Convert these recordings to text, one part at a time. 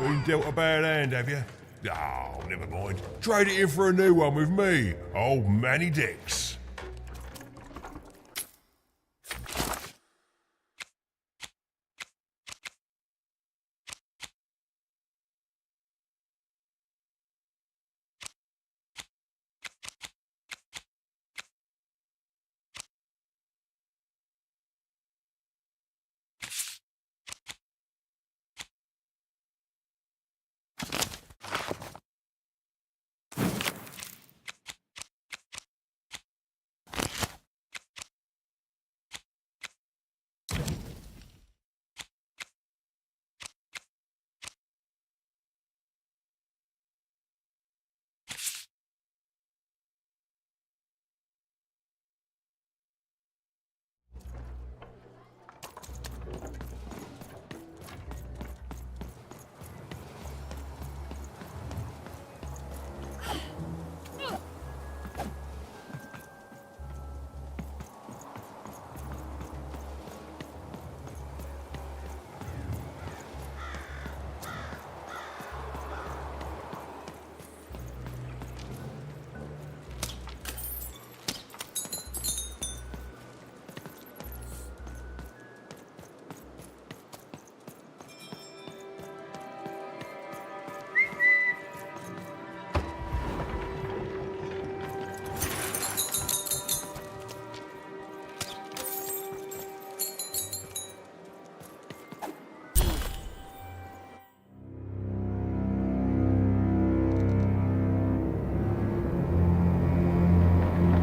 Been dealt a bad hand, have you? Oh, never mind. Trade it in for a new one with me, old Manny Dix.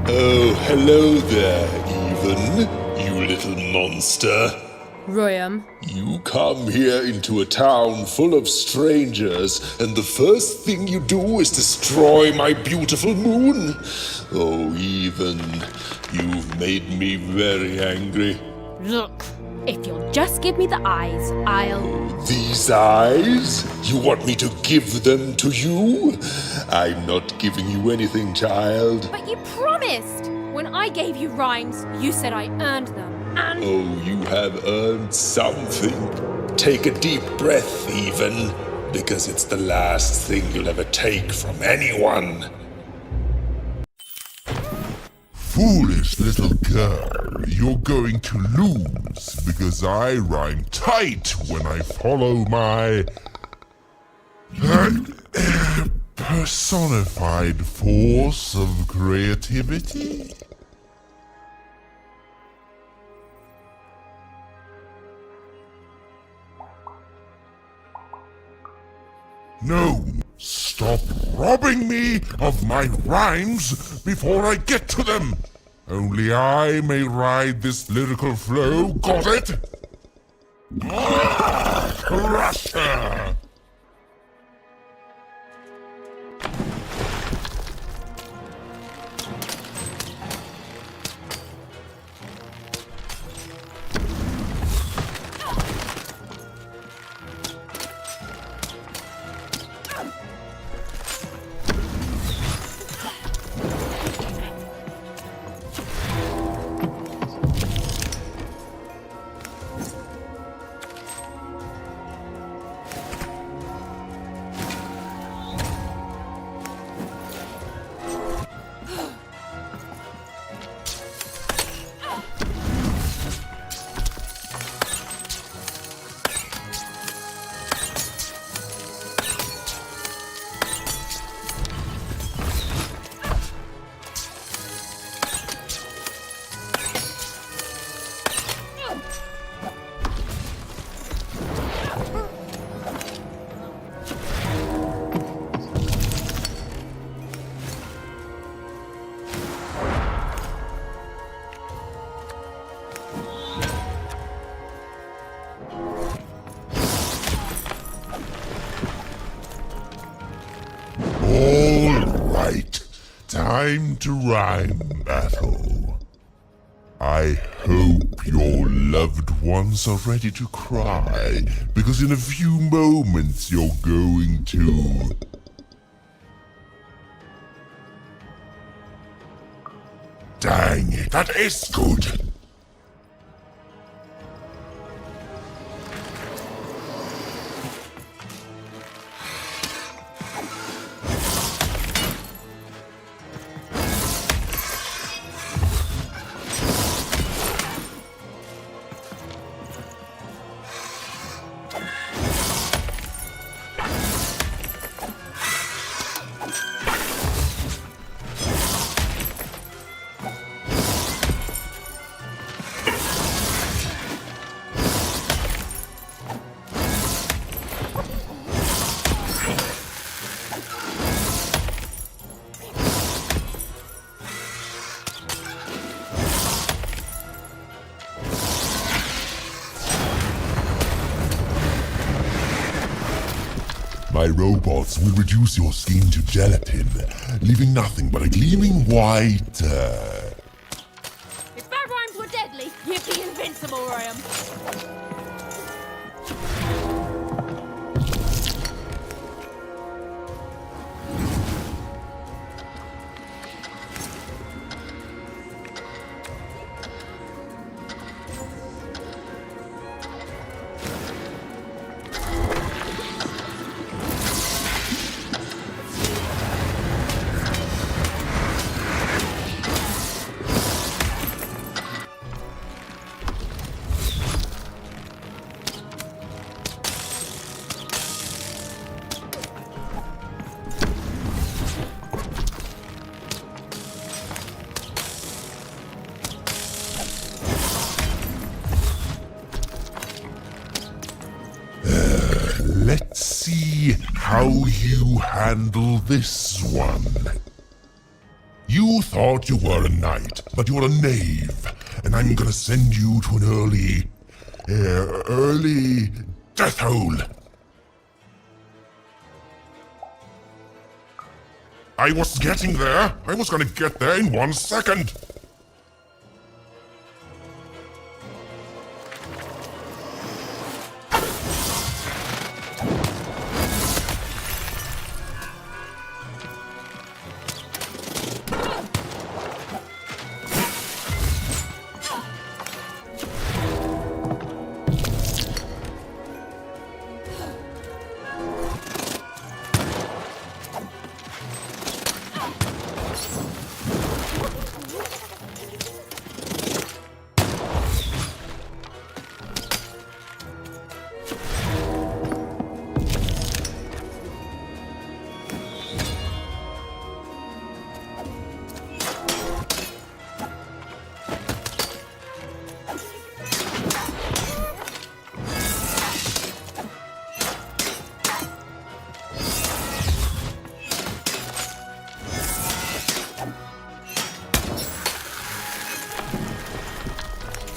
Oh, hello there, Even, you little monster. Royam. You come here into a town full of strangers, and the first thing you do is destroy my beautiful moon. Oh, Even, you've made me very angry. Look, if you'll just give me the eyes, I'll... These eyes? You want me to give them to you? I'm not giving you anything, child. But you promised! When I gave you rhymes, you said I earned them, and... Oh, you have earned something. Take a deep breath, Even, because it's the last thing you'll ever take from anyone. Foolish little girl, you're going to lose because I rhyme tight when I follow my personified force of creativity. No, stop robbing me of my rhymes before I get to them. Only I may ride this lyrical flow, got it? Russia! Time to rhyme battle. I hope your loved ones are ready to cry, because in a few moments you're going to... Dang it, that is good! My robots will reduce your skin to gelatin, leaving nothing but a gleaming white, If bad rhymes were deadly, you'd be invincible, Ryan. Let's see how you handle this one. You thought you were a knight, but you're a knave, and I'm gonna send you to an early death hole. I was getting there. I was gonna get there in 1 second.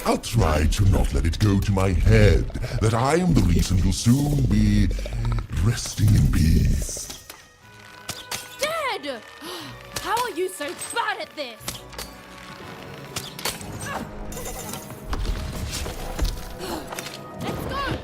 I'll try to not let it go to my head that I am the reason you'll soon be resting in peace. Dead! How are you so bad at this? Let's go!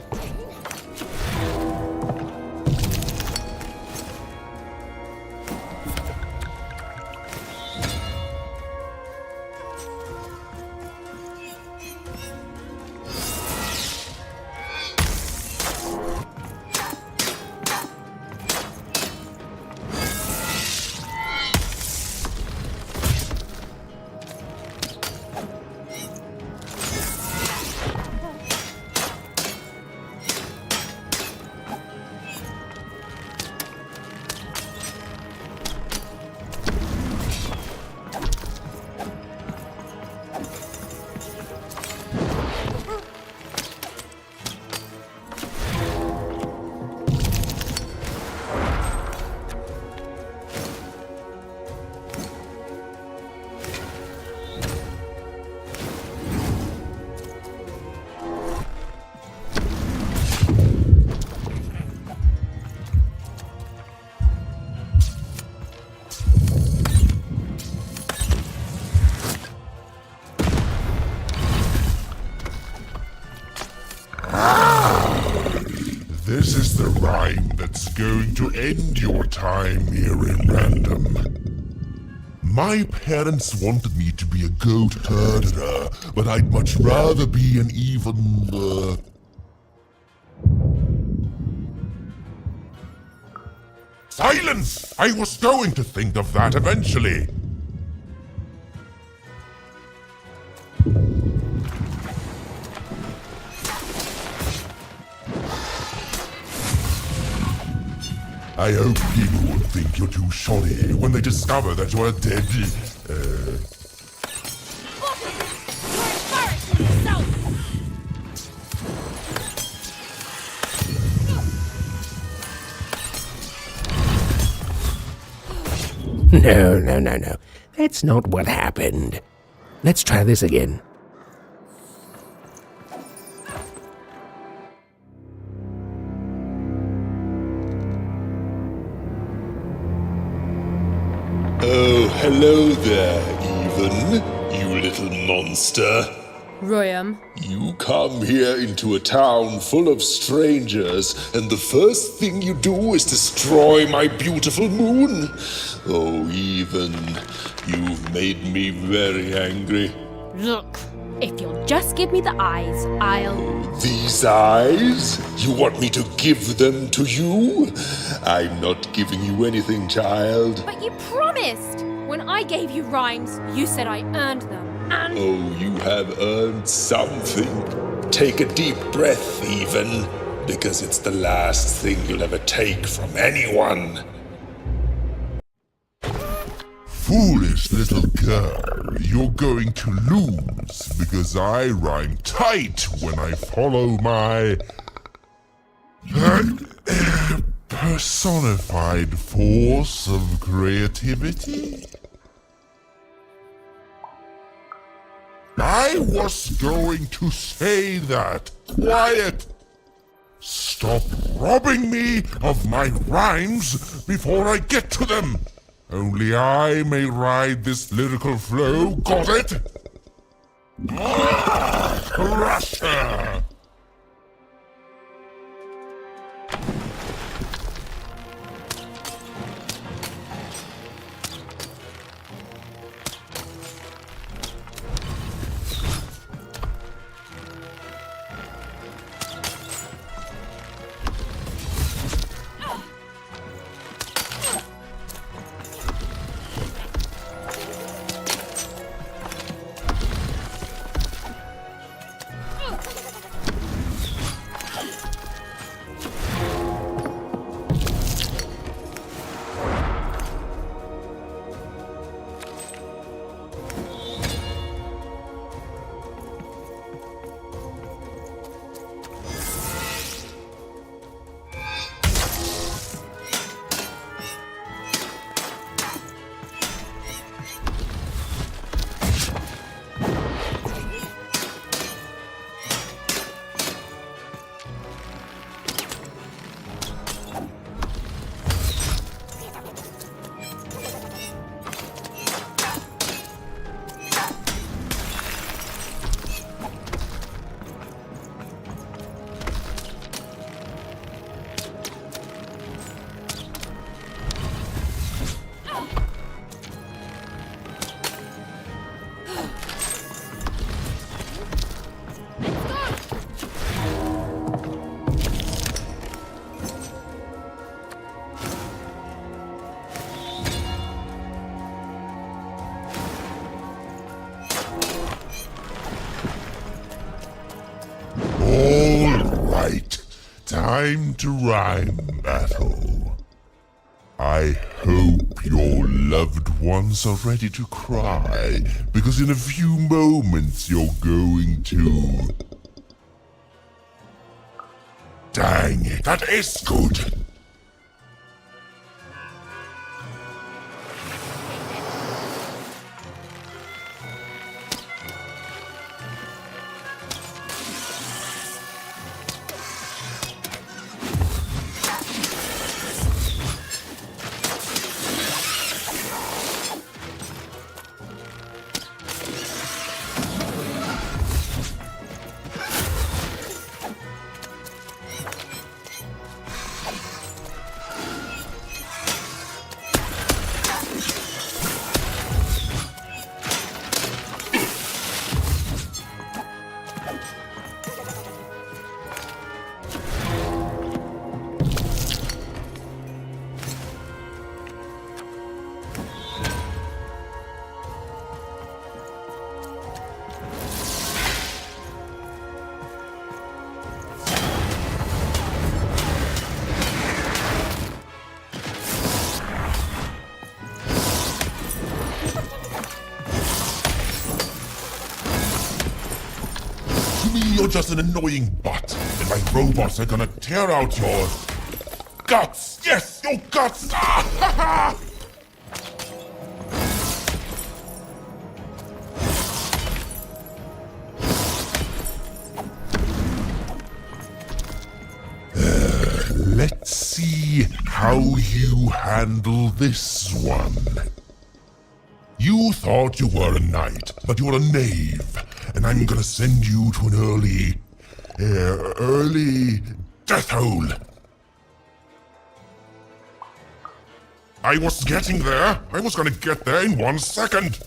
This is the rhyme that's going to end your time here in Random. My parents wanted me to be a goat herder, but I'd much rather be an even, Silence! I was going to think of that eventually. I hope people won't think you're too shoddy when they discover that you're dead. What is it? You're embarrassing yourself! No. That's not what happened. Let's try this again. Oh, hello there, Even, you little monster. Royam. You come here into a town full of strangers, and the first thing you do is destroy my beautiful moon. Oh, Even, you've made me very angry. Look, if you'll just give me the eyes, I'll... These eyes? You want me to give them to you? I'm not giving you anything, child. But you promised! When I gave you rhymes, you said I earned them. And... Oh, you have earned something. Take a deep breath, Even, because it's the last thing you'll ever take from anyone. Foolish little girl, you're going to lose because I rhyme tight when I follow my personified force of creativity. I was going to say that. Quiet! Stop robbing me of my rhymes before I get to them. Only I may ride this lyrical flow, got it? Crusher! Time to rhyme battle. I hope your loved ones are ready to cry, because in a few moments you're going to... Dang it, that is good! You're just an annoying butt, and my robots are gonna tear out your guts! Yes, your guts! Ah, ha, ha. Let's see how you handle this one. You thought you were a knight, but you're a knave, and I'm gonna send you to an early death hole. I was getting there. I was gonna get there in 1 second.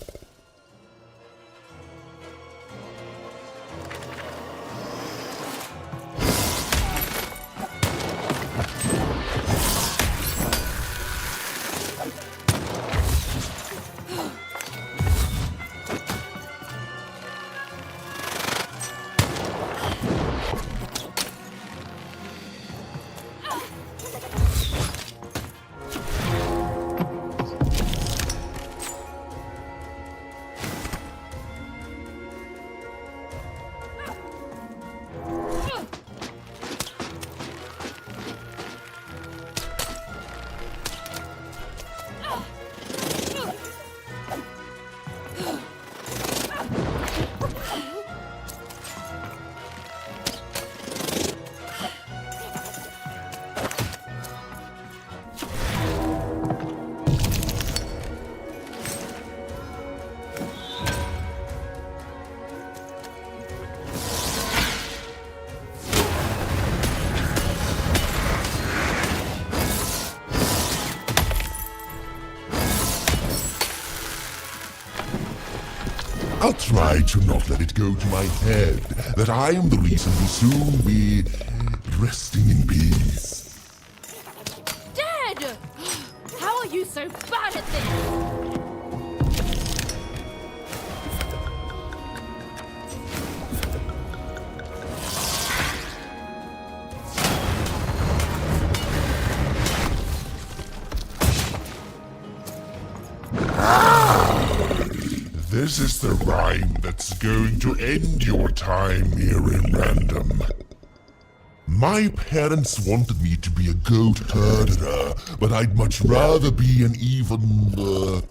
I'll try to not let it go to my head that I am the reason will soon be resting in peace. Dead! How are you so bad at this? This is the rhyme that's going to end your time here in Random. My parents wanted me to be a goat herder, but I'd much rather be an even,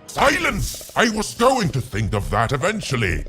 Silence! I was going to think of that eventually.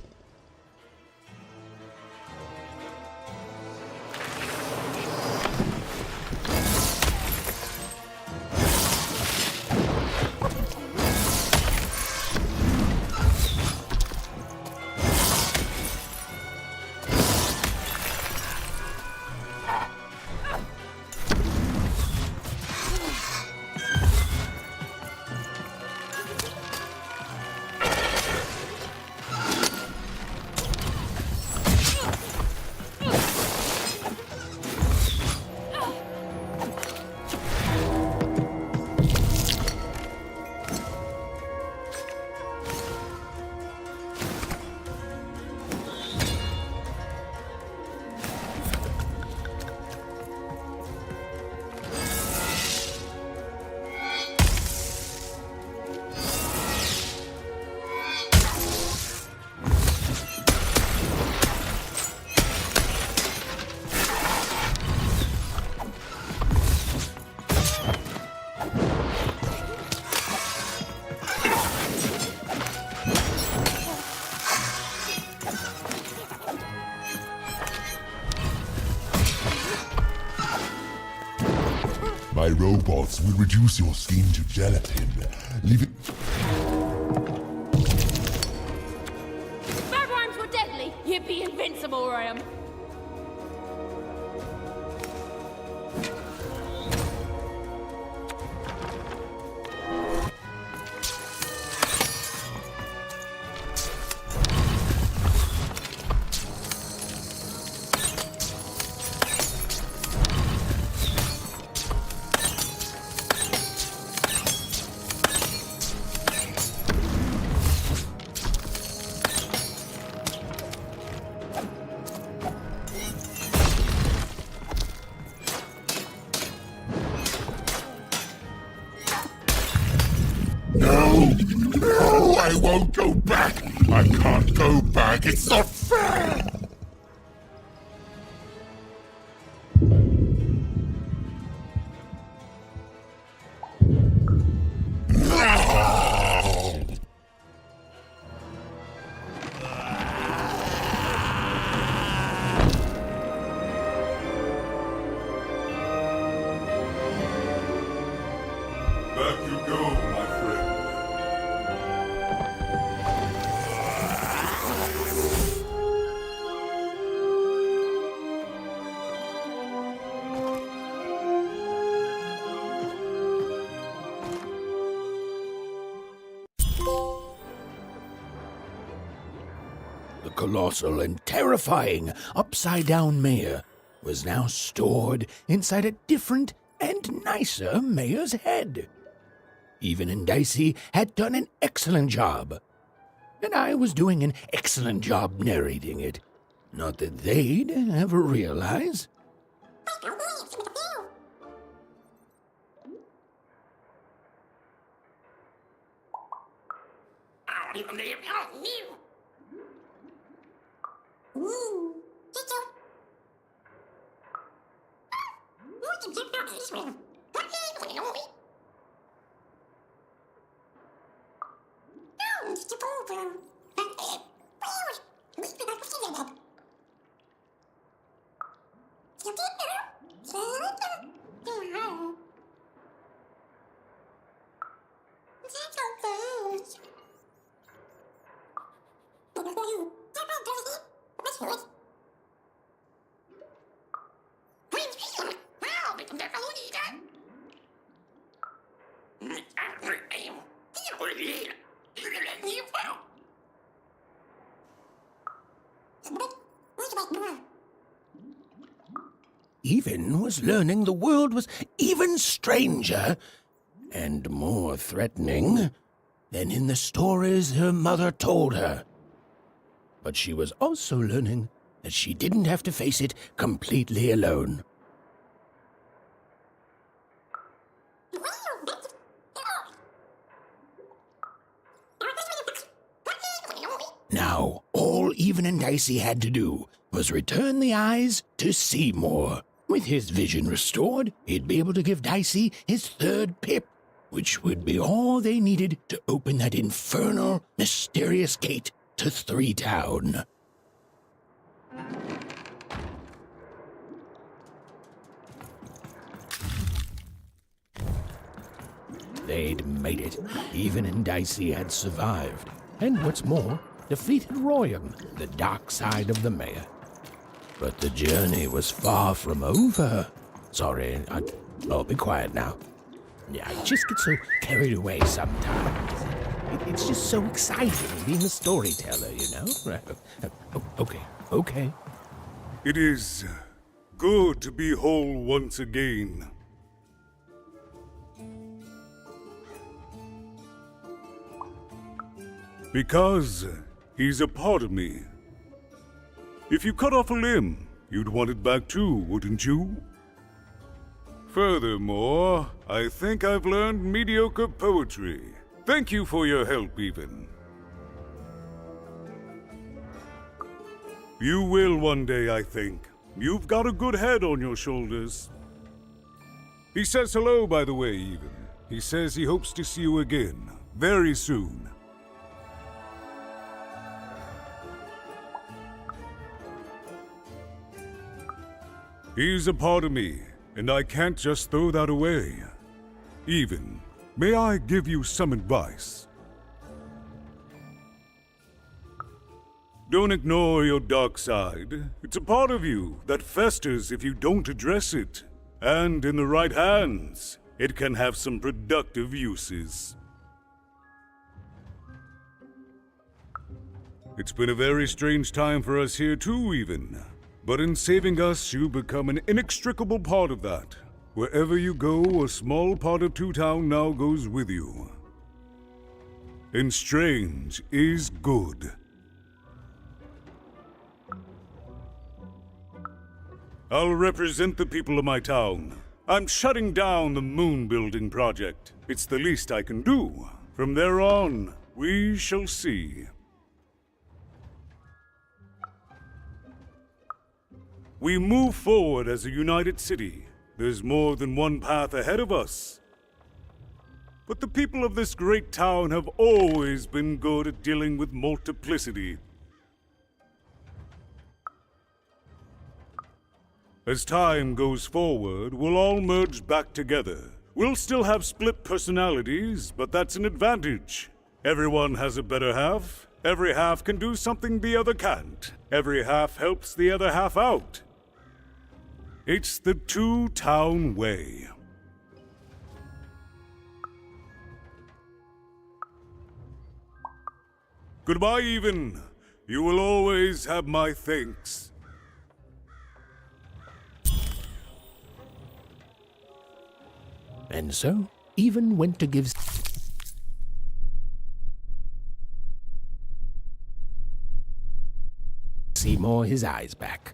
My robots will reduce your skin to gelatin, leaving... Bad rhymes were deadly. You'd be invincible, Ram. No, I won't go back. I can't go back. It's not fair. No. Back you go, my friend. The colossal and terrifying upside-down mayor was now stored inside a different and nicer mayor's head. Even and Dicey had done an excellent job, and I was doing an excellent job narrating it. Not that they'd ever realize. Even was learning the world was even stranger and more threatening than in the stories her mother told her. But she was also learning that she didn't have to face it completely alone. Now, all Even and Dicey had to do was return the eyes to Seymour. With his vision restored, he'd be able to give Dicey his third pip, which would be all they needed to open that infernal, mysterious gate to Threetown. They'd made it. Even and Dicey had survived. And what's more, defeated Royam, the dark side of the mayor. But the journey was far from over. Sorry, I'll be quiet now. Yeah, I just get so carried away sometimes. It's just so exciting being a storyteller, you know? Okay. It is good to be whole once again. Because he's a part of me. If you cut off a limb, you'd want it back too, wouldn't you? Furthermore, I think I've learned mediocre poetry. Thank you for your help, Even. You will one day, I think. You've got a good head on your shoulders. He says hello, by the way, Even. He says he hopes to see you again, very soon. He's a part of me, and I can't just throw that away. Even, may I give you some advice? Don't ignore your dark side. It's a part of you that festers if you don't address it. And in the right hands, it can have some productive uses. It's been a very strange time for us here too, Even. But in saving us, you become an inextricable part of that. Wherever you go, a small part of Two Town now goes with you. And strange is good. I'll represent the people of my town. I'm shutting down the moon building project. It's the least I can do. From there on, we shall see. We move forward as a united city. There's more than one path ahead of us. But the people of this great town have always been good at dealing with multiplicity. As time goes forward, we'll all merge back together. We'll still have split personalities, but that's an advantage. Everyone has a better half. Every half can do something the other can't. Every half helps the other half out. It's the two-town way. Goodbye, Even. You will always have my thanks. And so, Even went to give Seymour his eyes back.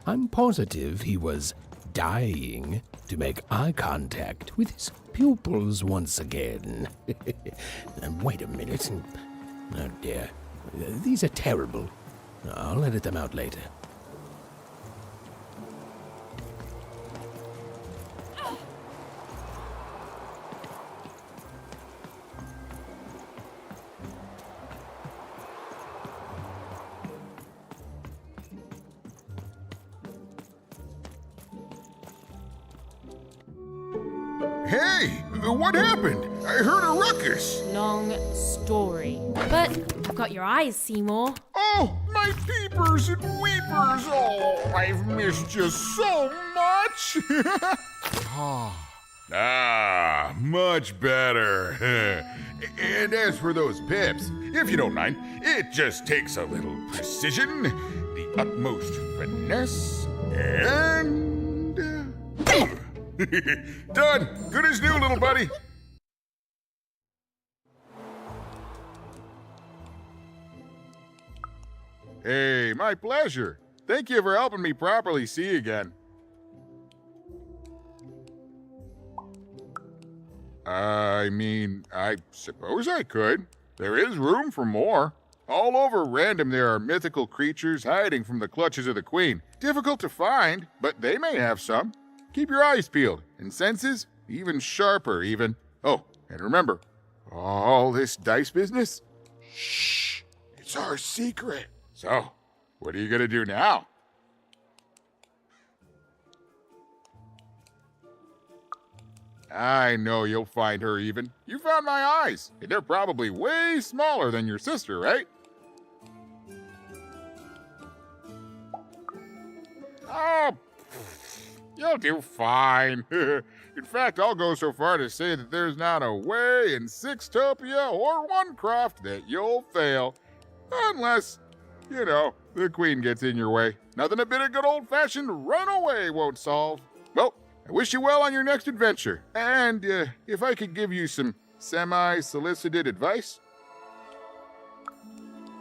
I'm positive he was dying to make eye contact with his pupils once again. And wait a minute. Oh dear. These are terrible. I'll edit them out later. Hey, what happened? I heard a ruckus. Long story. But I've got your eyes, Seymour. Oh, my peepers and weepers. Oh, I've missed you so much. Much better. And as for those pips, if you don't mind, it just takes a little precision, the utmost finesse, and... Done. Good as new, little buddy. Hey, my pleasure. Thank you for helping me properly see again. I mean, I suppose I could. There is room for more. All over Random there are mythical creatures hiding from the clutches of the Queen. Difficult to find, but they may have some. Keep your eyes peeled, and senses even sharper, even. Oh, and remember, all this dice business? Shh, it's our secret. So, what are you gonna do now? I know you'll find her, Even. You found my eyes, and they're probably way smaller than your sister, right? Oh, you'll do fine. In fact, I'll go so far to say that there's not a way in Sixtopia or Onecroft that you'll fail. Unless, you know, the Queen gets in your way. Nothing a bit of good old-fashioned runaway won't solve. Well, I wish you well on your next adventure. And if I could give you some semi-solicited advice.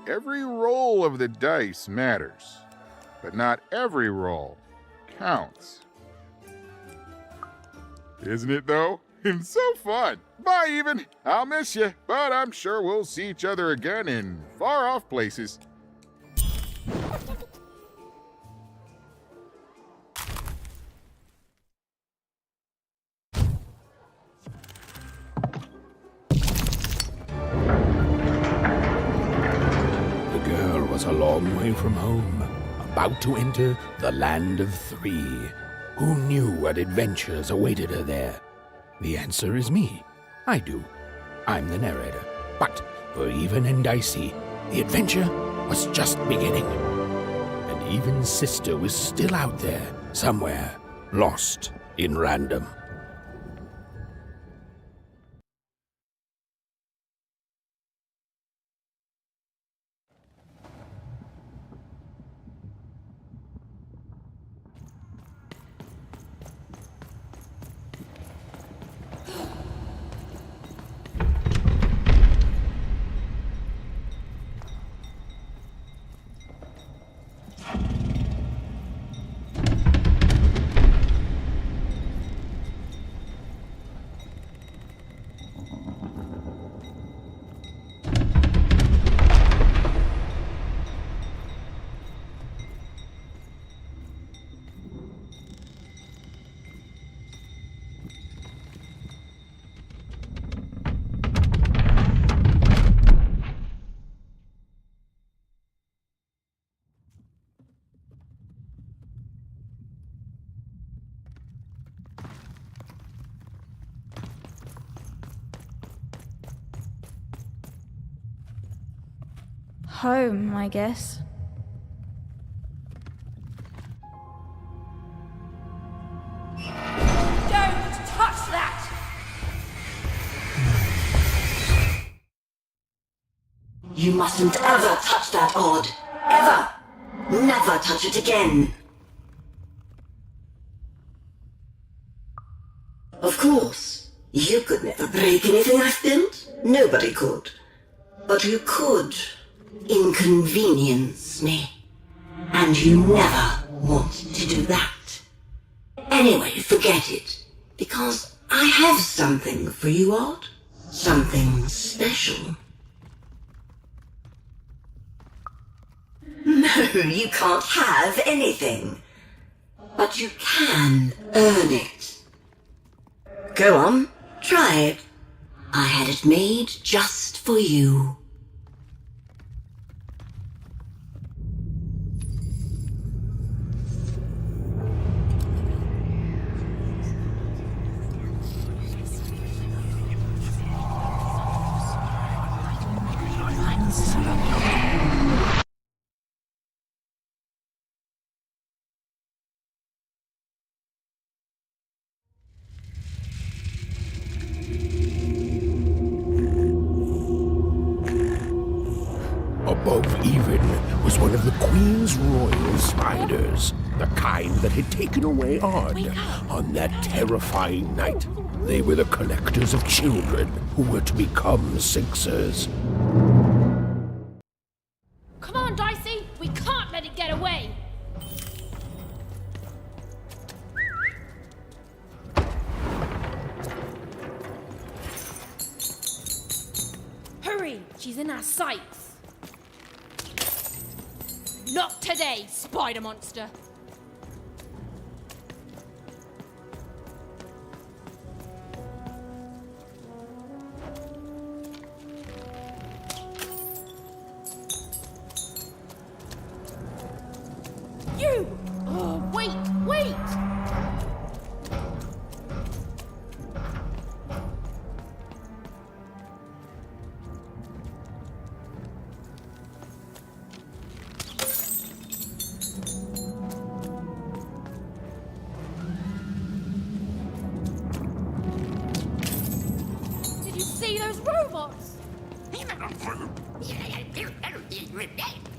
Every roll of the dice matters, but not every roll counts. Isn't it, though? It's so fun. Bye, Even. I'll miss you, but I'm sure we'll see each other again in far-off places. The girl was a long way from home, about to enter the land of three. Who knew what adventures awaited her there? The answer is me. I do. I'm the narrator. But for Even and Dicey, the adventure was just beginning. And Even's sister was still out there, somewhere, lost in Random. Home, I guess. Don't touch that! You mustn't ever touch that odd. Ever! Never touch it again. Of course, you could never break anything I've built. Nobody could. But you could inconvenience me. And you never want to do that. Anyway, forget it. Because I have something for you, Odd. Something special. No, you can't have anything. But you can earn it. Go on, try it. I had it made just for you. Above even was one of the Queen's royal spiders, the kind that had taken away Odd on that terrifying night. They were the collectors of children who were to become Sixers. Come on, Dicey! We can't let it get away! Hurry! She's in our sights! Not today, spider monster! You! Oh, wait! Wait! Did you see those robots?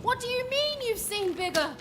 What do you mean you've seen bigger?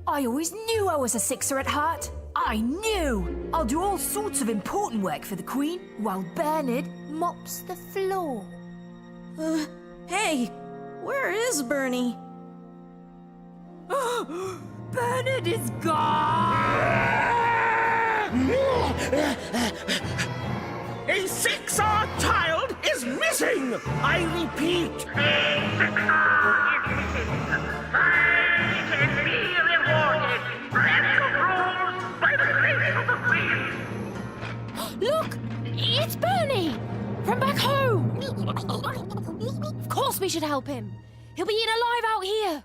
I always knew I was a Sixer at heart. I knew! I'll do all sorts of important work for the Queen, while Bernard mops the floor. Hey, where is Bernie? Bernard is gone! A Sixer child is missing! I repeat, a Sixer is missing. I can be rewarded. Special rules by the grace of the Queen. Look! It's Bernie! From back home! Of course we should help him. He'll be eaten alive out here.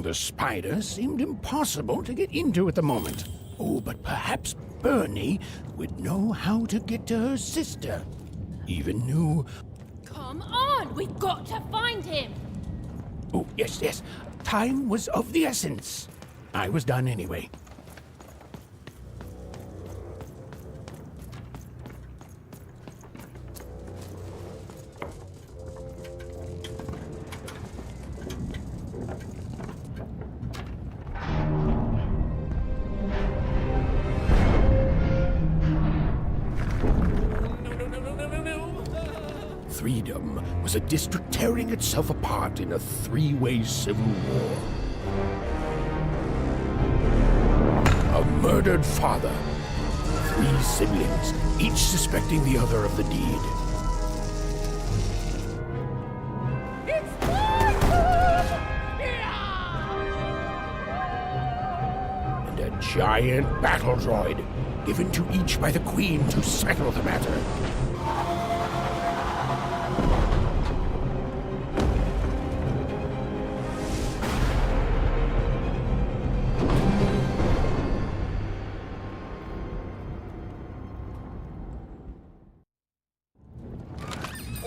The spider seemed impossible to get into at the moment. Oh, but perhaps Bernie would know how to get to her sister. Even knew... Come on! We've got to find him! Oh, yes, yes. Time was of the essence. I was done anyway. Threedom was a district tearing itself apart in a three-way civil war. A murdered father, 3 siblings, each suspecting the other of the deed. And a giant battle droid, given to each by the Queen to settle the matter.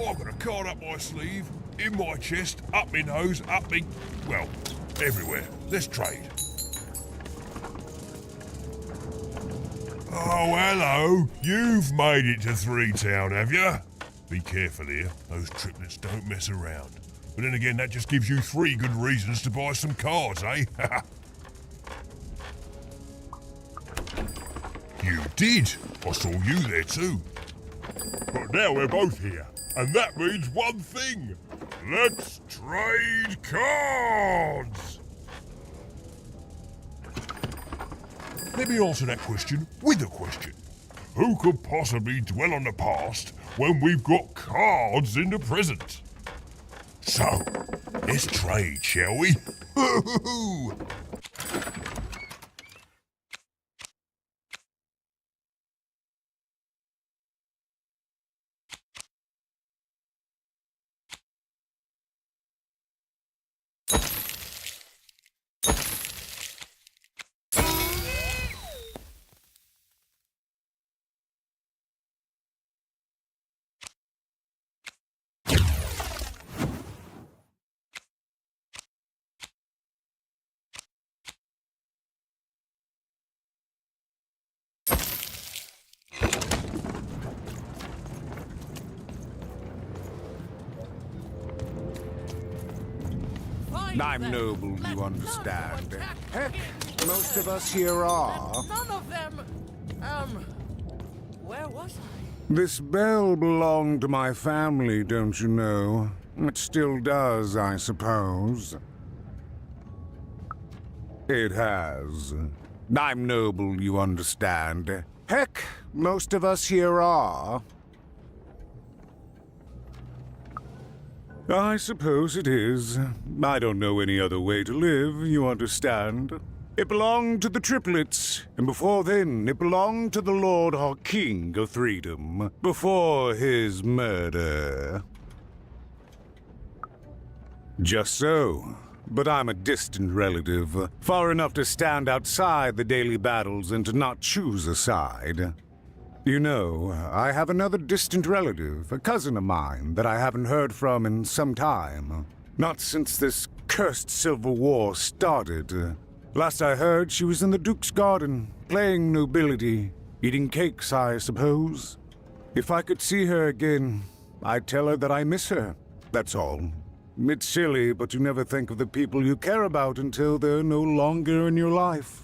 I've got a card up my sleeve, in my chest, up my nose, up me... well, everywhere. Let's trade. Oh, hello. You've made it to Threetown, have you? Be careful here. Those triplets don't mess around. But then again, that just gives you 3 good reasons to buy some cards, eh? You did. I saw you there too. But now we're both here. And that means one thing. Let's trade cards! Let me answer that question with a question. Who could possibly dwell on the past when we've got cards in the present? So, let's trade, shall we? I'm noble, you understand. Heck, most of us here are. None of them. Where was I? This bell belonged to my family, don't you know? It still does, I suppose. It has. I'm noble, you understand. Heck, most of us here are. I suppose it is. I don't know any other way to live, you understand. It belonged to the triplets, and before then it belonged to the Lord or King of Threedom, before his murder. Just so. But I'm a distant relative, far enough to stand outside the daily battles and to not choose a side. You know, I have another distant relative, a cousin of mine, that I haven't heard from in some time. Not since this cursed Civil War started. Last I heard, she was in the Duke's garden, playing nobility, eating cakes, I suppose. If I could see her again, I'd tell her that I miss her, that's all. It's silly, but you never think of the people you care about until they're no longer in your life.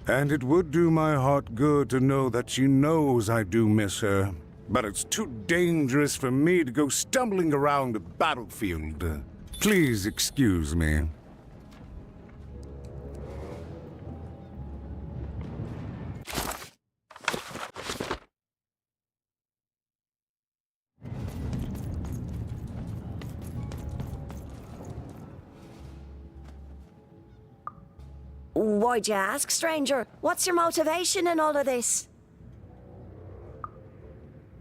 And it would do my heart good to know that she knows I do miss her. But it's too dangerous for me to go stumbling around a battlefield. Please excuse me. Why'd you ask, stranger? What's your motivation in all of this?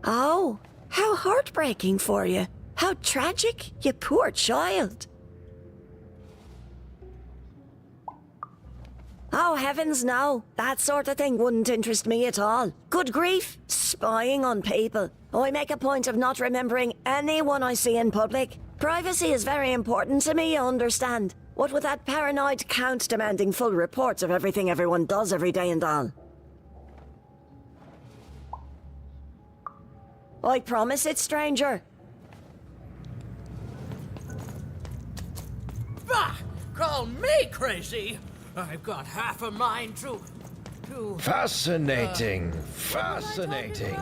Oh, how heartbreaking for you. How tragic, you poor child. Oh, heavens no. That sort of thing wouldn't interest me at all. Good grief, spying on people. I make a point of not remembering anyone I see in public. Privacy is very important to me, you understand. What with that paranoid count demanding full reports of everything everyone does every day and all? I promise it, stranger. Bah! Call me crazy! I've got half a mind to... Fascinating. Fascinating.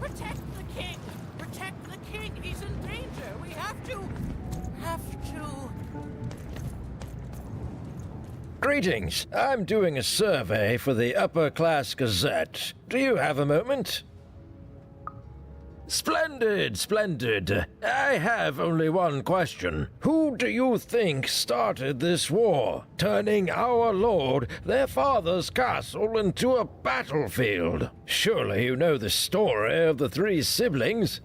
Protect the king! Protect the king! He's in danger! We have to... Greetings. I'm doing a survey for the Upper Class Gazette. Do you have a moment? Splendid, splendid. I have only one question. Who do you think started this war, turning our lord, their father's castle, into a battlefield? Surely you know the story of the three siblings.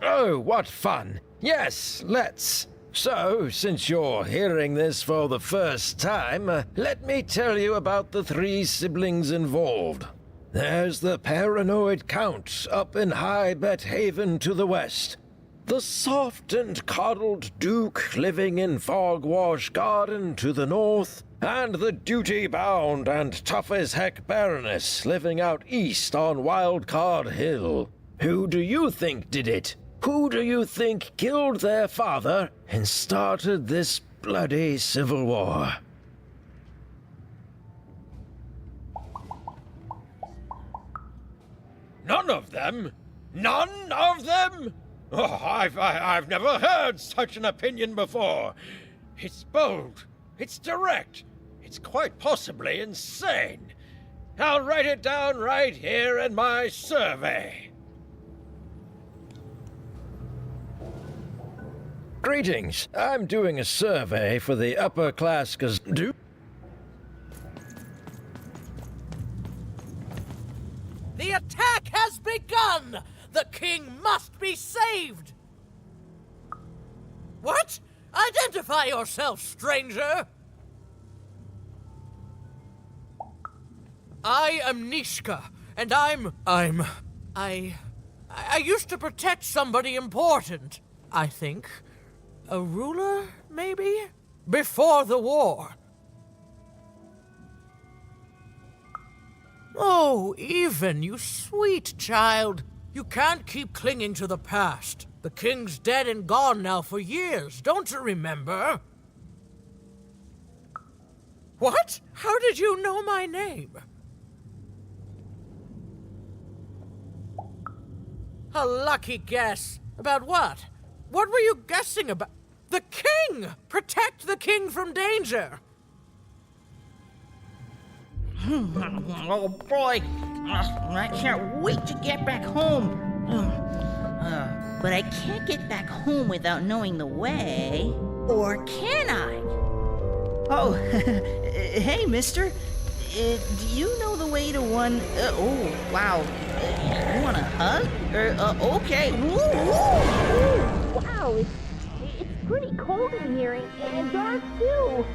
Oh, what fun. Yes, let's. So, since you're hearing this for the first time, let me tell you about the three siblings involved. There's the paranoid Count up in High Bet Haven to the west. The soft and coddled Duke living in Fogwash Garden to the north. And the duty-bound and tough-as-heck Baroness living out east on Wildcard Hill. Who do you think did it? Who do you think killed their father and started this bloody civil war? None of them? None of them? Oh, I've never heard such an opinion before. It's bold. It's direct. It's quite possibly insane. I'll write it down right here in my survey. Greetings. I'm doing a survey for the Upper Class Gazette. The attack has begun! The king must be saved! What? Identify yourself, stranger! I am Nishka, and I used to protect somebody important, I think. A ruler, maybe? Before the war. Oh, Even, you sweet child. You can't keep clinging to the past. The king's dead and gone now for years, don't you remember? What? How did you know my name? A lucky guess. About what? What were you guessing about? The king! Protect the king from danger! Oh boy, I can't wait to get back home. But I can't get back home without knowing the way. Or can I? Oh, hey, mister. Do you know the way to one... oh, wow. You want a hug? Okay. Wow, it's pretty cold in here and dark too.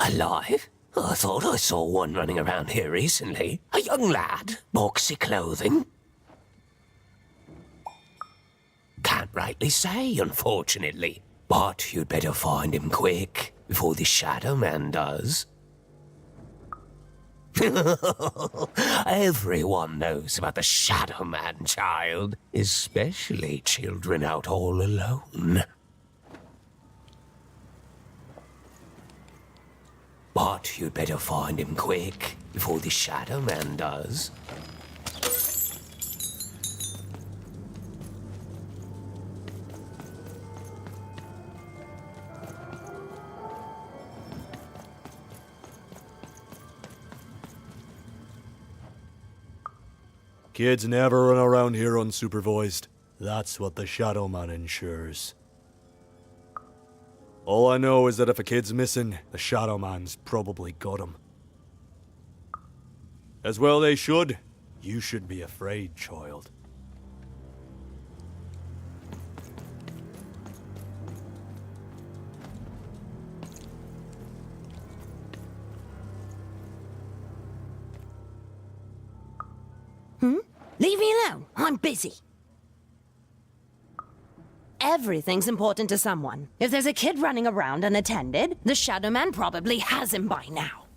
Alive? I thought I saw one running around here recently. A young lad, boxy clothing. Can't rightly say, unfortunately. But you'd better find him quick, before the Shadow Man does. Everyone knows about the Shadow Man, child. Especially children out all alone. But you'd better find him quick, before the Shadow Man does. Kids never run around here unsupervised. That's what the Shadow Man ensures. All I know is that if a kid's missing, the Shadow Man's probably got him. As well they should. You should be afraid, child. Leave me alone. I'm busy. Everything's important to someone. If there's a kid running around unattended, the Shadow Man probably has him by now.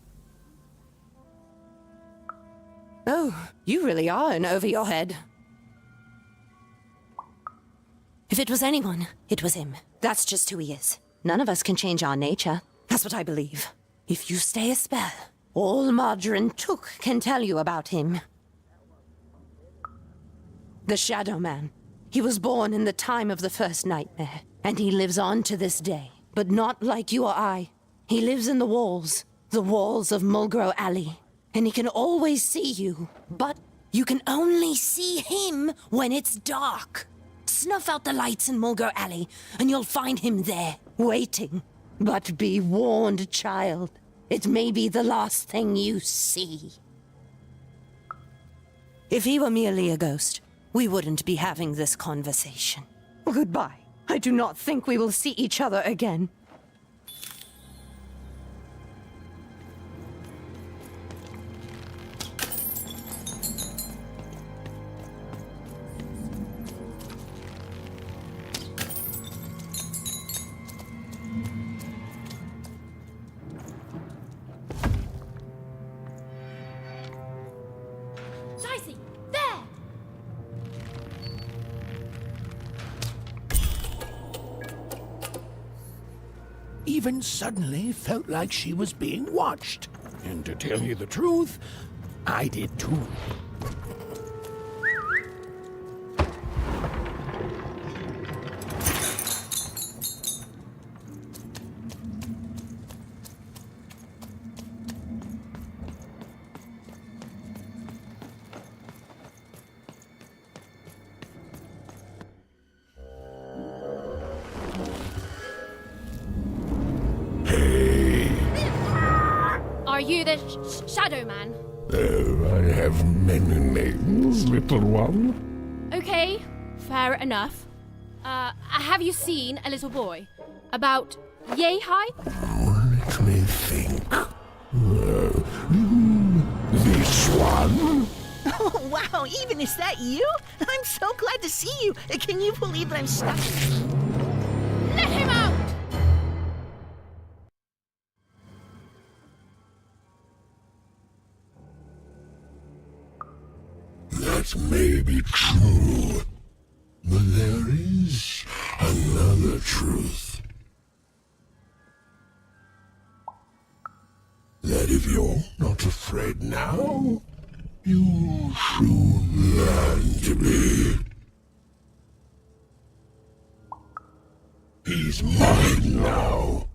Oh, you really are in over your head. If it was anyone, it was him. That's just who he is. None of us can change our nature. That's what I believe. If you stay a spell, all Margarine Took can tell you about him. The Shadow Man. He was born in the time of the first nightmare, and he lives on to this day. But not like you or I. He lives in the walls of Mulgrew Alley. And he can always see you, but you can only see him when it's dark. Snuff out the lights in Mulgrew Alley, and you'll find him there, waiting. But be warned, child. It may be the last thing you see. If he were merely a ghost, we wouldn't be having this conversation. Goodbye. I do not think we will see each other again. Dicey, there! Even suddenly felt like she was being watched. And to tell you the truth, I did too. Are you the Shadow Man? Oh, I have many names, little one. Okay, fair enough. Have you seen a little boy? About yay high? Let me think. This one? Oh, wow, even is that you? I'm so glad to see you. Can you believe that I'm stuck? Let him out! That may be true, but there is another truth. That if you're not afraid now, you'll soon learn to be. He's mine now.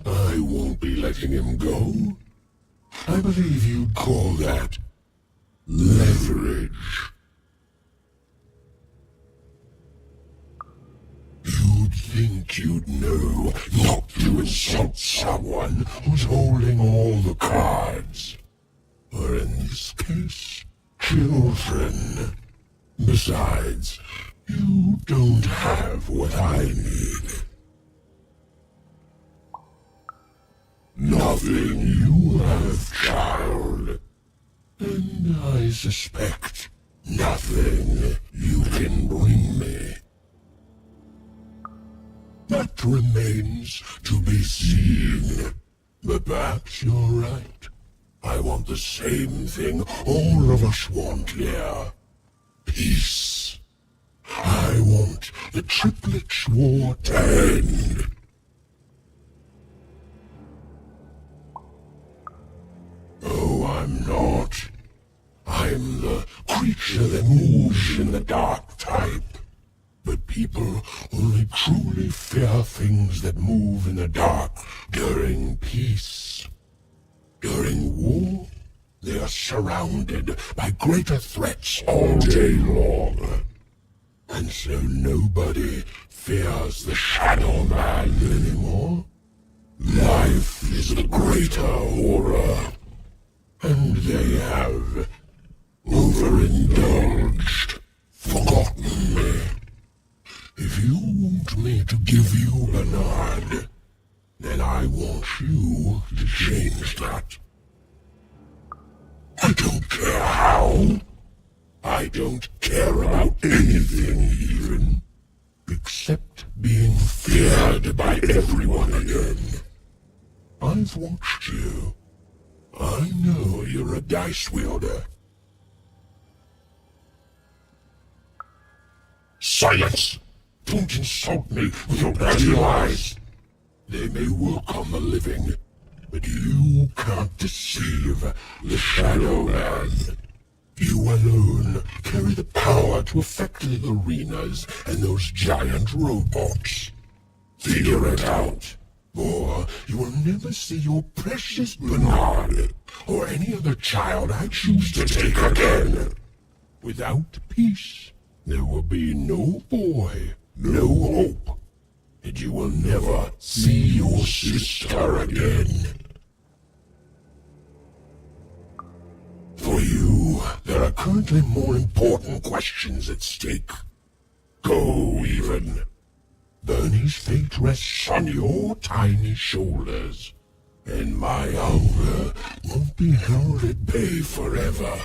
I won't be letting him go. I believe you'd call that leverage. You'd think you'd know not to insult someone who's holding all the cards. Or in this case, children. Besides, you don't have what I need. Nothing you have, child. And I suspect nothing you can bring me. That remains to be seen. But perhaps you're right. I want the same thing all of us want here. Peace. I want the Triplets' war to end. I'm not. I'm the creature that moves in the dark type. But people only truly fear things that move in the dark during peace. During war, they are surrounded by greater threats all day long. And so nobody fears the Shadow Man anymore. Life is the greater horror. And they have overindulged, forgotten me. If you want me to give you Bernard, then I want you to change that. I don't care how. I don't care about anything even, except being feared by everyone again. I've watched you. I know you're a dice wielder. Silence! Don't insult me with your bloody lies! They may work on the living, but you can't deceive the Shadow Man. You alone carry the power to affect the arenas and those giant robots. Figure it out, or you will never see your precious Bernard or any other child I choose to take again. Without peace, there will be no boy, no hope, and you will never see your sister again. For you, there are currently more important questions at stake. Go, even. Bernie's fate rests on your tiny shoulders, and my hunger won't be held at bay forever.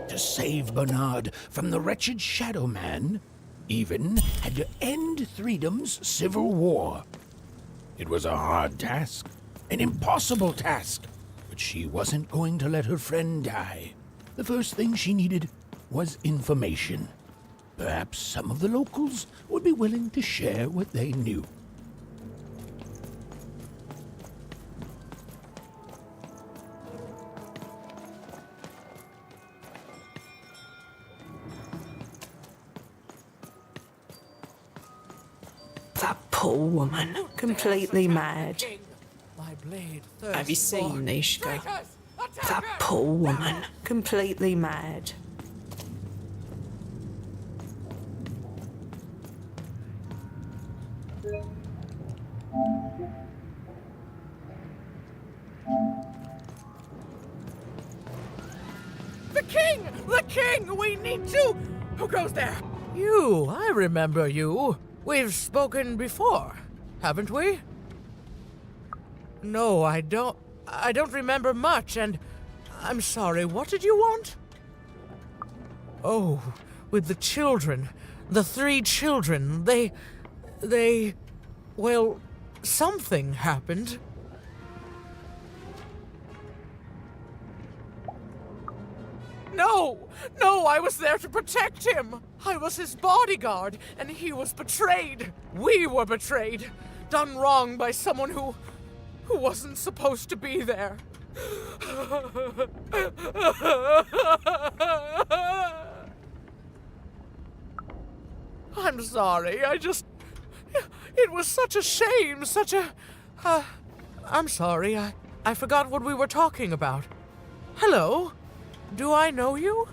To save Bernard from the wretched Shadow Man, Even had to end Threedom's civil war. It was a hard task, an impossible task, but she wasn't going to let her friend die. The first thing she needed was information. Perhaps some of the locals would be willing to share what they knew. That poor woman, completely mad. Have you seen Nishka? That poor woman, completely mad. The king! The king! We need to... Who goes there? You, I remember you. We've spoken before, haven't we? No, I don't remember much, and I'm sorry, what did you want? Oh, with the children. The 3 children. Well, something happened. No, I was there to protect him. I was his bodyguard, and he was betrayed. We were betrayed. Done wrong by someone who wasn't supposed to be there. I'm sorry, it was such a shame, I'm sorry, I forgot what we were talking about. Hello? Do I know you?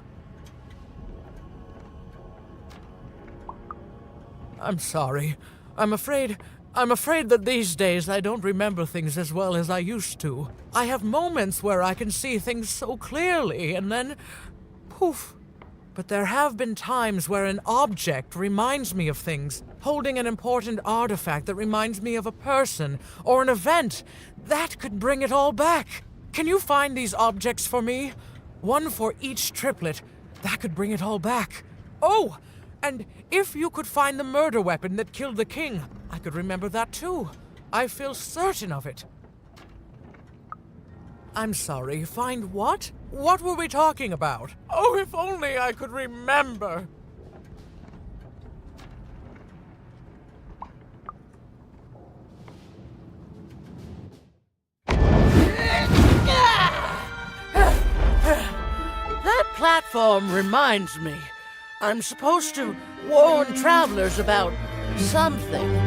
I'm sorry. I'm afraid that these days I don't remember things as well as I used to. I have moments where I can see things so clearly, and then poof. But there have been times where an object reminds me of things, holding an important artifact that reminds me of a person or an event. That could bring it all back. Can you find these objects for me? One for each triplet. That could bring it all back. Oh, and if you could find the murder weapon that killed the king, I could remember that too. I feel certain of it. I'm sorry, find what? What were we talking about? Oh, if only I could remember. platform reminds me. I'm supposed to warn travelers about something.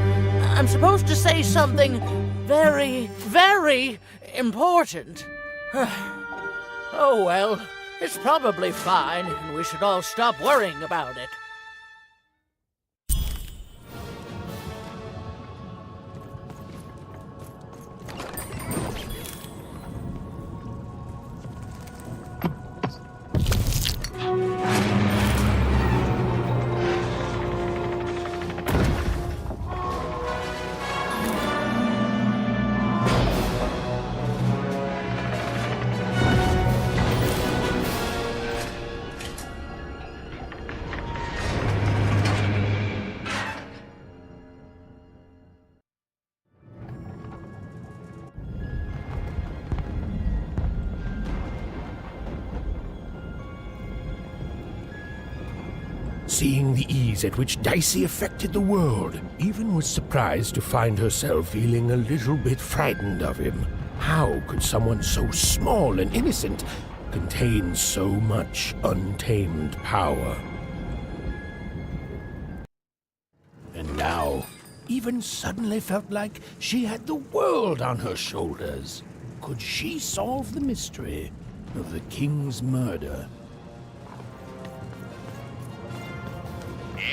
I'm supposed to say something very, very important. Oh well, it's probably fine, and we should all stop worrying about it. Seeing the ease at which Dicey affected the world, Even was surprised to find herself feeling a little bit frightened of him. How could someone so small and innocent contain so much untamed power? And now, Even suddenly felt like she had the world on her shoulders. Could she solve the mystery of the king's murder?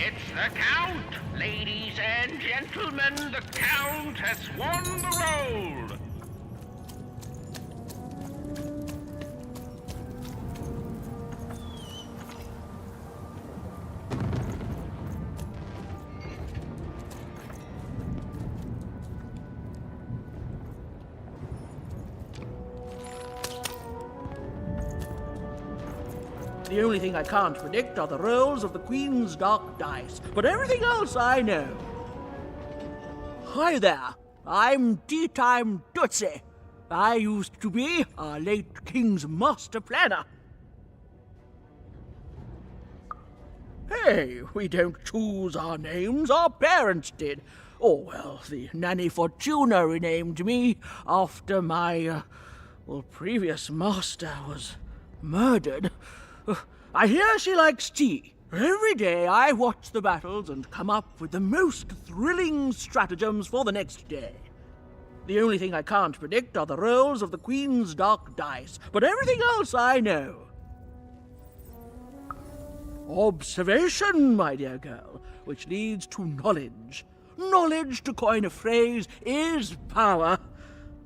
It's the Count! Ladies and gentlemen, the Count has won the role! The only thing I can't predict are the rolls of the Queen's dark dice, but everything else I know. Hi there, I'm Tea Time Tootsie. I used to be our late King's master planner. Hey, we don't choose our names, our parents did. Oh, well, the Nanny Fortuna renamed me after my, previous master was murdered. I hear she likes tea. Every day I watch the battles and come up with the most thrilling stratagems for the next day. The only thing I can't predict are the rolls of the Queen's dark dice, but everything else I know. Observation, my dear girl, which leads to knowledge. Knowledge, to coin a phrase, is power.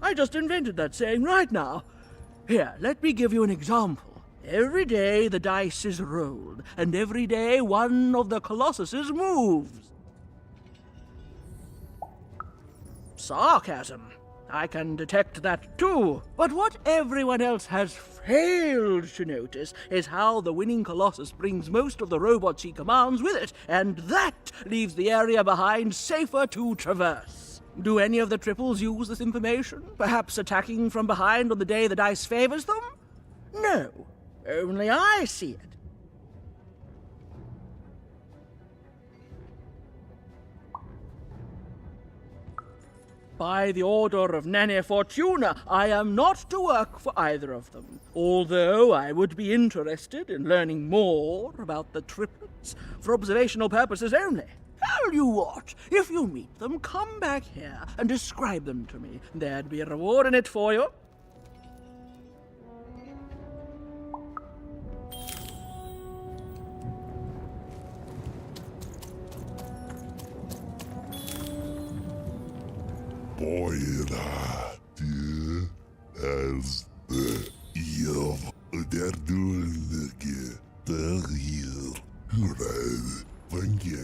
I just invented that saying right now. Here, let me give you an example. Every day the dice is rolled, and every day one of the Colossuses moves. Sarcasm. I can detect that too. But what everyone else has failed to notice is how the winning Colossus brings most of the robots he commands with it, and that leaves the area behind safer to traverse. Do any of the triples use this information? Perhaps attacking from behind on the day the dice favors them? No. Only I see it. By the order of Nanny Fortuna, I am not to work for either of them, although I would be interested in learning more about the triplets for observational purposes only. Tell you what, if you meet them, come back here and describe them to me. There'd be a reward in it for you. Boyra, du as the ear der dullige der hier. Red, when ye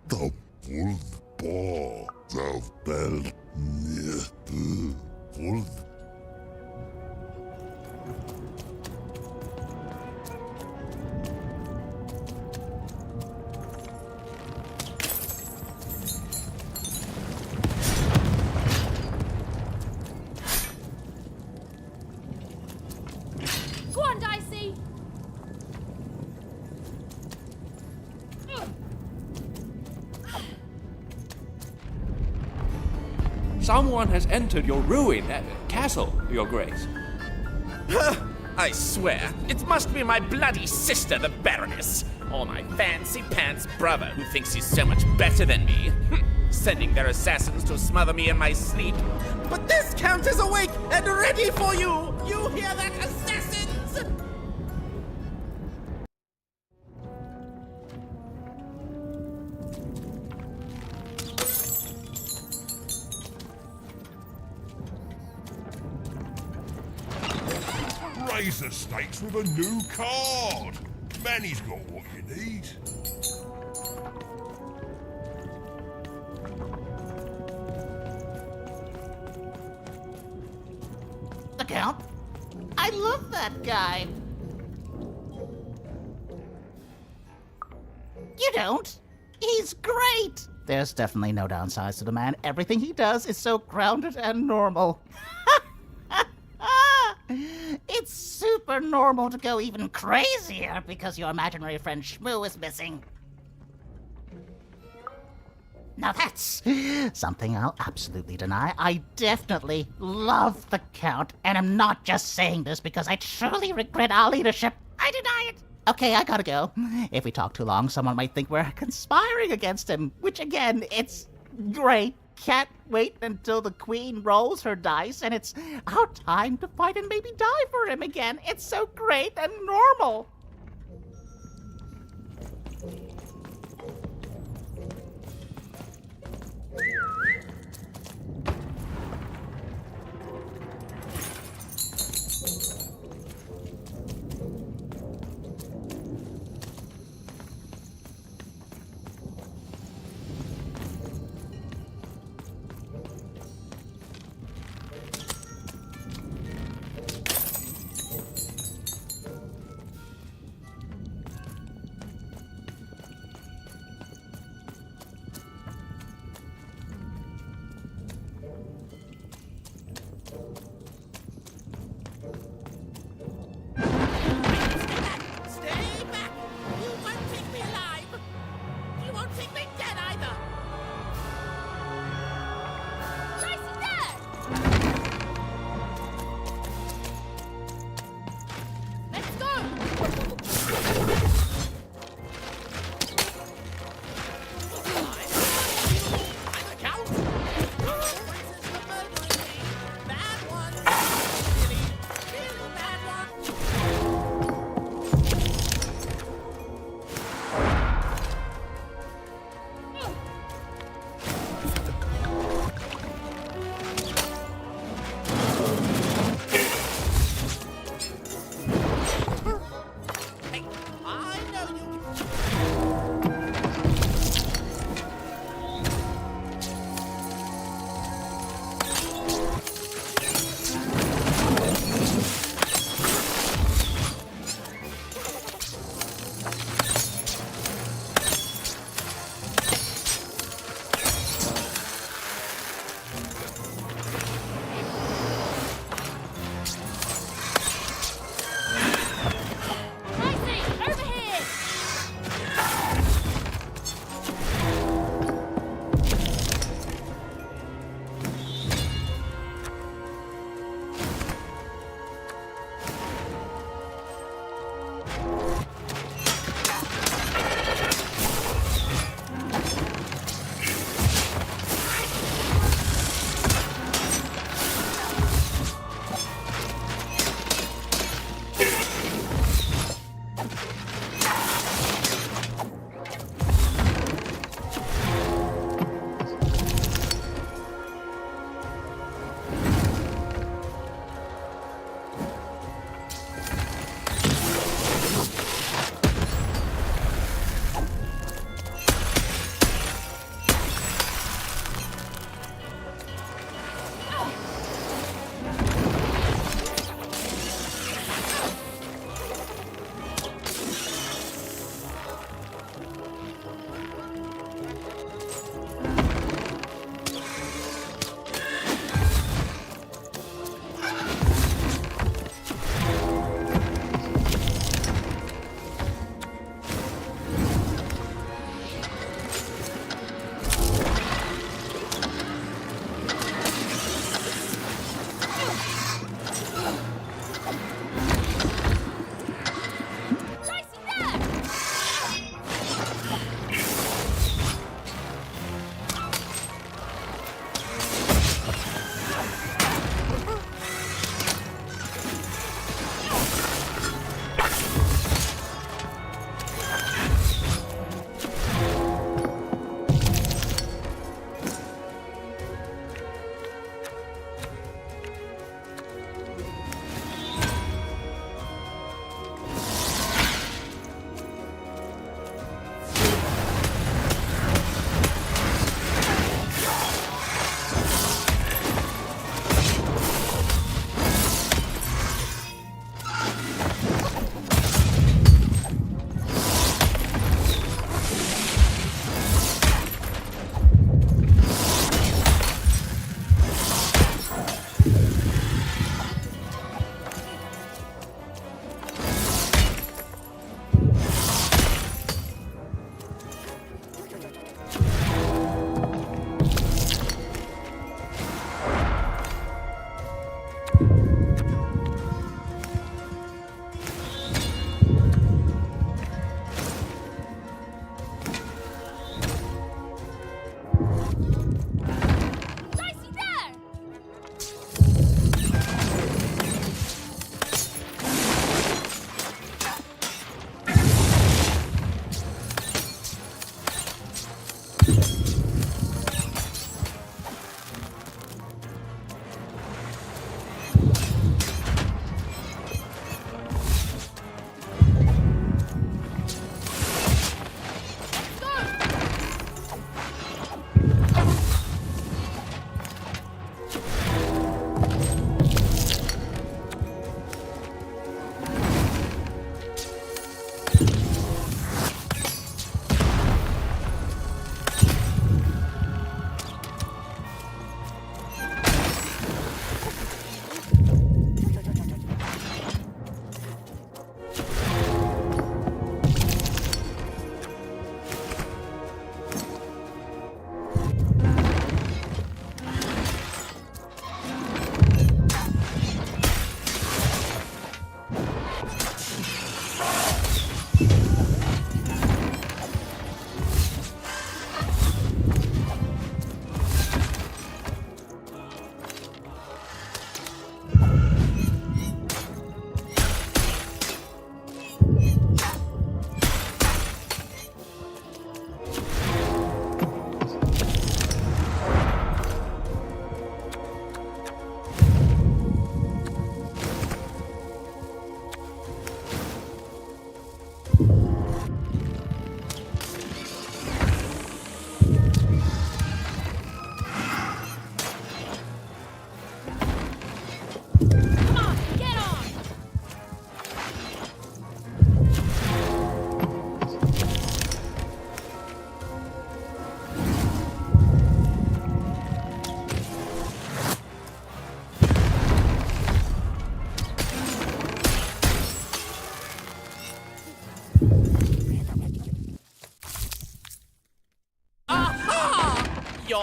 the pulled paw of bell near the pulled. Someone has entered your ruined castle, Your Grace. I swear, it must be my bloody sister, the Baroness, or my fancy pants brother who thinks he's so much better than me. Sending their assassins to smother me in my sleep. But this Count is awake and ready for you! You hear that, assassins? Raise the stakes with a new card. Manny's got what you need. The Count? I love that guy. You don't? He's great. There's definitely no downsides to the man. Everything he does is so grounded and normal. It's super normal to go even crazier because your imaginary friend Shmoo is missing. Now that's something I'll absolutely deny. I definitely love the Count, and I'm not just saying this because I truly regret our leadership. I deny it. Okay, I gotta go. If we talk too long, someone might think we're conspiring against him, which again, it's great. Can't wait until the Queen rolls her dice and it's our time to fight and maybe die for him again. It's so great and normal.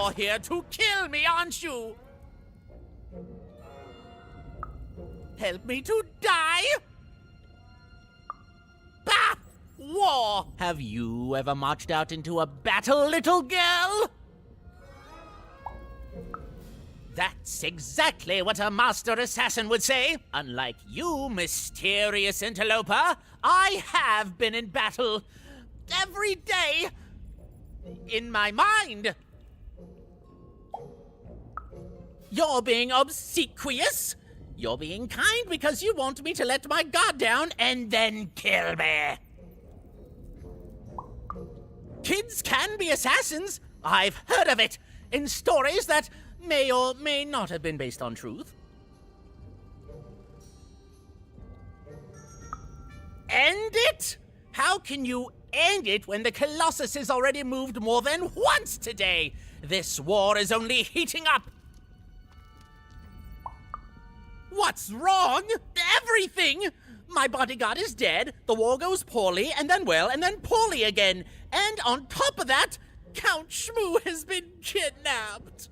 You're here to kill me, aren't you? Help me to die? Bah! War! Have you ever marched out into a battle, little girl? That's exactly what a master assassin would say. Unlike you, mysterious interloper, I have been in battle every day in my mind. You're being obsequious. You're being kind because you want me to let my guard down and then kill me. Kids can be assassins. I've heard of it in stories that may or may not have been based on truth. End it? How can you end it when the Colossus has already moved more than once today? This war is only heating up. What's wrong? Everything! My bodyguard is dead, the war goes poorly, and then well, and then poorly again. And on top of that, Count Shmoo has been kidnapped.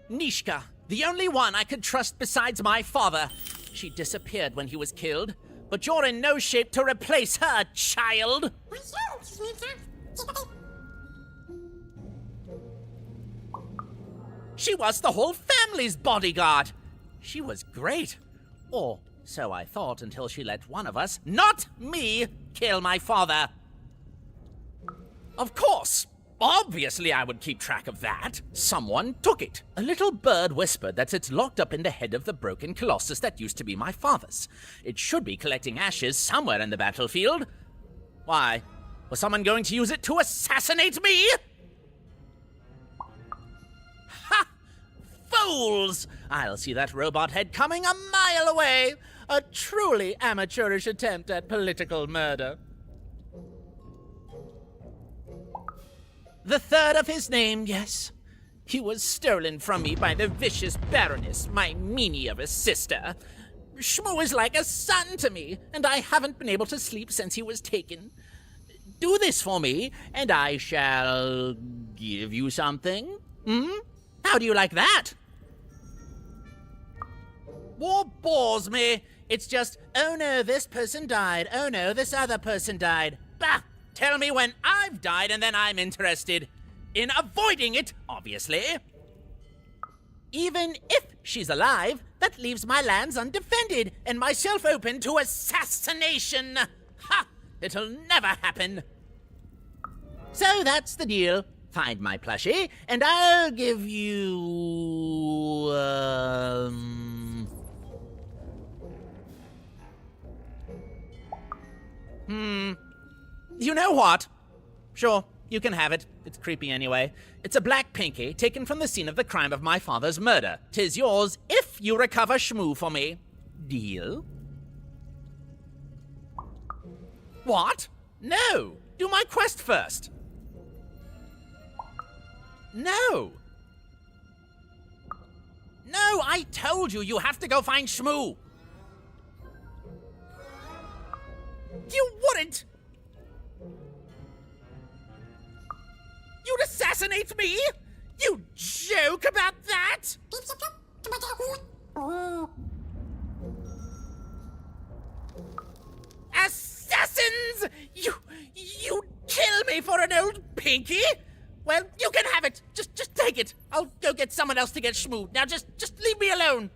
Nishka, the only one I could trust besides my father. She disappeared when he was killed, but you're in no shape to replace her, child. She was the whole family's bodyguard. She was great. Or so I thought until she let one of us, not me, kill my father. Of course. Obviously, I would keep track of that. Someone took it. A little bird whispered that it's locked up in the head of the broken colossus that used to be my father's. It should be collecting ashes somewhere in the battlefield. Why? Was someone going to use it to assassinate me? Ha! Fools! I'll see that robot head coming a mile away. A truly amateurish attempt at political murder. The third of his name, yes. He was stolen from me by the vicious Baroness, my meanie of a sister. Shmoo is like a son to me, and I haven't been able to sleep since he was taken. Do this for me, and I shall give you something. How do you like that? War bores me. It's just, oh no, this person died. Oh no, this other person died. Bah! Tell me when I've died and then I'm interested. In avoiding it, obviously. Even if she's alive, that leaves my lands undefended and myself open to assassination. Ha! It'll never happen. So that's the deal. Find my plushie, and I'll give you... You know what? Sure, you can have it. It's creepy anyway. It's a black pinky taken from the scene of the crime of my father's murder. 'Tis yours if you recover Shmoo for me. Deal? What? No! Do my quest first. No! No, I told you have to go find Shmoo! You wouldn't! You'd assassinate me? You joke about that? Assassins! You'd kill me for an old pinky? Well, you can have it. Just take it. I'll go get someone else to get Shmoo. Now just leave me alone.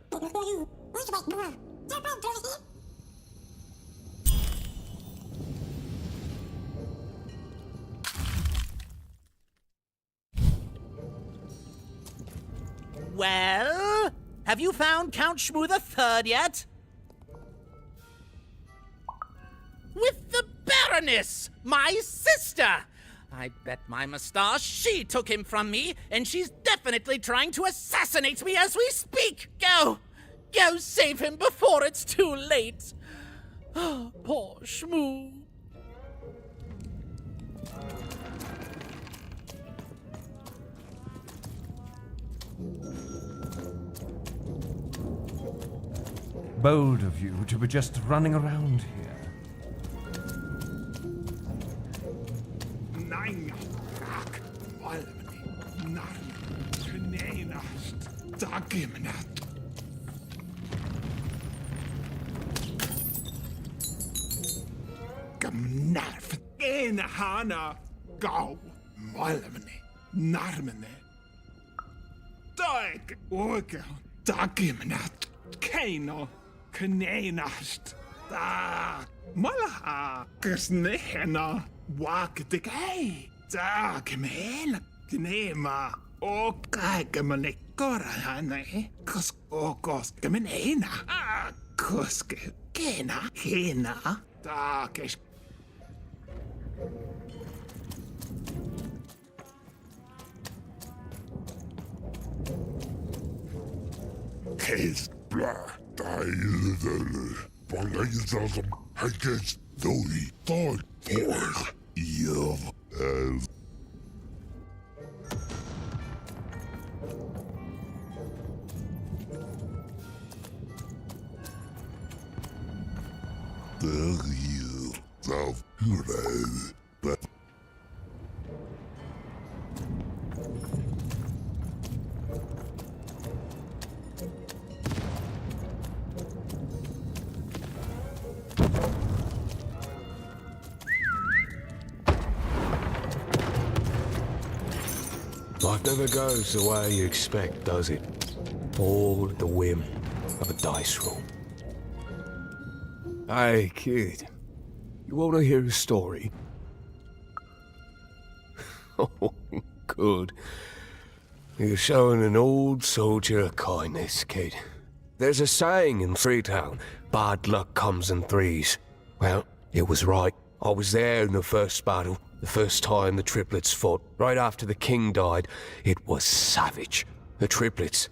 Well, have you found Count Shmoo III yet? With the Baroness, my sister! I bet my moustache she took him from me, and she's definitely trying to assassinate me as we speak! Go save him before it's too late! Poor Shmoo. Bold of you to be just running around here. Dagimnat. Gamnarf. En hana. Gau. Malamne. Narmene. Dag. Oga. Dagimnat. Keino. Kneinast. Da. Malaha. Kusnehena. Waktig hei. Dagmena. Knema. O kaigamane korahane. Kus o koskamena. Kuske. Kena. Kena. Dagish. Kes bla. Dailele. Balaizasm. Hages. Doi. Thought. For. Yev. As. The real of Hurrah. Life never goes the way you expect, does it? All at the whim of a dice roll. Hey, kid. You want to hear a story? Oh, good. You're showing an old soldier kindness, kid. There's a saying in Threedom, bad luck comes in threes. Well, it was right. I was there in the first battle, the first time the triplets fought, right after the king died. It was savage. The triplets,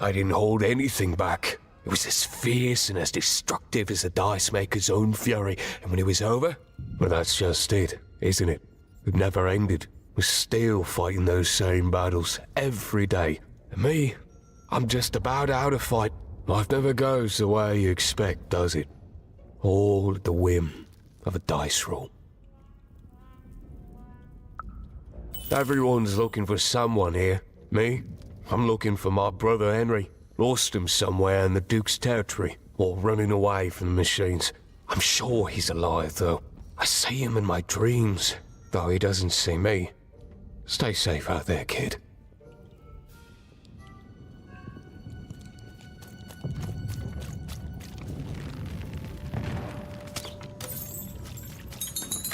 I didn't hold anything back. It was as fierce and as destructive as the dice maker's own fury, and when it was over, well, that's just it, isn't it? It never ended. We're still fighting those same battles every day. And me, I'm just about out of fight. Life never goes the way you expect, does it? All at the whim of a dice roll. Everyone's looking for someone here. Me? I'm looking for my brother Henry. Lost him somewhere in the Duke's territory, or running away from the machines. I'm sure he's alive, though. I see him in my dreams, though he doesn't see me. Stay safe out there, kid.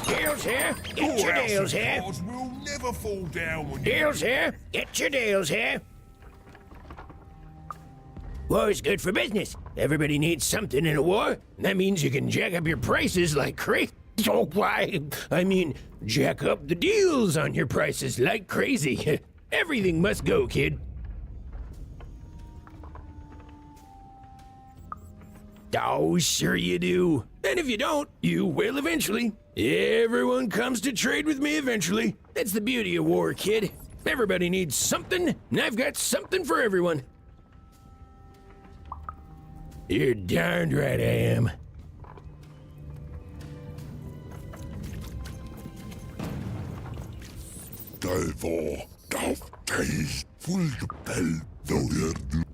Deals here. Get your deals here. Will never fall down when Deals here. Get your deals here. War's good for business. Everybody needs something in a war. That means you can jack up your prices like crazy. Oh, why? I mean, jack up the deals on your prices like crazy. Everything must go, kid. Oh, sure you do. And if you don't, you will eventually. Everyone comes to trade with me eventually. That's the beauty of war, kid. Everybody needs something, and I've got something for everyone. You're darned right I am. Davor, dauf days, full the bell, though you're do.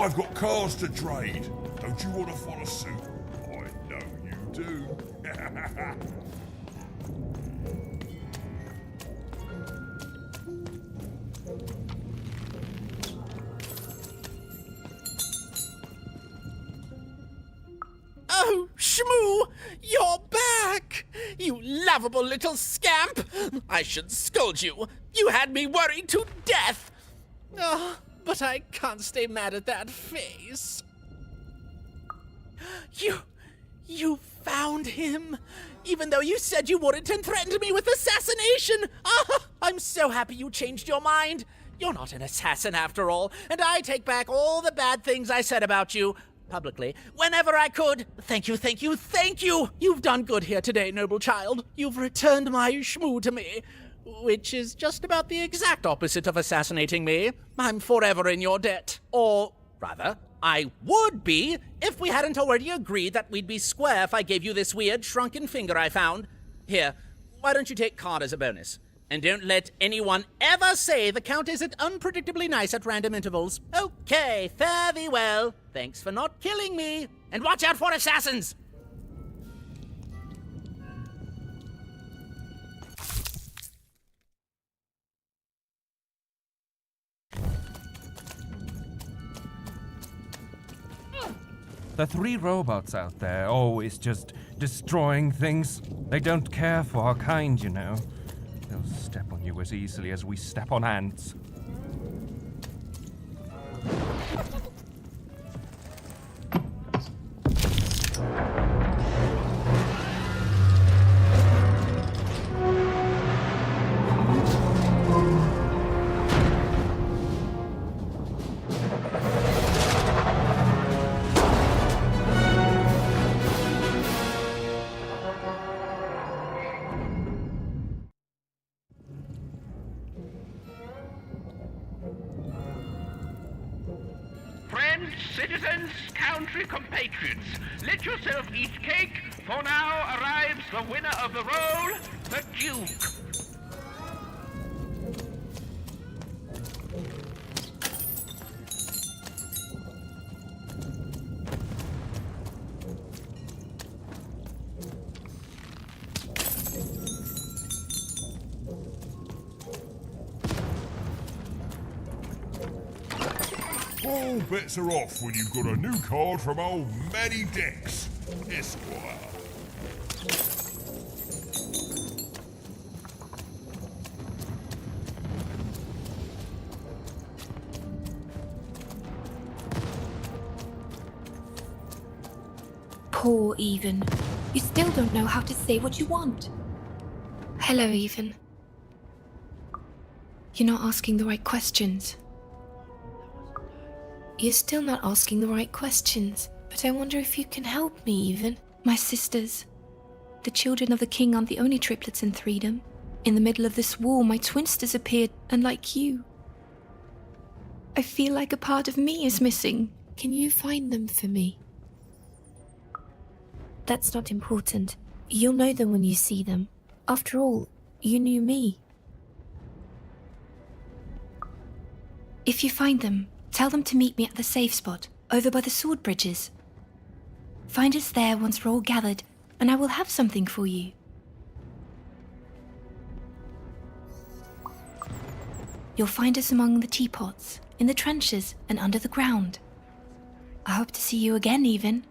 I've got cars to trade. Don't you want to follow suit? I know you do. Oh, Shmoo! You're back! You lovable little scamp! I should scold you. You had me worried to death. Oh, but I can't stay mad at that face. You found him? Even though you said you wouldn't and threatened me with assassination! Ah, I'm so happy you changed your mind. You're not an assassin after all, and I take back all the bad things I said about you, publicly, whenever I could. Thank you, thank you, thank you! You've done good here today, noble child. You've returned my Shmoo to me, which is just about the exact opposite of assassinating me. I'm forever in your debt. Or, rather, I would be if we hadn't already agreed that we'd be square if I gave you this weird shrunken finger I found. Here, why don't you take card as a bonus? And don't let anyone ever say the Count isn't unpredictably nice at random intervals. Okay, fare thee well. Thanks for not killing me. And watch out for assassins! The 3 robots out there, always just destroying things. They don't care for our kind, you know. They'll step on you as easily as we step on ants. Friends, citizens, country compatriots, let yourself eat cake, for now arrives the winner of the role, the Duke. All bets are off when you've got a new card from old Matty Dex, Esquire. Poor Even. You still don't know how to say what you want. Hello, Even. You're not asking the right questions. You're still not asking the right questions, but I wonder if you can help me, Even. My sisters. The children of the king aren't the only triplets in Threedom. In the middle of this war, my twins disappeared, unlike you. I feel like a part of me is missing. Can you find them for me? That's not important. You'll know them when you see them. After all, you knew me. If you find them, tell them to meet me at the safe spot, over by the sword bridges. Find us there once we're all gathered, and I will have something for you. You'll find us among the teapots, in the trenches, and under the ground. I hope to see you again, Even.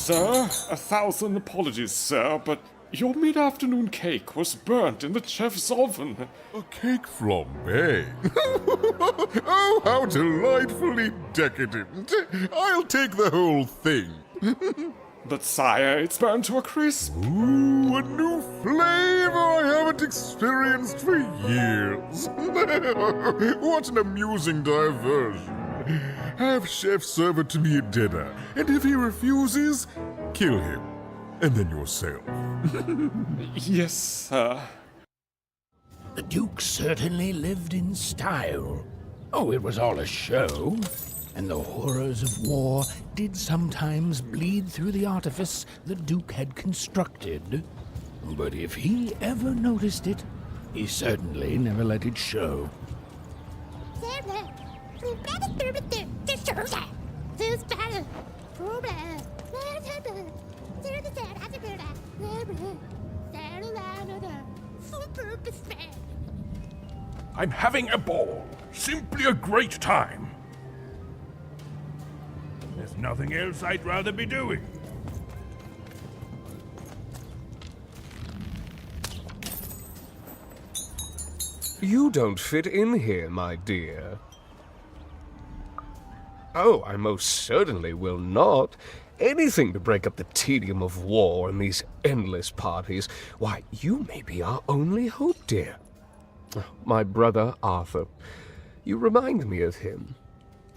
Sir, 1,000 apologies, sir, but Your mid-afternoon cake was burnt in the chef's oven. A cake flambe? Oh, how delightfully decadent. I'll take the whole thing. But sire, it's burnt to a crisp. Ooh, a new flavor I haven't experienced for years. What an amusing diversion. Have Chef serve it to me at dinner, and if he refuses, kill him. And then yourself. Yes, sir. The Duke certainly lived in style. Oh, it was all a show. And the horrors of war did sometimes bleed through the artifice the Duke had constructed. But if he ever noticed it, he certainly never let it show. I'm having a ball. Simply a great time. There's nothing else I'd rather be doing. You don't fit in here, my dear. Oh, I most certainly will not. Anything to break up the tedium of war and these endless parties. Why, you may be our only hope, dear. My brother Arthur. You remind me of him.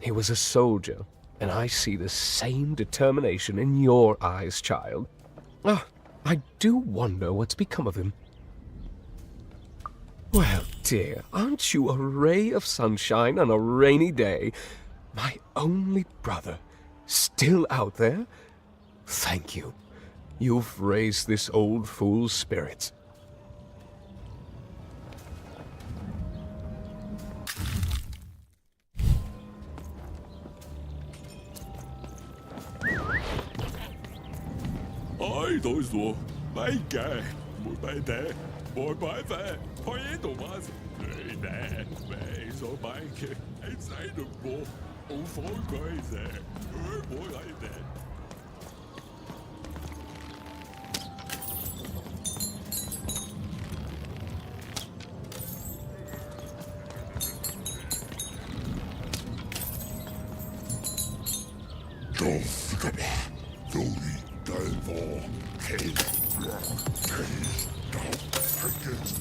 He was a soldier, and I see the same determination in your eyes, child. I do wonder what's become of him. Well, dear, aren't you a ray of sunshine on a rainy day? My only brother, still out there? Thank you. You've raised this old fool's spirits. Ai, dois do. Vai cá. Vai dar. Vai vai. Põe do mas. Ei, né. Vai só vai que. Ei, sai do bo. O foi coisa. Ei, boy, ai, né. Don't forget that. Delvor, Cage, Cage, Higgins,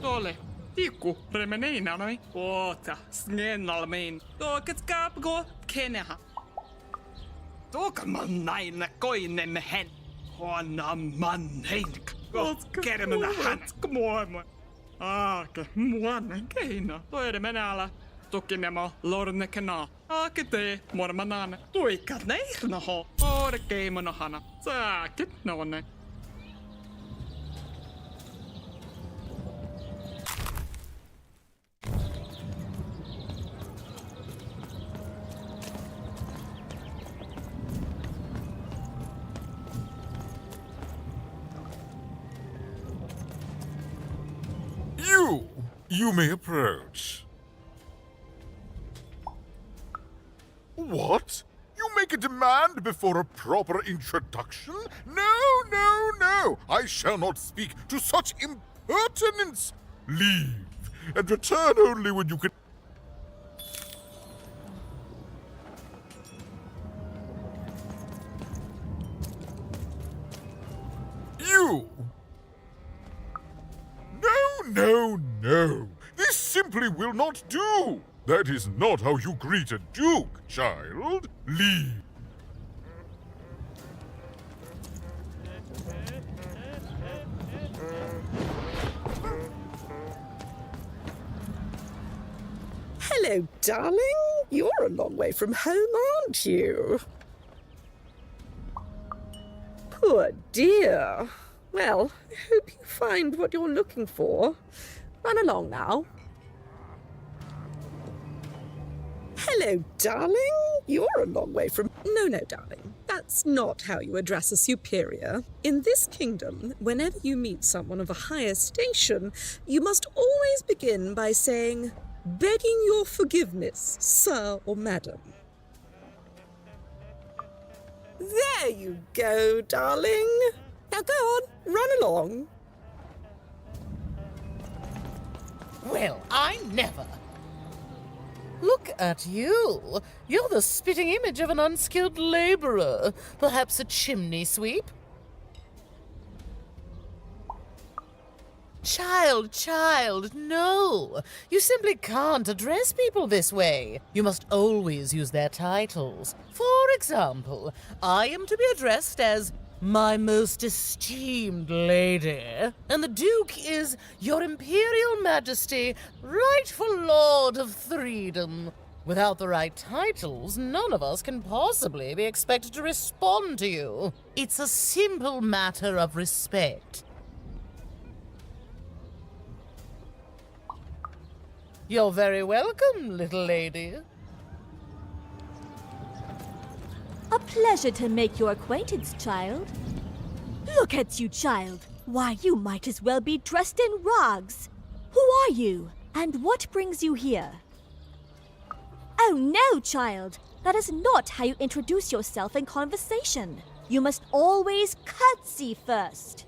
Ole, Iku, remenina noi. Oota, snennalmin. Toket kapgo, keneha. Tokaman naina koinen hen. Hona man henk. Kermena hansk muomo. Aake, muonen keina. Toide menala. Tukinemo lornekena. Aake te, mormanane. Tuikat neihnaho. Ore keimonohana. Saakit nonne. You may approach. What? You make a demand before a proper introduction? No. I shall not speak to such impertinence. Leave, and return only when you can... You! No. This simply will not do. That is not how you greet a duke, child. Leave. Hello, darling. You're a long way from home, aren't you? Poor dear. Well, I hope you find what you're looking for. Run along now. Hello, darling. you're a long way from... No, darling. That's not how you address a superior. In this kingdom, whenever you meet someone of a higher station, you must always begin by saying, "Begging your forgiveness, sir or madam." There you go, darling. Now go on, run along. Well, I never. Look at you. You're the spitting image of an unskilled laborer. Perhaps a chimney sweep? Child, no. You simply can't address people this way. You must always use their titles. For example, I am to be addressed as my most esteemed lady, and the Duke is Your Imperial Majesty, rightful Lord of Threedom. Without the right titles, none of us can possibly be expected to respond to you. It's a simple matter of respect. You're very welcome, little lady. A pleasure to make your acquaintance, child. Look at you, child. Why, you might as well be dressed in rags. Who are you? And what brings you here? Oh no, child. That is not how you introduce yourself in conversation. You must always curtsy first.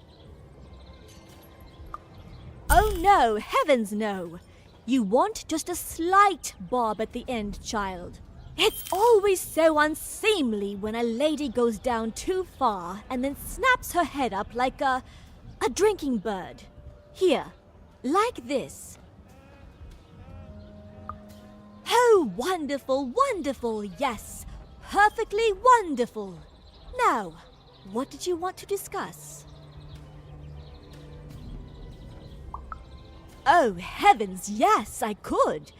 Oh no, heavens no. You want just a slight bob at the end, child. It's always so unseemly when a lady goes down too far and then snaps her head up like a drinking bird. Here, like this. Oh, wonderful, wonderful, yes. Perfectly wonderful. Now, what did you want to discuss? Oh, heavens, yes, I could.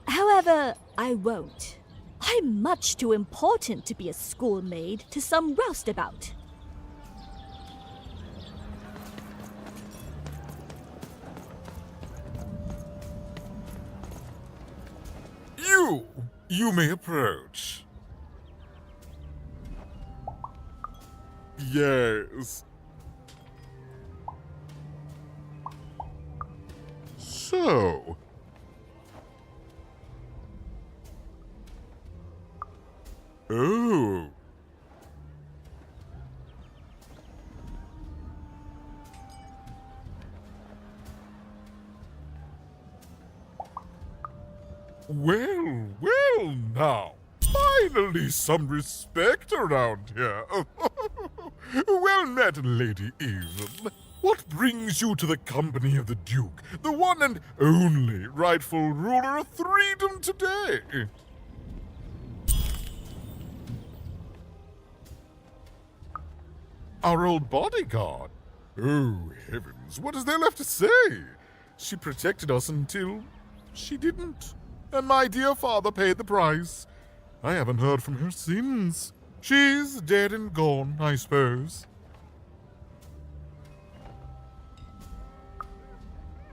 However, I won't. I'm much too important to be a schoolmaid to some roustabout. You may approach. Yes. So... Oh. Well now. Finally some respect around here. Well met, Lady Even. What brings you to the company of the Duke, the one and only rightful ruler of Threedom today? Our old bodyguard? Oh, heavens, what is there left to say? She protected us until she didn't. And my dear father paid the price. I haven't heard from her since. She's dead and gone, I suppose.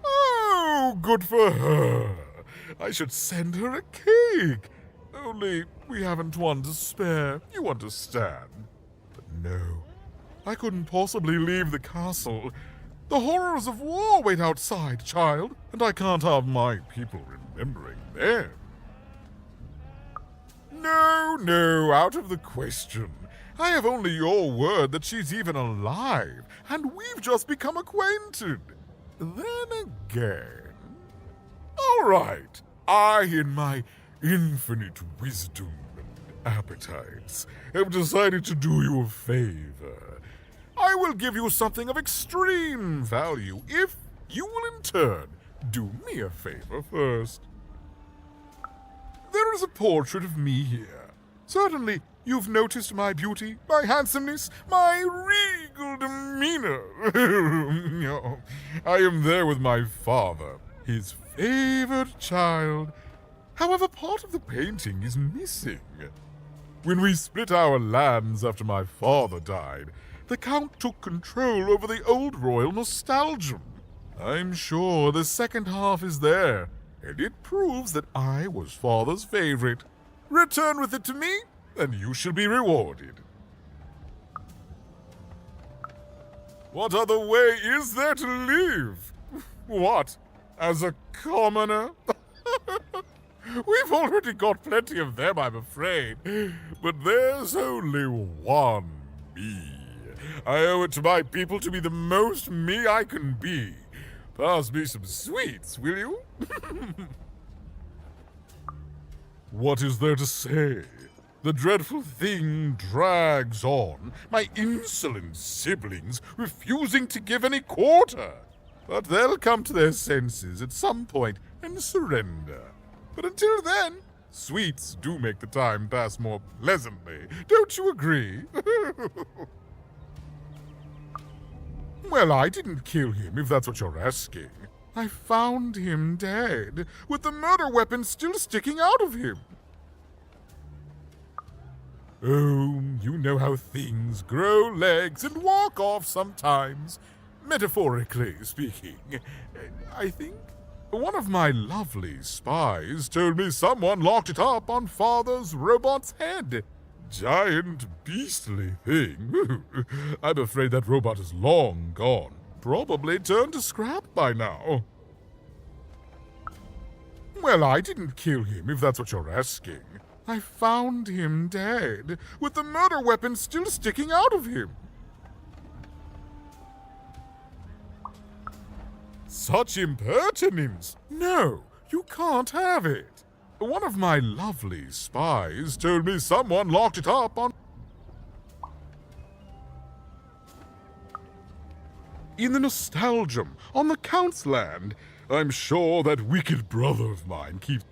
Oh, good for her. I should send her a cake. Only we haven't one to spare, you understand. But no, I couldn't possibly leave the castle. The horrors of war wait outside, child, and I can't have my people remembering them. No, out of the question. I have only your word that she's even alive, and we've just become acquainted. Then again... All right, I, in my infinite wisdom and appetites, have decided to do you a favor. I will give you something of extreme value if you will in turn do me a favor first. There is a portrait of me here. Certainly, you've noticed my beauty, my handsomeness, my regal demeanor. I am there with my father, his favored child. However, part of the painting is missing. When we split our lands after my father died, the Count took control over the old royal nostalgium. I'm sure the second half is there, and it proves that I was father's favorite. Return with it to me, and you shall be rewarded. What other way is there to live? What? As a commoner? We've already got plenty of them, I'm afraid. But there's only one me. I owe it to my people to be the most me I can be. Pass me some sweets, will you? What is there to say? The dreadful thing drags on, my insolent siblings refusing to give any quarter. But they'll come to their senses at some point and surrender. But until then, sweets do make the time pass more pleasantly. Don't you agree? Well, I didn't kill him, if that's what you're asking. I found him dead, with the murder weapon still sticking out of him. Oh, you know how things grow legs and walk off sometimes. Metaphorically speaking. I think one of my lovely spies told me someone locked it up on Father's robot's head. Giant, beastly thing. I'm afraid that robot is long gone. Probably turned to scrap by now. Well, I didn't kill him, if that's what you're asking. I found him dead, with the murder weapon still sticking out of him. Such impertinence! No, you can't have it. One of my lovely spies told me someone locked it up on... in the Nostalgium, on the Count's land. I'm sure that wicked brother of mine keeps...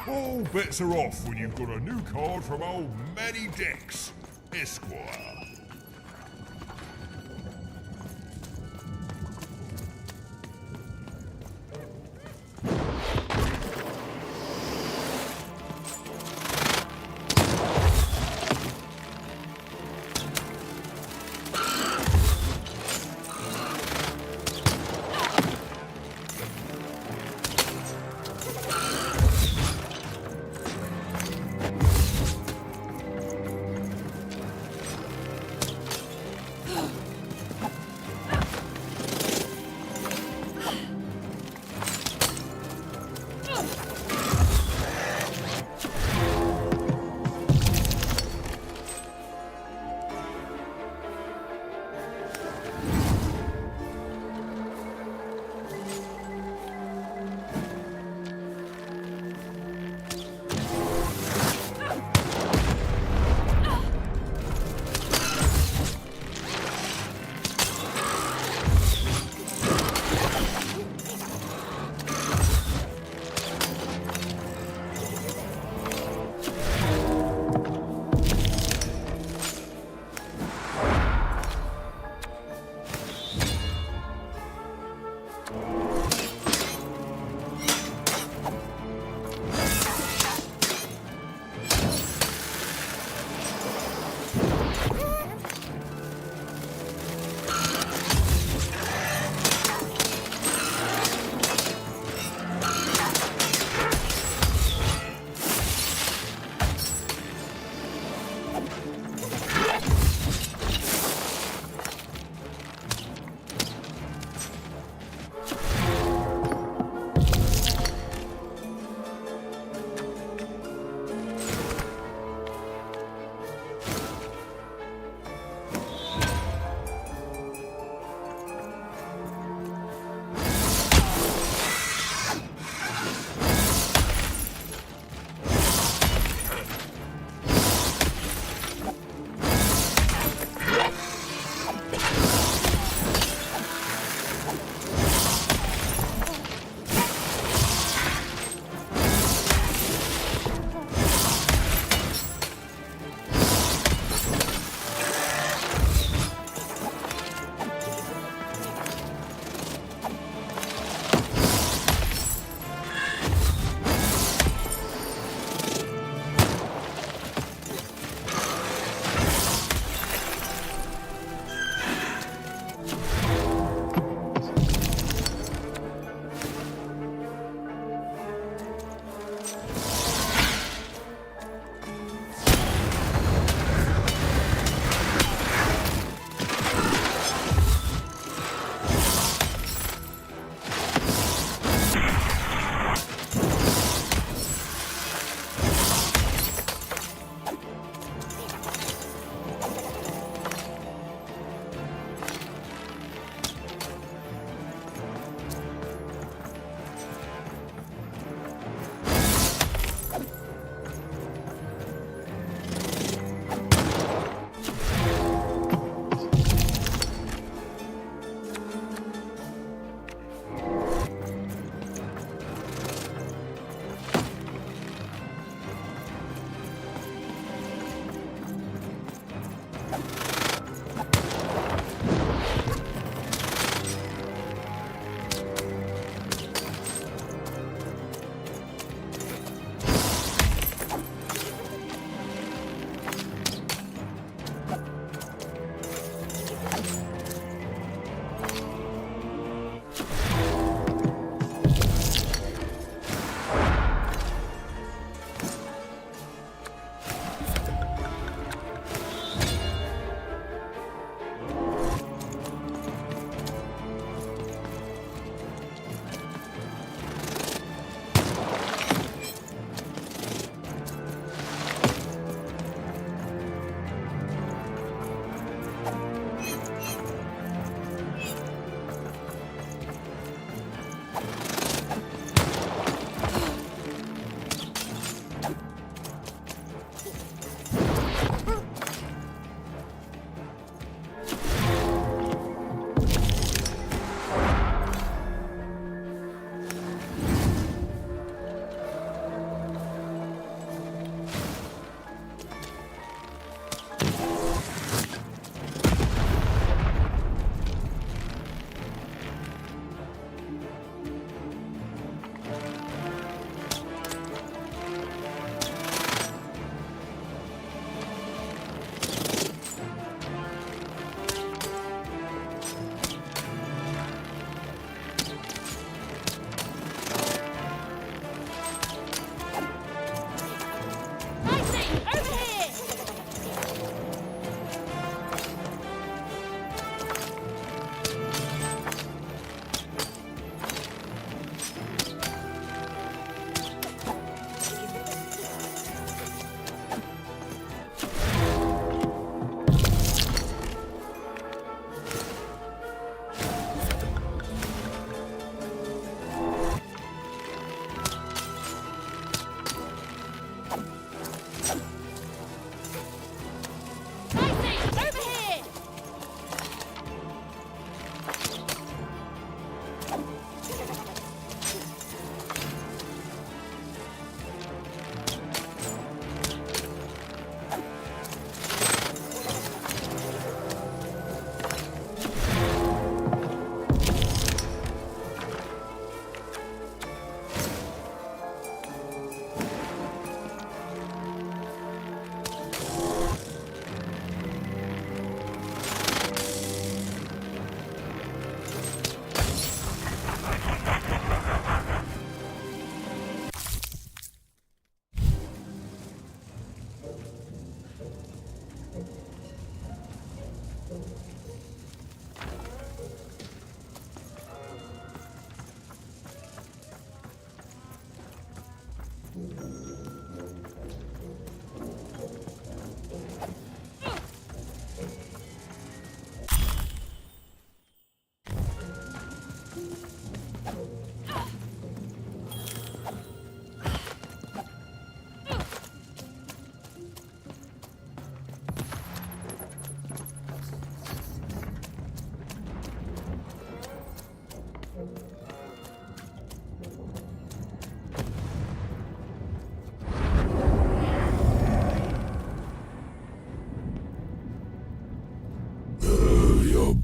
All bets are off when you've got a new card from old Manny Dex, Esquire.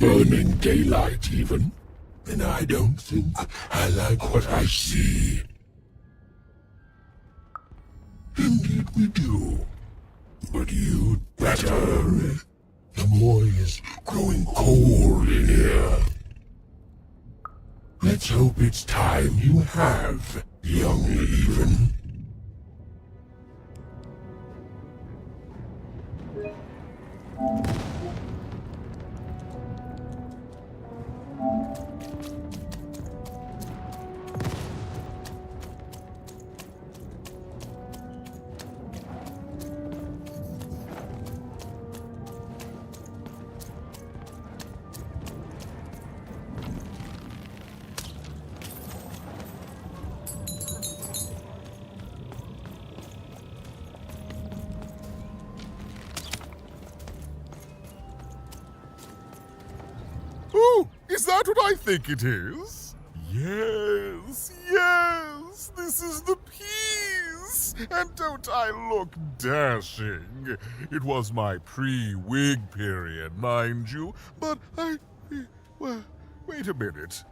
burning daylight even. And I don't think I like what I see. Indeed we do. But you'd better. The boy is growing cold in here. Let's hope it's time you have, young even. Oh, is that what I think it is? Yes, yes, this is the piece! And don't I look dashing? It was my pre-wig period, mind you, but well, wait a minute.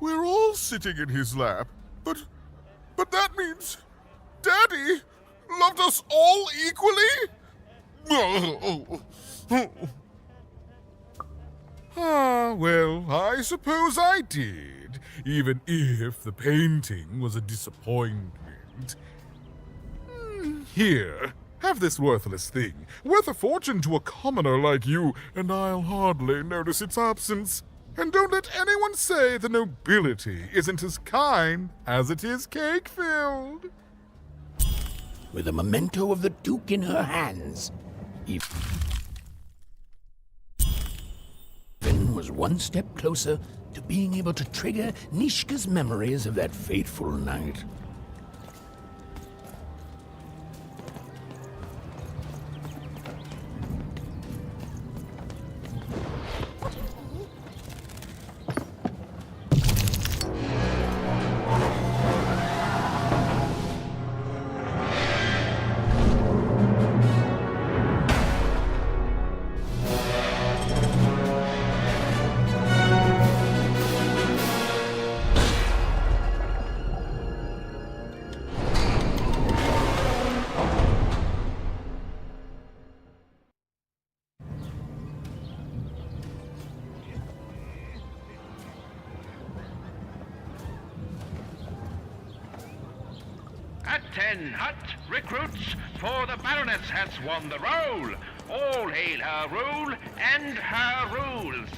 We're all sitting in his lap, but that means Daddy loved us all equally? Ah, well, I suppose I did, even if the painting was a disappointment. Here, have this worthless thing, worth a fortune to a commoner like you, and I'll hardly notice its absence. And don't let anyone say the nobility isn't as kind as it is cake-filled. With a memento of the Duke in her hands, Even was one step closer to being able to trigger Nishka's memories of that fateful night. At 10 hut, recruits, for the Baroness has won the roll. All hail her rule and her rules.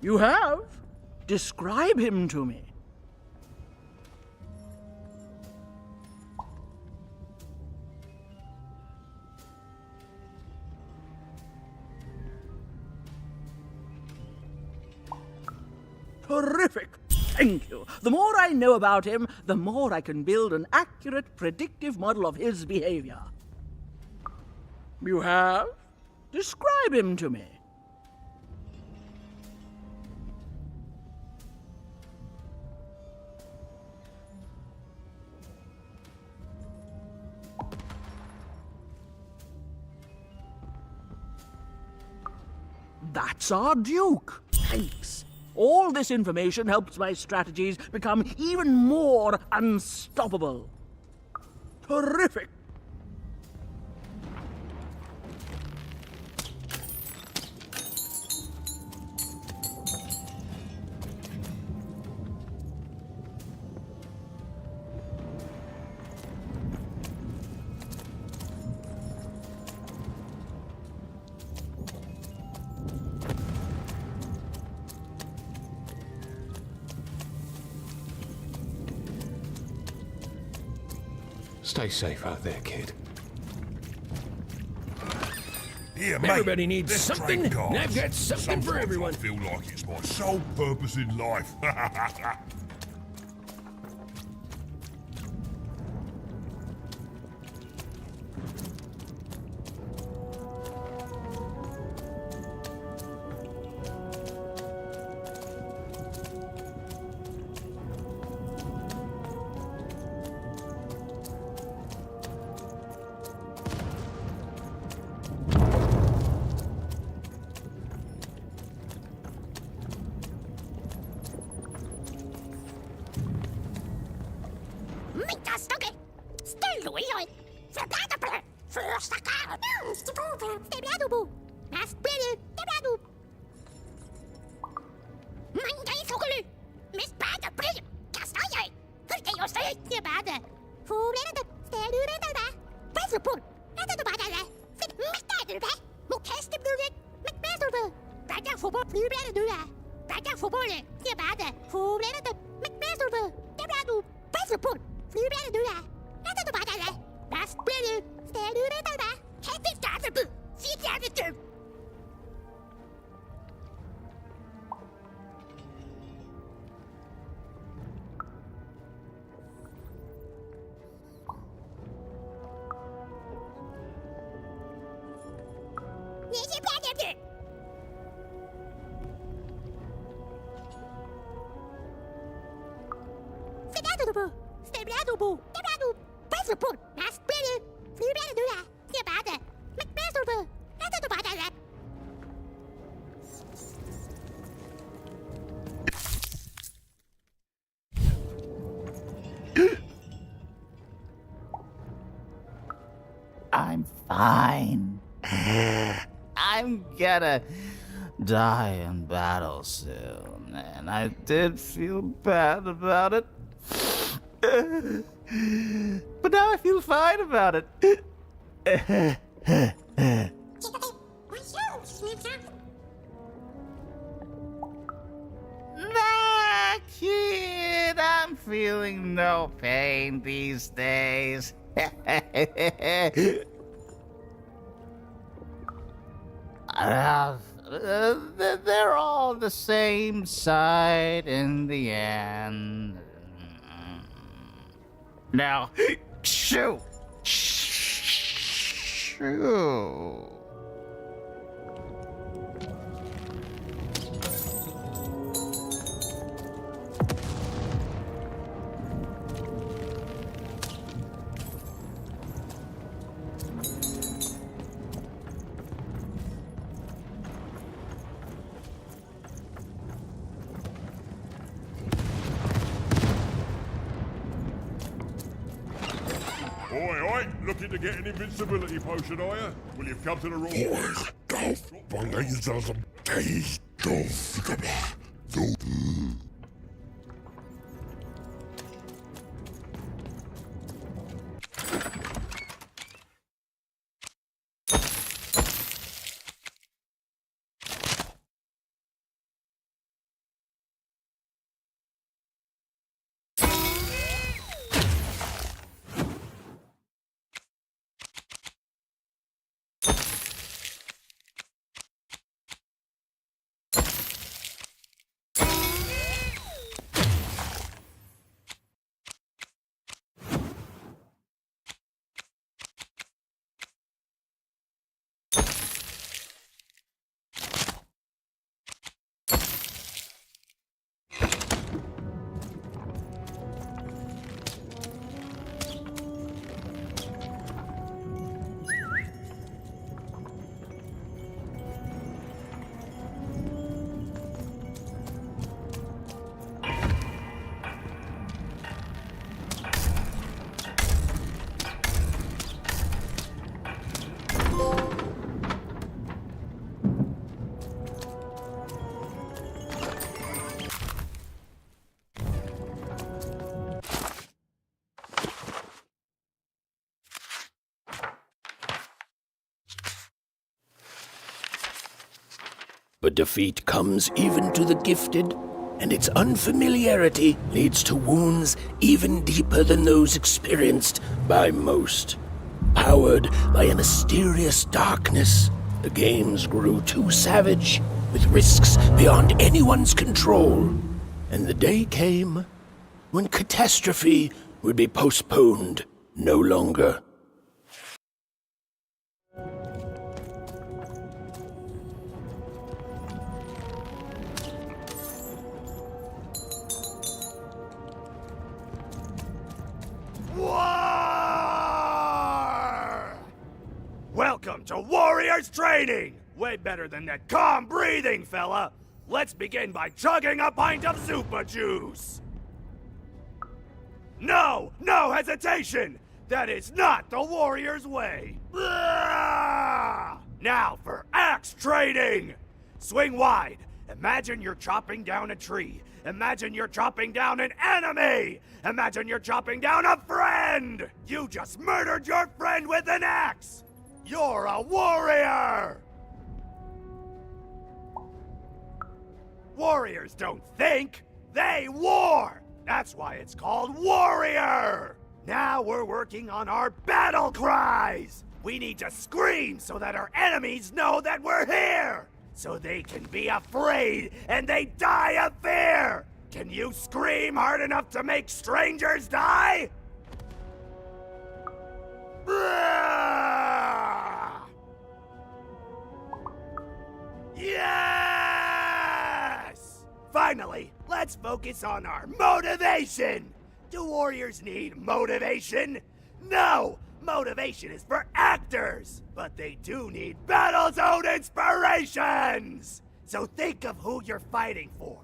You have? Describe him to me. Terrific! Thank you. The more I know about him, the more I can build an accurate, predictive model of his behavior. You have? Describe him to me. That's our Duke. Thanks. All this information helps my strategies become even more unstoppable. Terrific. Stay safe out there, kid. Here, mate. Everybody needs let's something, trade cards. and I've got something for Sometimes everyone. I feel like it's my sole purpose in life. I'm fine. I'm gonna die in battle soon, and I did feel bad about it. But now I feel fine about it. Nah, kid, I'm feeling no pain these days. They're all the same side in the end. Now, shoot! Shoot! Oi, looking to get an invincibility potion, are you? Well, you've come to the wrong place. But defeat comes even to the gifted, and its unfamiliarity leads to wounds even deeper than those experienced by most. Powered by a mysterious darkness, The games grew too savage, with risks beyond anyone's control. And the day came when catastrophe would be postponed no longer. Welcome to Warriors Training! Way better than that calm breathing, fella! Let's begin by chugging a pint of Zupa juice! No! No hesitation! That is not the Warriors' way! Now for axe training! Swing wide. Imagine you're chopping down a tree. Imagine you're chopping down an enemy! Imagine you're chopping down a friend! You just murdered your friend with an axe! You're a warrior! Warriors don't think, they war! That's why it's called Warrior! Now we're working on our battle cries! We need to scream so that our enemies know that we're here! So they can be afraid and they die of fear! Can you scream hard enough to make strangers die? Yes! Finally, let's focus on our motivation! Do warriors need motivation? No! Motivation is for actors! But they do need battle zone inspirations! So think of who you're fighting for.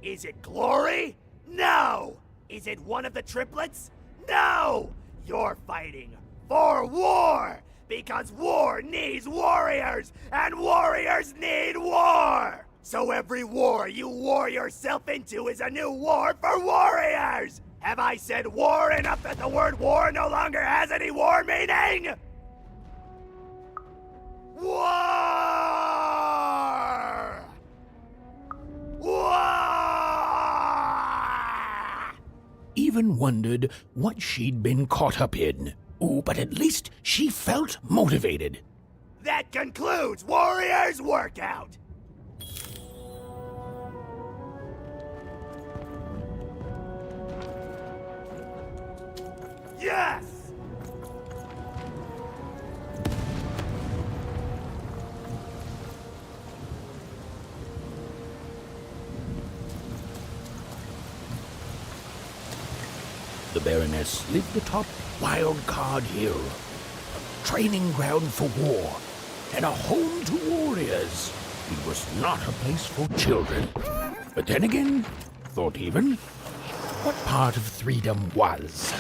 Is it glory? No! Is it one of the triplets? No! You're fighting for war! Because war needs warriors, and warriors need war! So every war you war yourself into is a new war for warriors! Have I said war enough that the word war no longer has any war meaning? War! War! Even wondered what she'd been caught up in. Ooh, but at least she felt motivated. That concludes Warriors Workout! Yes! The Baroness lived atop Wild Card Hill, a training ground for war, and a home to warriors. It was not a place for children. But then again, thought even, what part of Threedom was?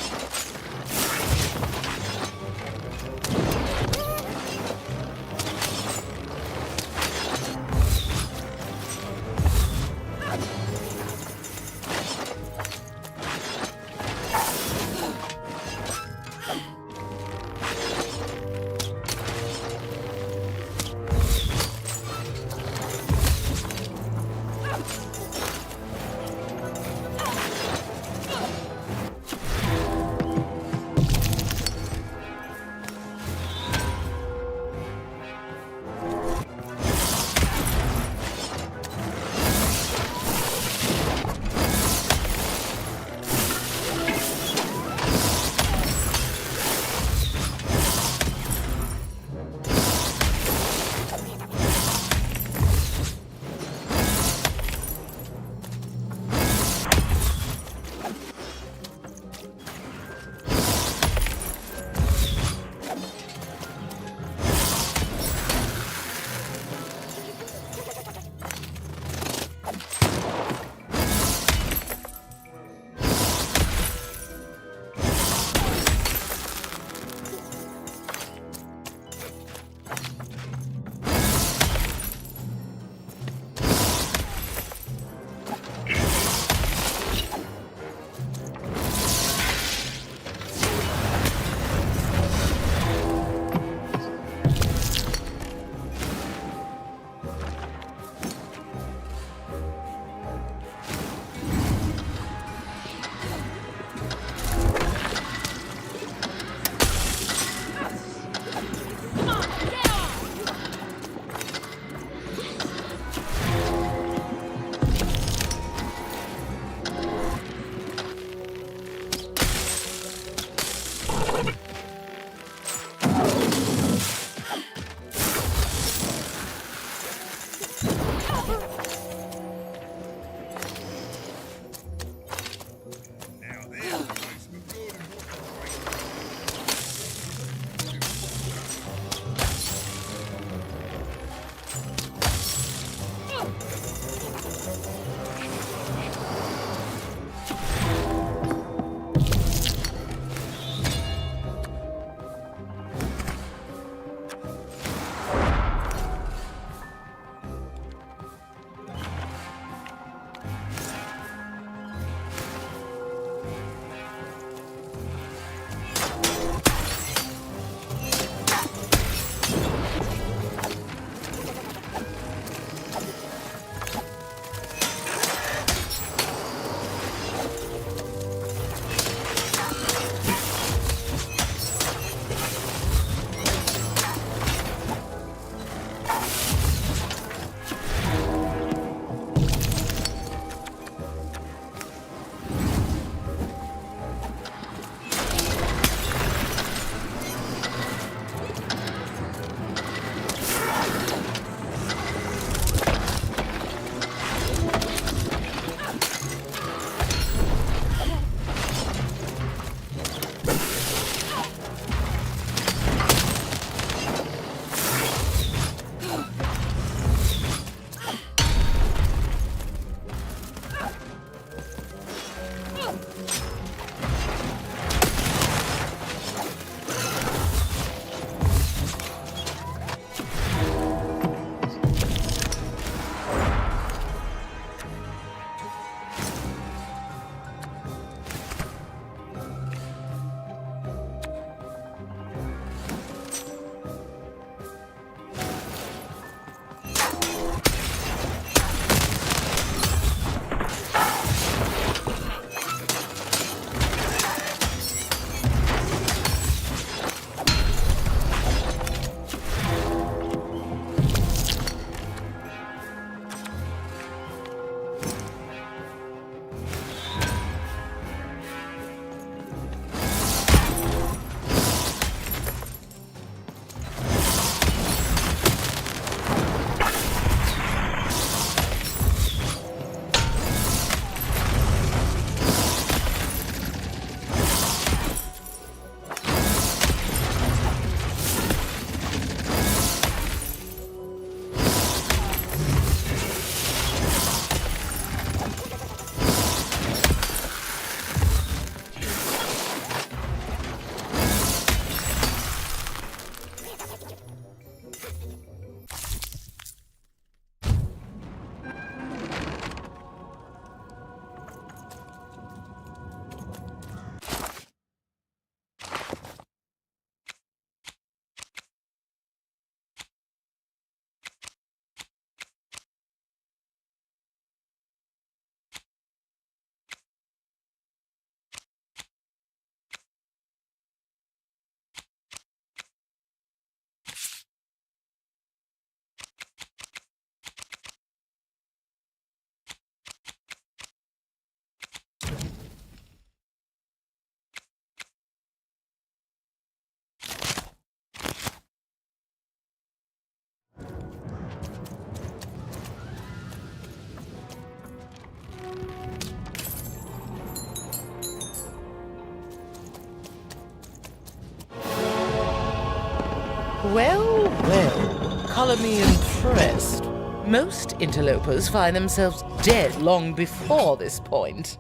Well, well, color me impressed. Most interlopers find themselves dead long before this point.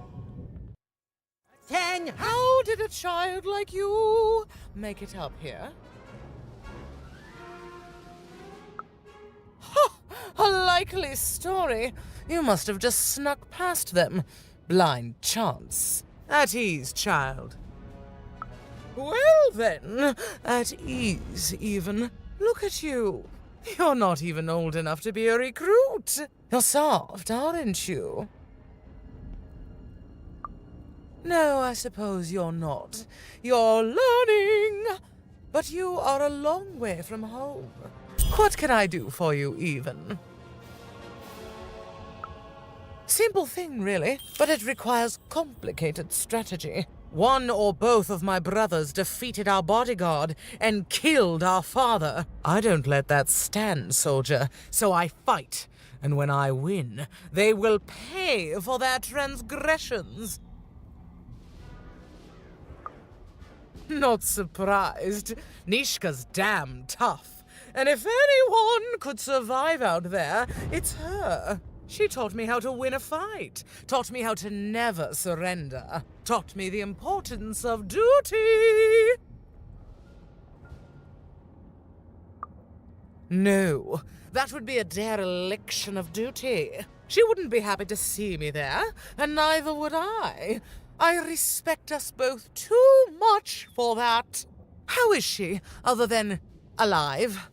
Dang, how did a child like you make it up here? Ha! A likely story. You must have just snuck past them. Blind chance. At ease, child. Well then, at ease even. Look at you. You're not even old enough to be a recruit. You're soft, aren't you? No, I suppose you're not. You're learning. But you are a long way from home. What can I do for you, even? Simple thing, really, but it requires complicated strategy. One or both of my brothers defeated our bodyguard and killed our father. I don't let that stand, soldier, so I fight. And when I win, they will pay for their transgressions. Not surprised. Nishka's damn tough. And if anyone could survive out there, it's her. She taught me how to win a fight, taught me how to never surrender, taught me the importance of duty. No, that would be a dereliction of duty. She wouldn't be happy to see me there, and neither would I. I respect us both too much for that. How is she, other than alive?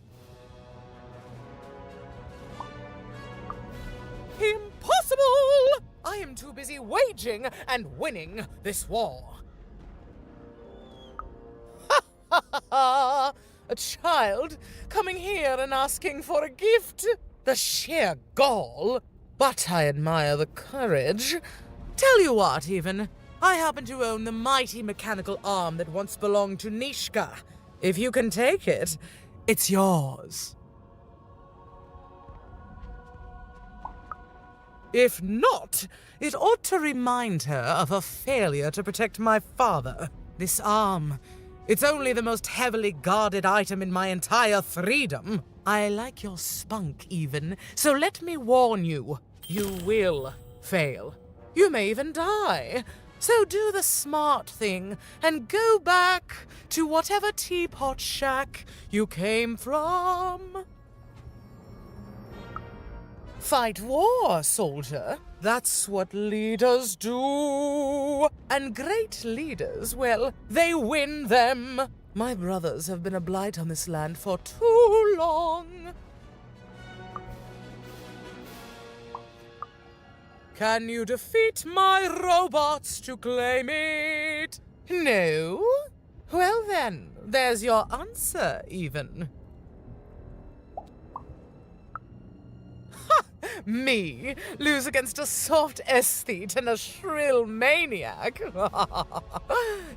Impossible! I am too busy waging and winning this war. Ha ha ha ha! A child coming here and asking for a gift? The sheer gall! But I admire the courage. Tell you what, even. I happen to own the mighty mechanical arm that once belonged to Nishka. If you can take it, it's yours. If not, it ought to remind her of her failure to protect my father. This arm, it's only the most heavily guarded item in my entire Threedom. I like your spunk, even, so let me warn you. You will fail. You may even die. So do the smart thing and go back to whatever teapot shack you came from. Fight war, soldier. That's what leaders do. And great leaders, well, they win them. My brothers have been a blight on this land for too long. Can you defeat my robots to claim it? No? Well then, there's your answer, even. Me lose against a soft aesthete and a shrill maniac?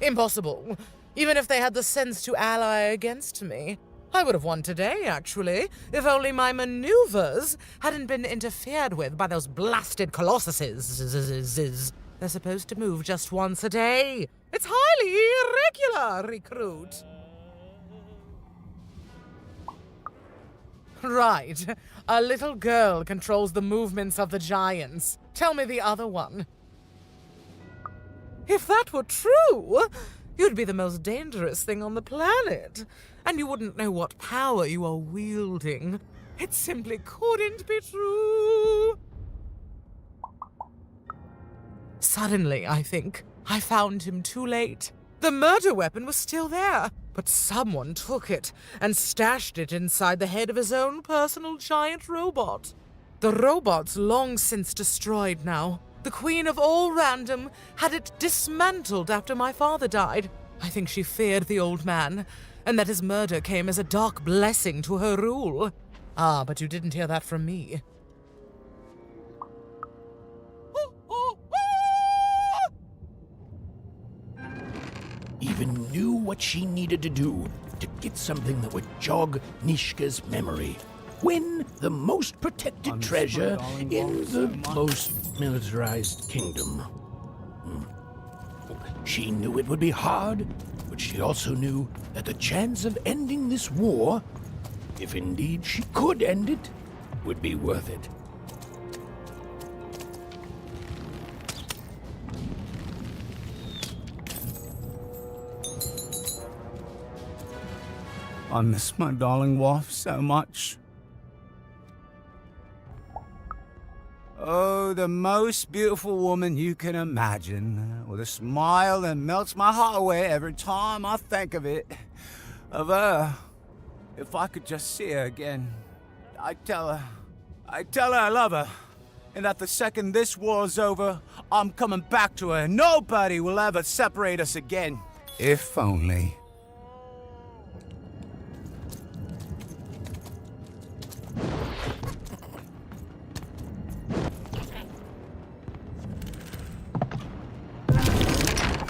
Impossible. Even if they had the sense to ally against me. I would have won today, actually, if only my maneuvers hadn't been interfered with by those blasted colossuses. They're supposed to move just once a day. It's highly irregular, recruit. Right. A little girl controls the movements of the giants. Tell me the other one. If that were true, you'd be the most dangerous thing on the planet. And you wouldn't know what power you are wielding. It simply couldn't be true. Suddenly, I think, I found him too late. The murder weapon was still there, but someone took it and stashed it inside the head of his own personal giant robot. The robot's long since destroyed now. The Queen of All Random had it dismantled after my father died. I think she feared the old man, and that his murder came as a dark blessing to her rule. Ah, but you didn't hear that from me. Even knew what she needed to do to get something that would jog Nishka's memory. Win the most protected treasure in the most militarized kingdom. She knew it would be hard, but she also knew that the chance of ending this war if indeed she could end it, would be worth it. I miss my darling wife so much. Oh, the most beautiful woman you can imagine, with a smile that melts my heart away every time I think of it. Of her. If I could just see her again, I'd tell her I love her, and that the second this war's over, I'm coming back to her. Nobody will ever separate us again. If only.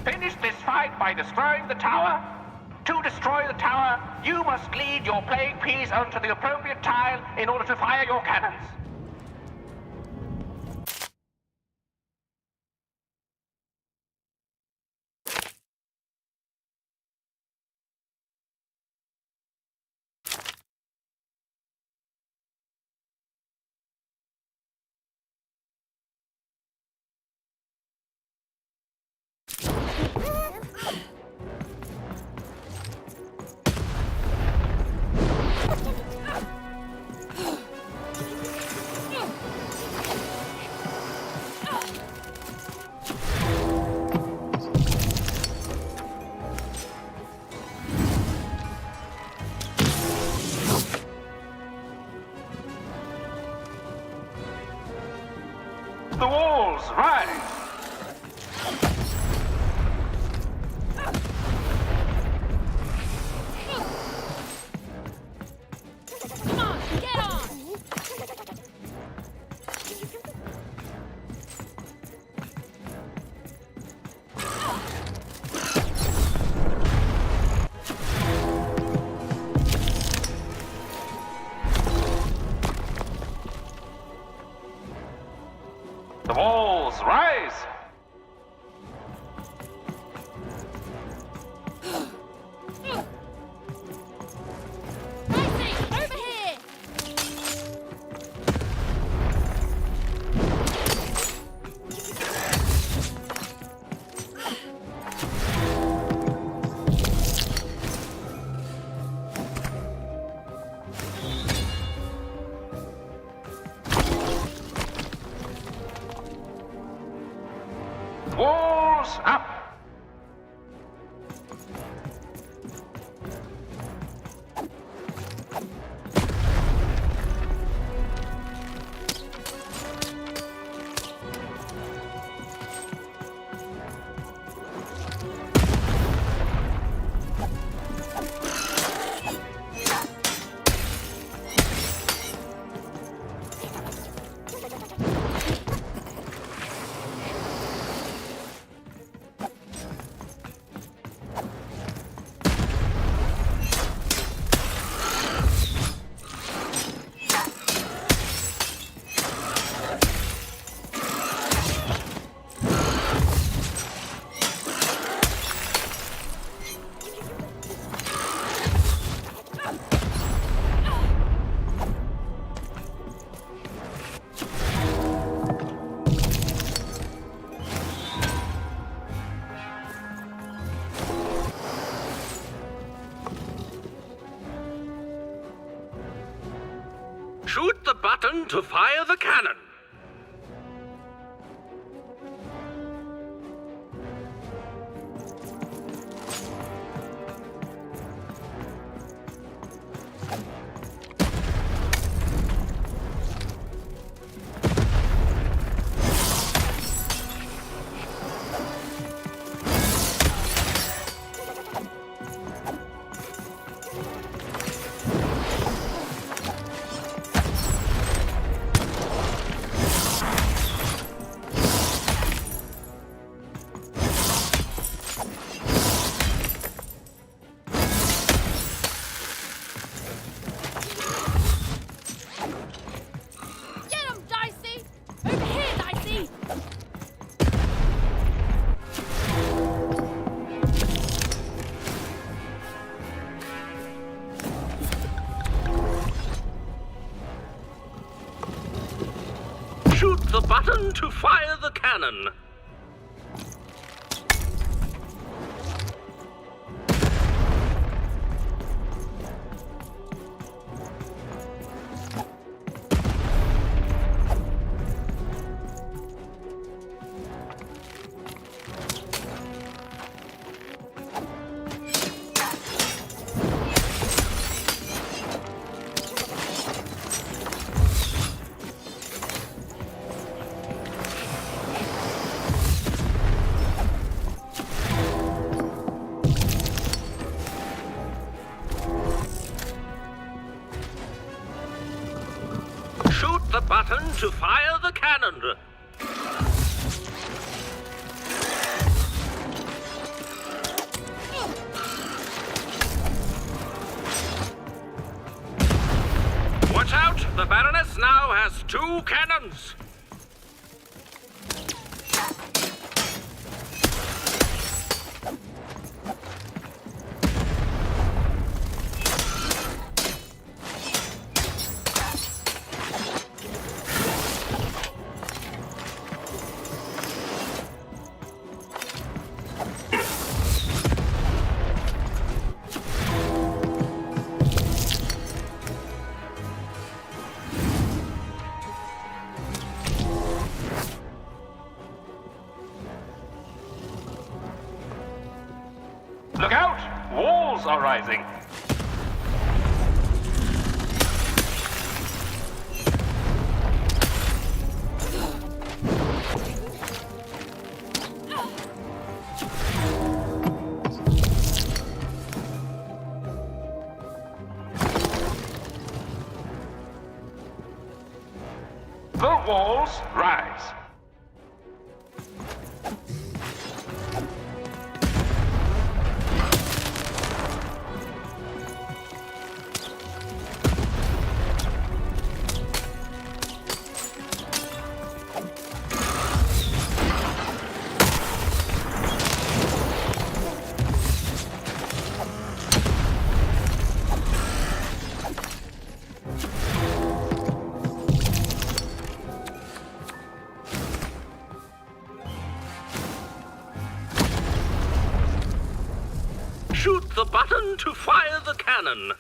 Finish this fight by destroying the tower. To destroy the tower, you must lead your playing piece onto the appropriate tile in order to fire your cannons. The walls rise! Come on, get on! The walls rise! Over here! Walls up! Shoot the button to fire the cannon. the button to fire the cannon. Shoot the button to fire the cannon. Watch out! The Baroness now has 2 cannons. Look out! Walls are rising. The walls rise. Shoot the button to fire the cannon.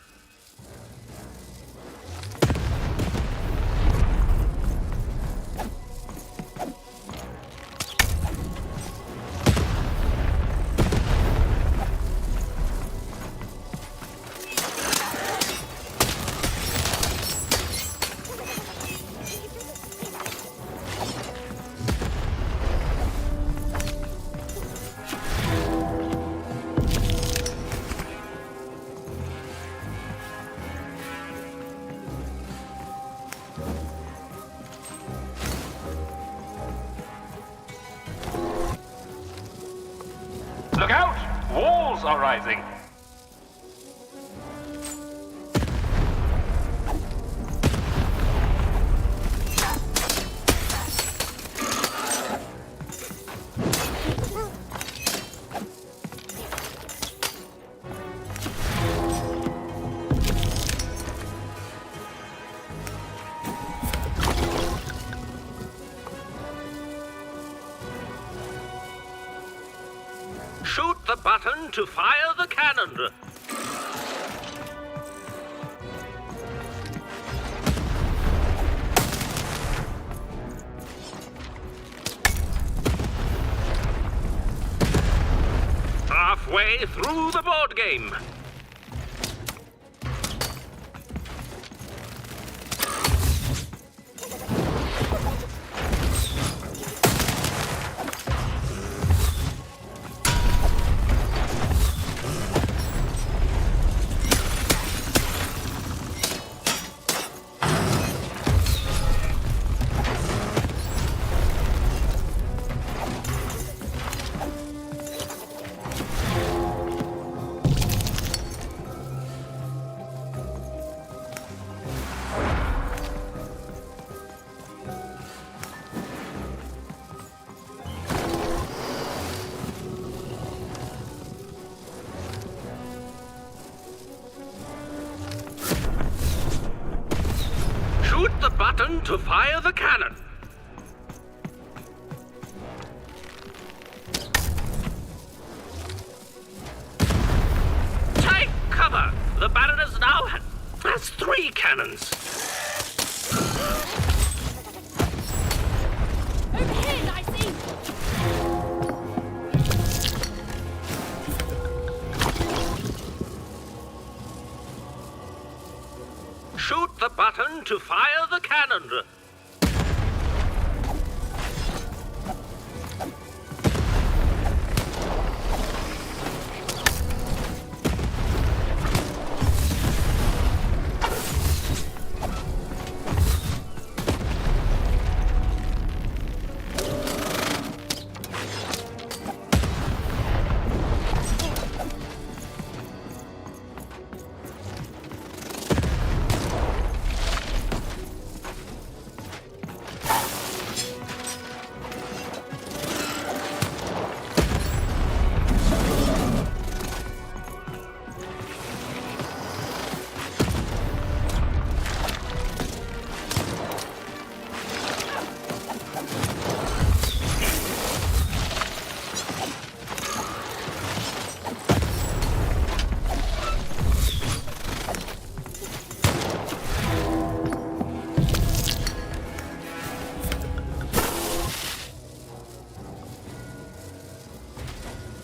Look out! Walls are rising. Shoot the button to fire the cannon. Halfway through the board game. Shoot the button to fire the cannon. 3 cannons. Overhead, I see! Shoot the button to fire the cannon.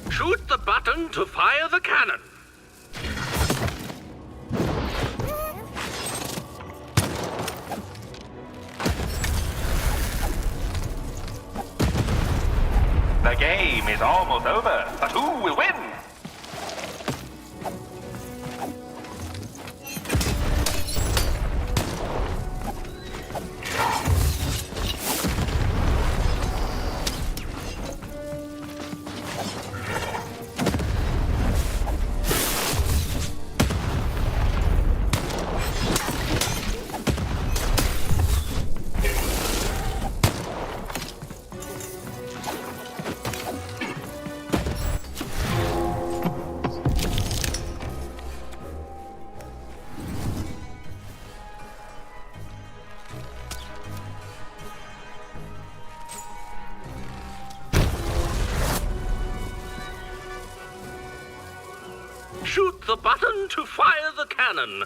Shoot the button to fire the cannon. The game is almost over, but who will win? Shoot the button to fire the cannon.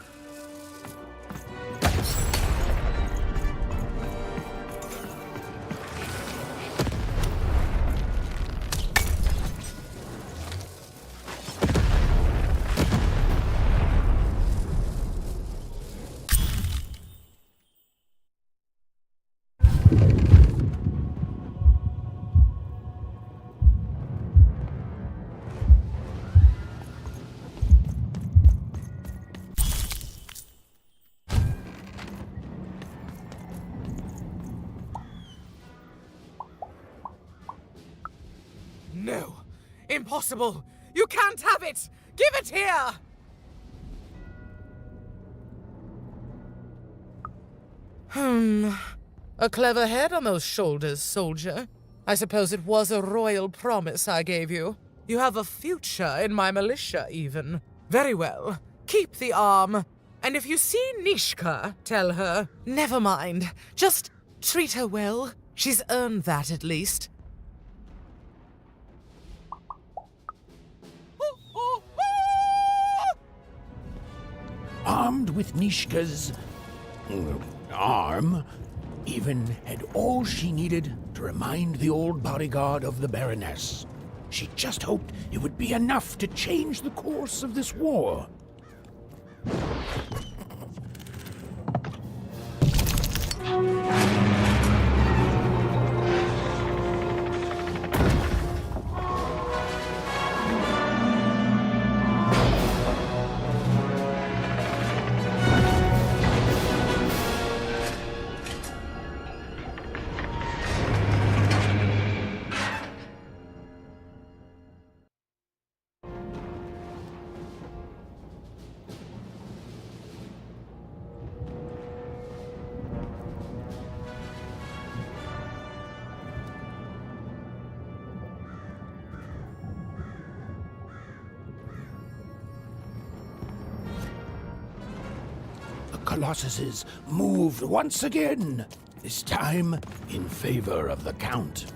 No! Impossible! You can't have it! Give it here! A clever head on those shoulders, soldier. I suppose it was a royal promise I gave you. You have a future in my militia, even. Very well. Keep the arm. And if you see Nishka, tell her, never mind. Just treat her well. She's earned that, at least. Armed with Nishka's arm, Even had all she needed to remind the old bodyguard of the Baroness. She just hoped it would be enough to change the course of this war. Colossuses moved once again, this time in favor of the Count.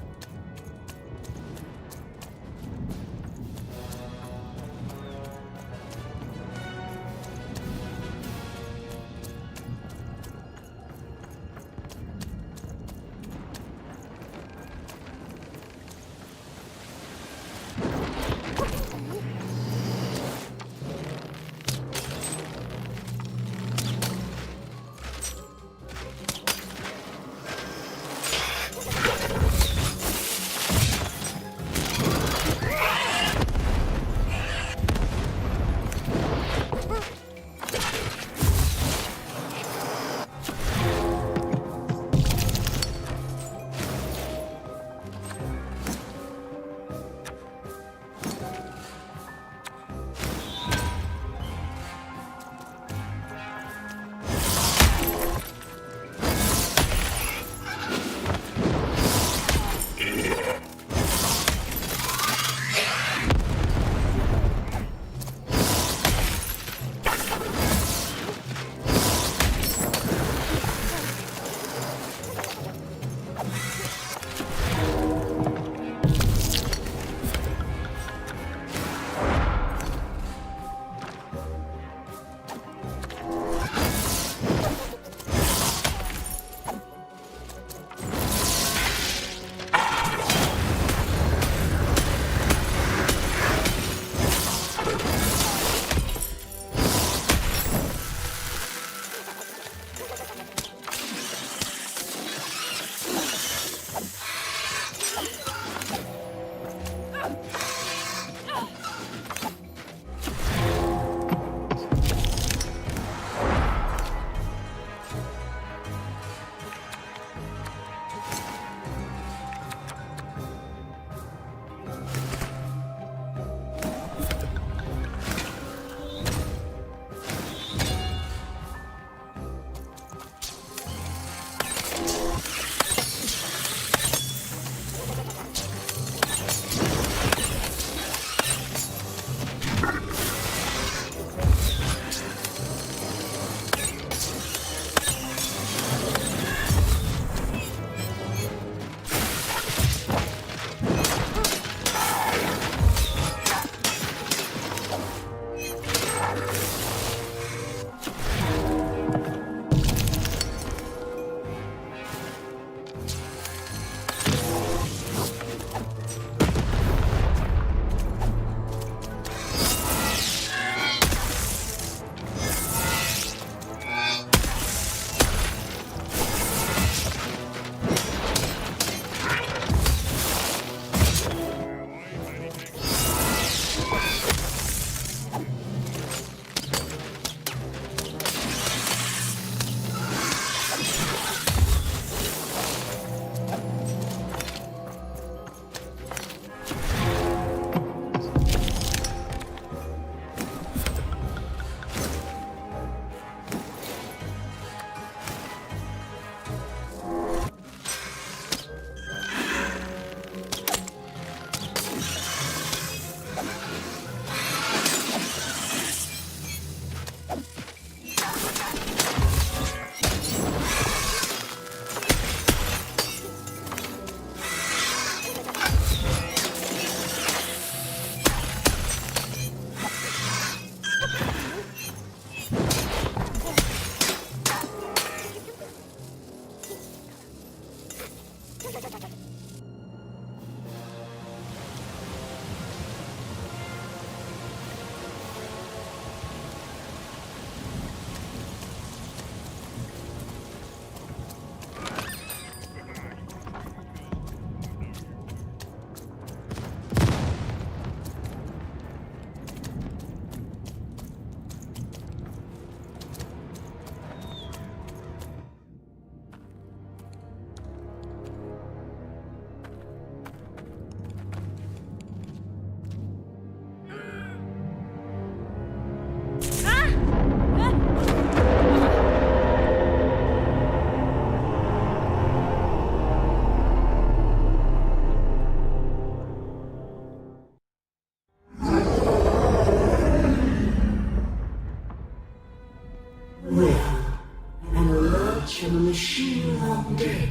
am a machine long dead.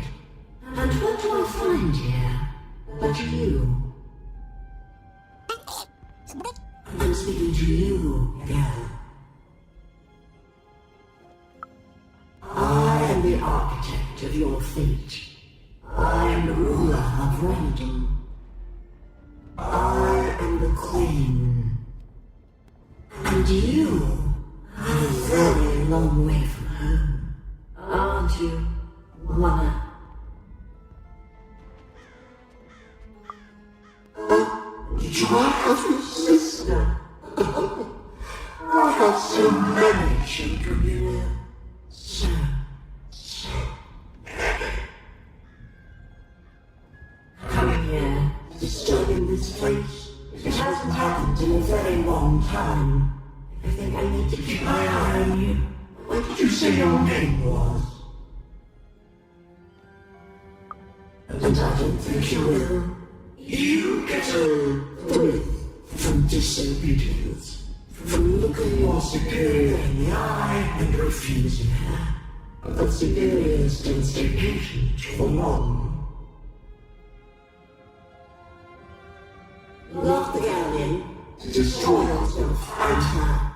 And what do I find here but you? I'm speaking to you, girl. I am the architect of your fate. I am the ruler of random. I am the queen. And you are a very long way from home, aren't you, woman? Did you have a sister? I have so many children here. So many. Coming here, disturbing this place. It hasn't happened in a very long time. I think I need to keep my eye on you. What did you say your name was? And I don't think you will. You get a thrill from disobedience, from looking your superior in the eye and refusing her. But superiors don't stay patient for long. Lock the girl in to destroy yourself and her.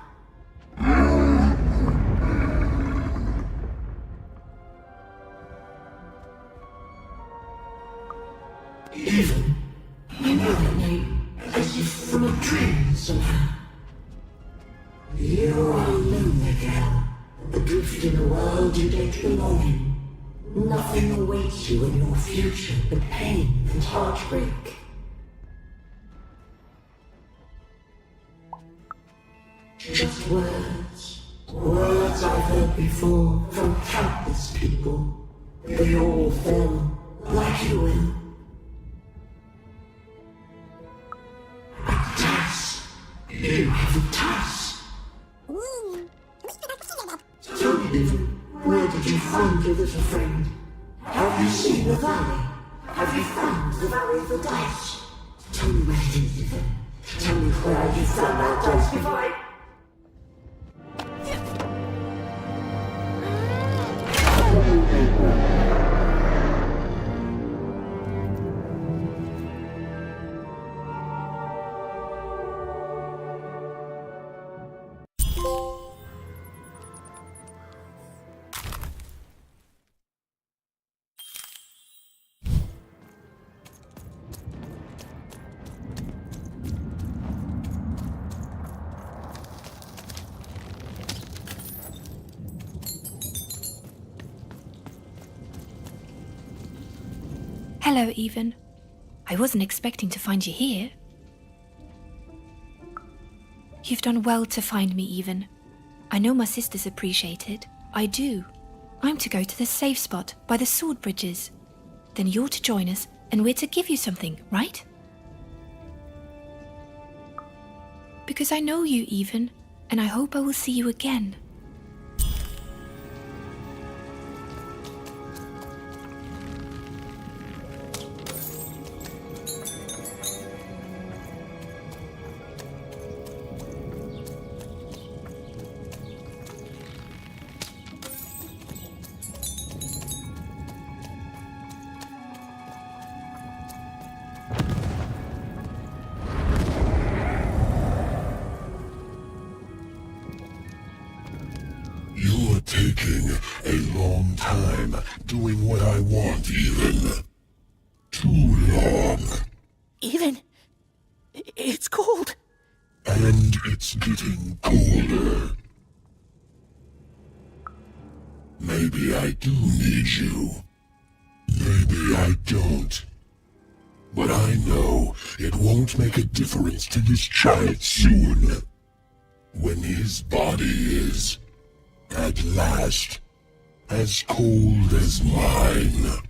Even, you know that name as if from a dream somehow. You are a lonely girl, adrift in a world you don't belong in. Nothing awaits you in your future but pain and heartbreak. Just words. Words I've heard before from countless people. They all fell like you will. A task. You have a task. Tell me, Livin, where did you find your little friend? Have you seen the valley? Have you found the valley of the dice? Tell me where it is, Livin. Tell me where you found that dice before I... Hello, Even. I wasn't expecting to find you here. You've done well to find me, Even. I know my sisters appreciate it. I do. I'm to go to the safe spot by the sword bridges. Then you're to join us, and we're to give you something, right? Because I know you, Even, and I hope I will see you again. You're taking a long time doing what I want, Even. Too long. Even, it's cold. And it's getting colder. Maybe I do need you. Maybe I don't. But I know it won't make a difference to this child soon. When his body is, at last, as cold as mine.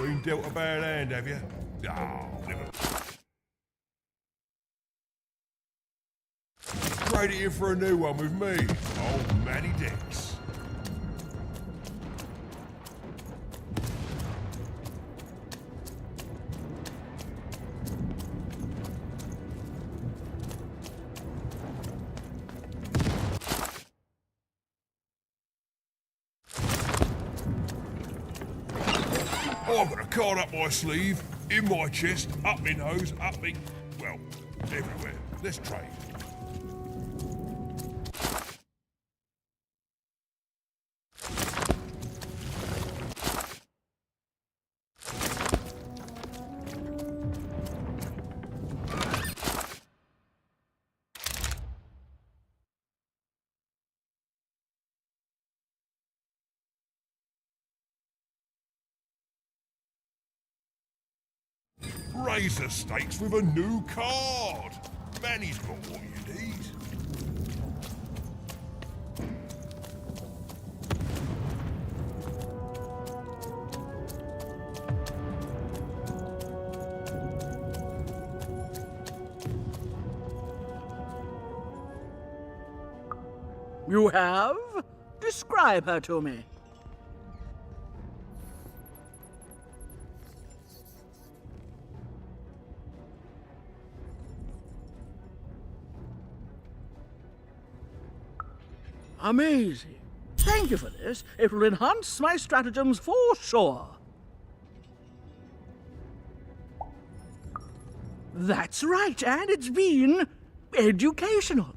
Been dealt a bad hand, have you? Oh, never. Trade it in for a new one with me, old Matty Dex. I've got a card up my sleeve, in my chest, up my nose, up me... well, everywhere. Let's trade. Raise the stakes with a new card. Manny's got what you need. You have? Describe her to me. Amazing. Thank you for this. It will enhance my stratagems for sure. That's right, and it's been educational.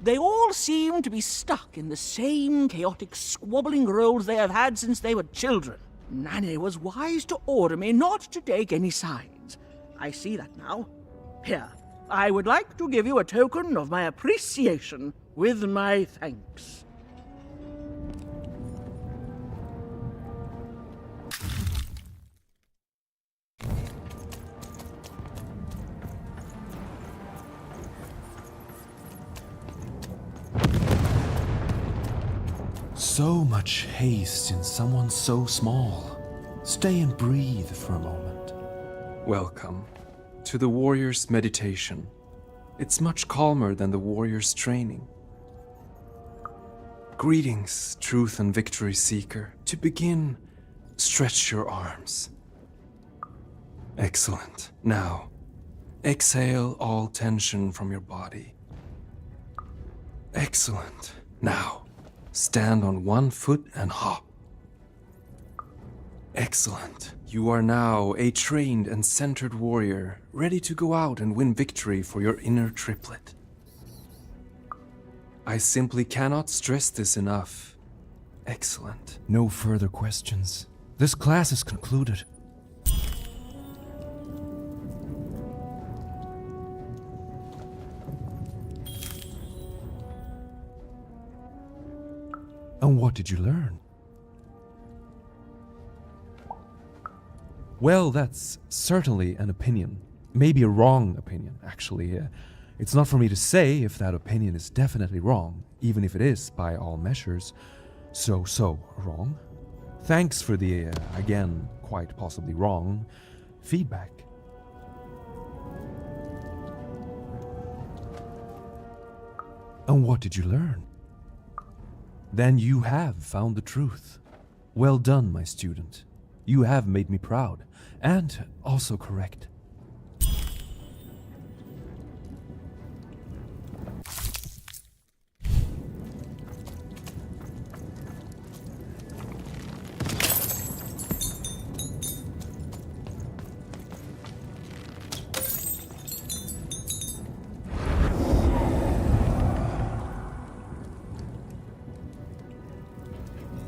They all seem to be stuck in the same chaotic, squabbling roles they have had since they were children. Nanny was wise to order me not to take any sides. I see that now. Here, I would like to give you a token of my appreciation with my thanks. So much haste in someone so small. Stay and breathe for a moment. Welcome to the warrior's meditation. It's much calmer than the warrior's training. Greetings, truth and victory seeker. To begin, stretch your arms. Excellent. Now, exhale all tension from your body. Excellent. Now, stand on one foot and hop. Excellent. You are now a trained and centered warrior, ready to go out and win victory for your inner triplet. I simply cannot stress this enough. Excellent. No further questions. This class is concluded. And what did you learn? Well, that's certainly an opinion. Maybe a wrong opinion, actually. It's not for me to say if that opinion is definitely wrong, even if it is, by all measures, so wrong. Thanks for the, again, quite possibly wrong feedback. And what did you learn? Then you have found the truth. Well done, my student. You have made me proud, and also correct.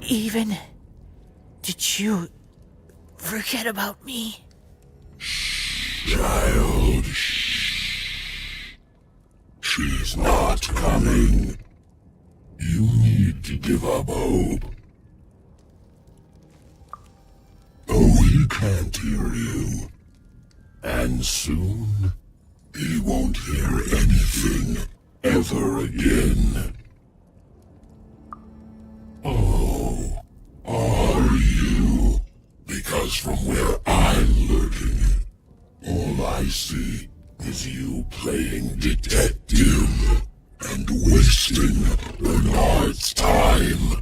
Even did you forget about me? Child, shh. She's not coming. You need to give up hope. Oh, he can't hear you. And soon, he won't hear anything ever again. Oh, are you? Because from where is you playing detective and wasting Bernard's time.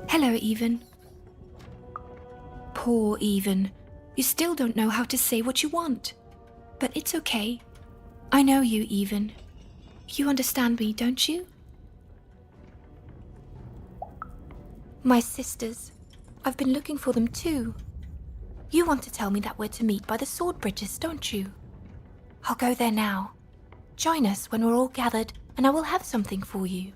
Hello, Even. Poor Even. You still don't know how to say what you want. But it's okay. I know you, Even. You understand me, don't you? My sisters. I've been looking for them too. You want to tell me that we're to meet by the sword bridges, don't you? I'll go there now. Join us when we're all gathered, and I will have something for you.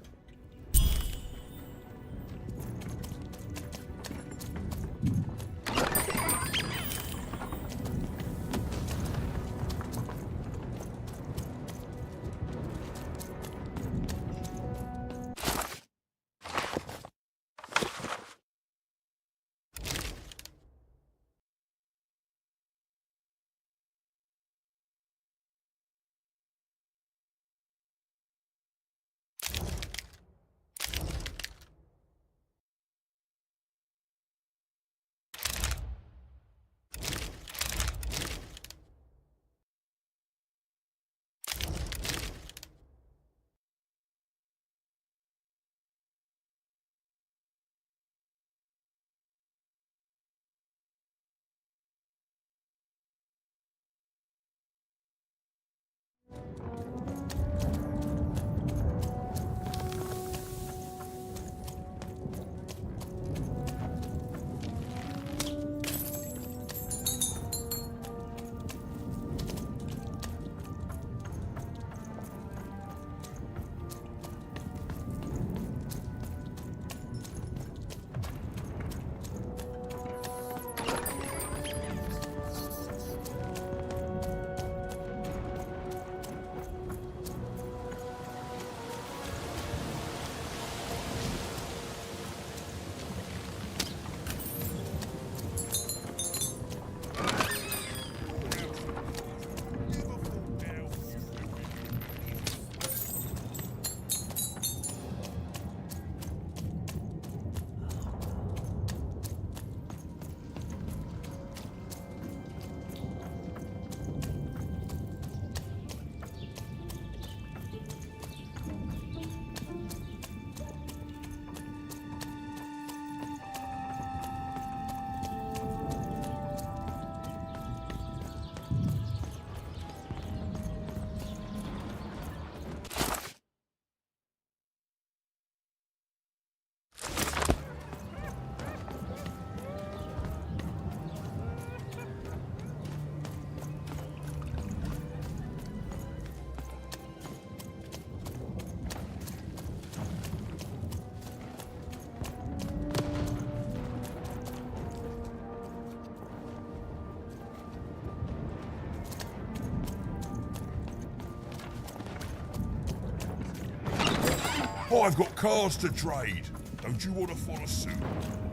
I've got cards to trade. Don't you want to follow suit?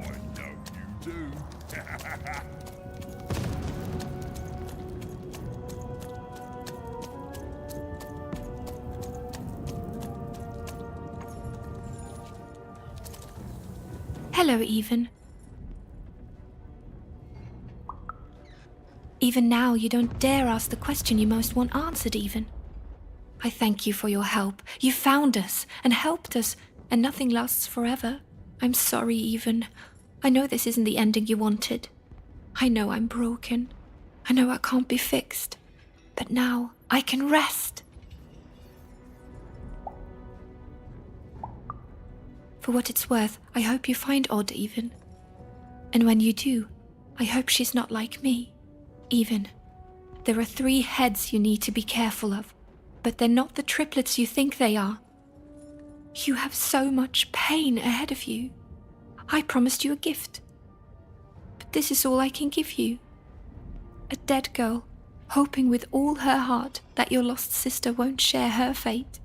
I know you do. Hello, Even. Even now, you don't dare ask the question you most want answered, Even. I thank you for your help. You found us and helped us, and nothing lasts forever. I'm sorry, Even. I know this isn't the ending you wanted. I know I'm broken. I know I can't be fixed. But now I can rest. For what it's worth, I hope you find Odd, Even. And when you do, I hope she's not like me. Even. There are 3 heads you need to be careful of. But they're not the triplets you think they are. You have so much pain ahead of you. I promised you a gift. But this is all I can give you. A dead girl, hoping with all her heart that your lost sister won't share her fate.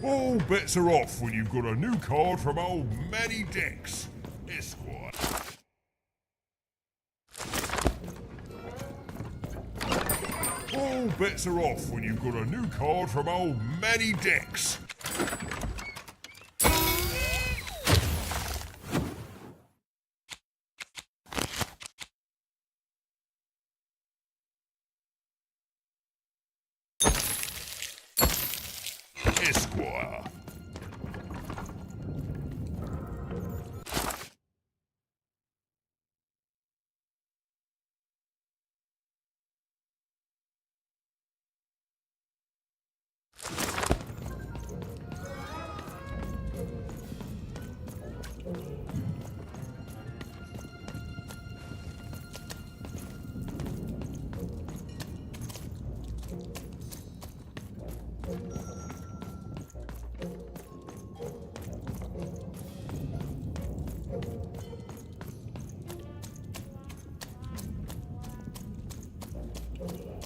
All bets are off when you've got a new card from old Manny Dex, Esquire. All bets are off when you've got a new card from old Manny Dex. Esquire.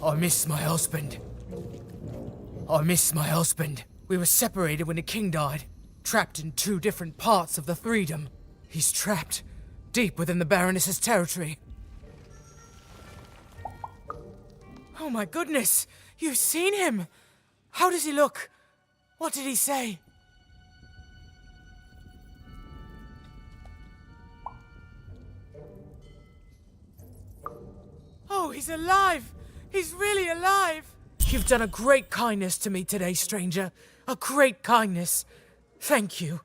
I miss my husband. I miss my husband. We were separated when the king died, trapped in two different parts of the Threedom. He's trapped deep within the Baroness's territory. Oh my goodness! You've seen him! How does he look? What did he say? Oh, he's alive! He's really alive! You've done a great kindness to me today, stranger. A great kindness. Thank you.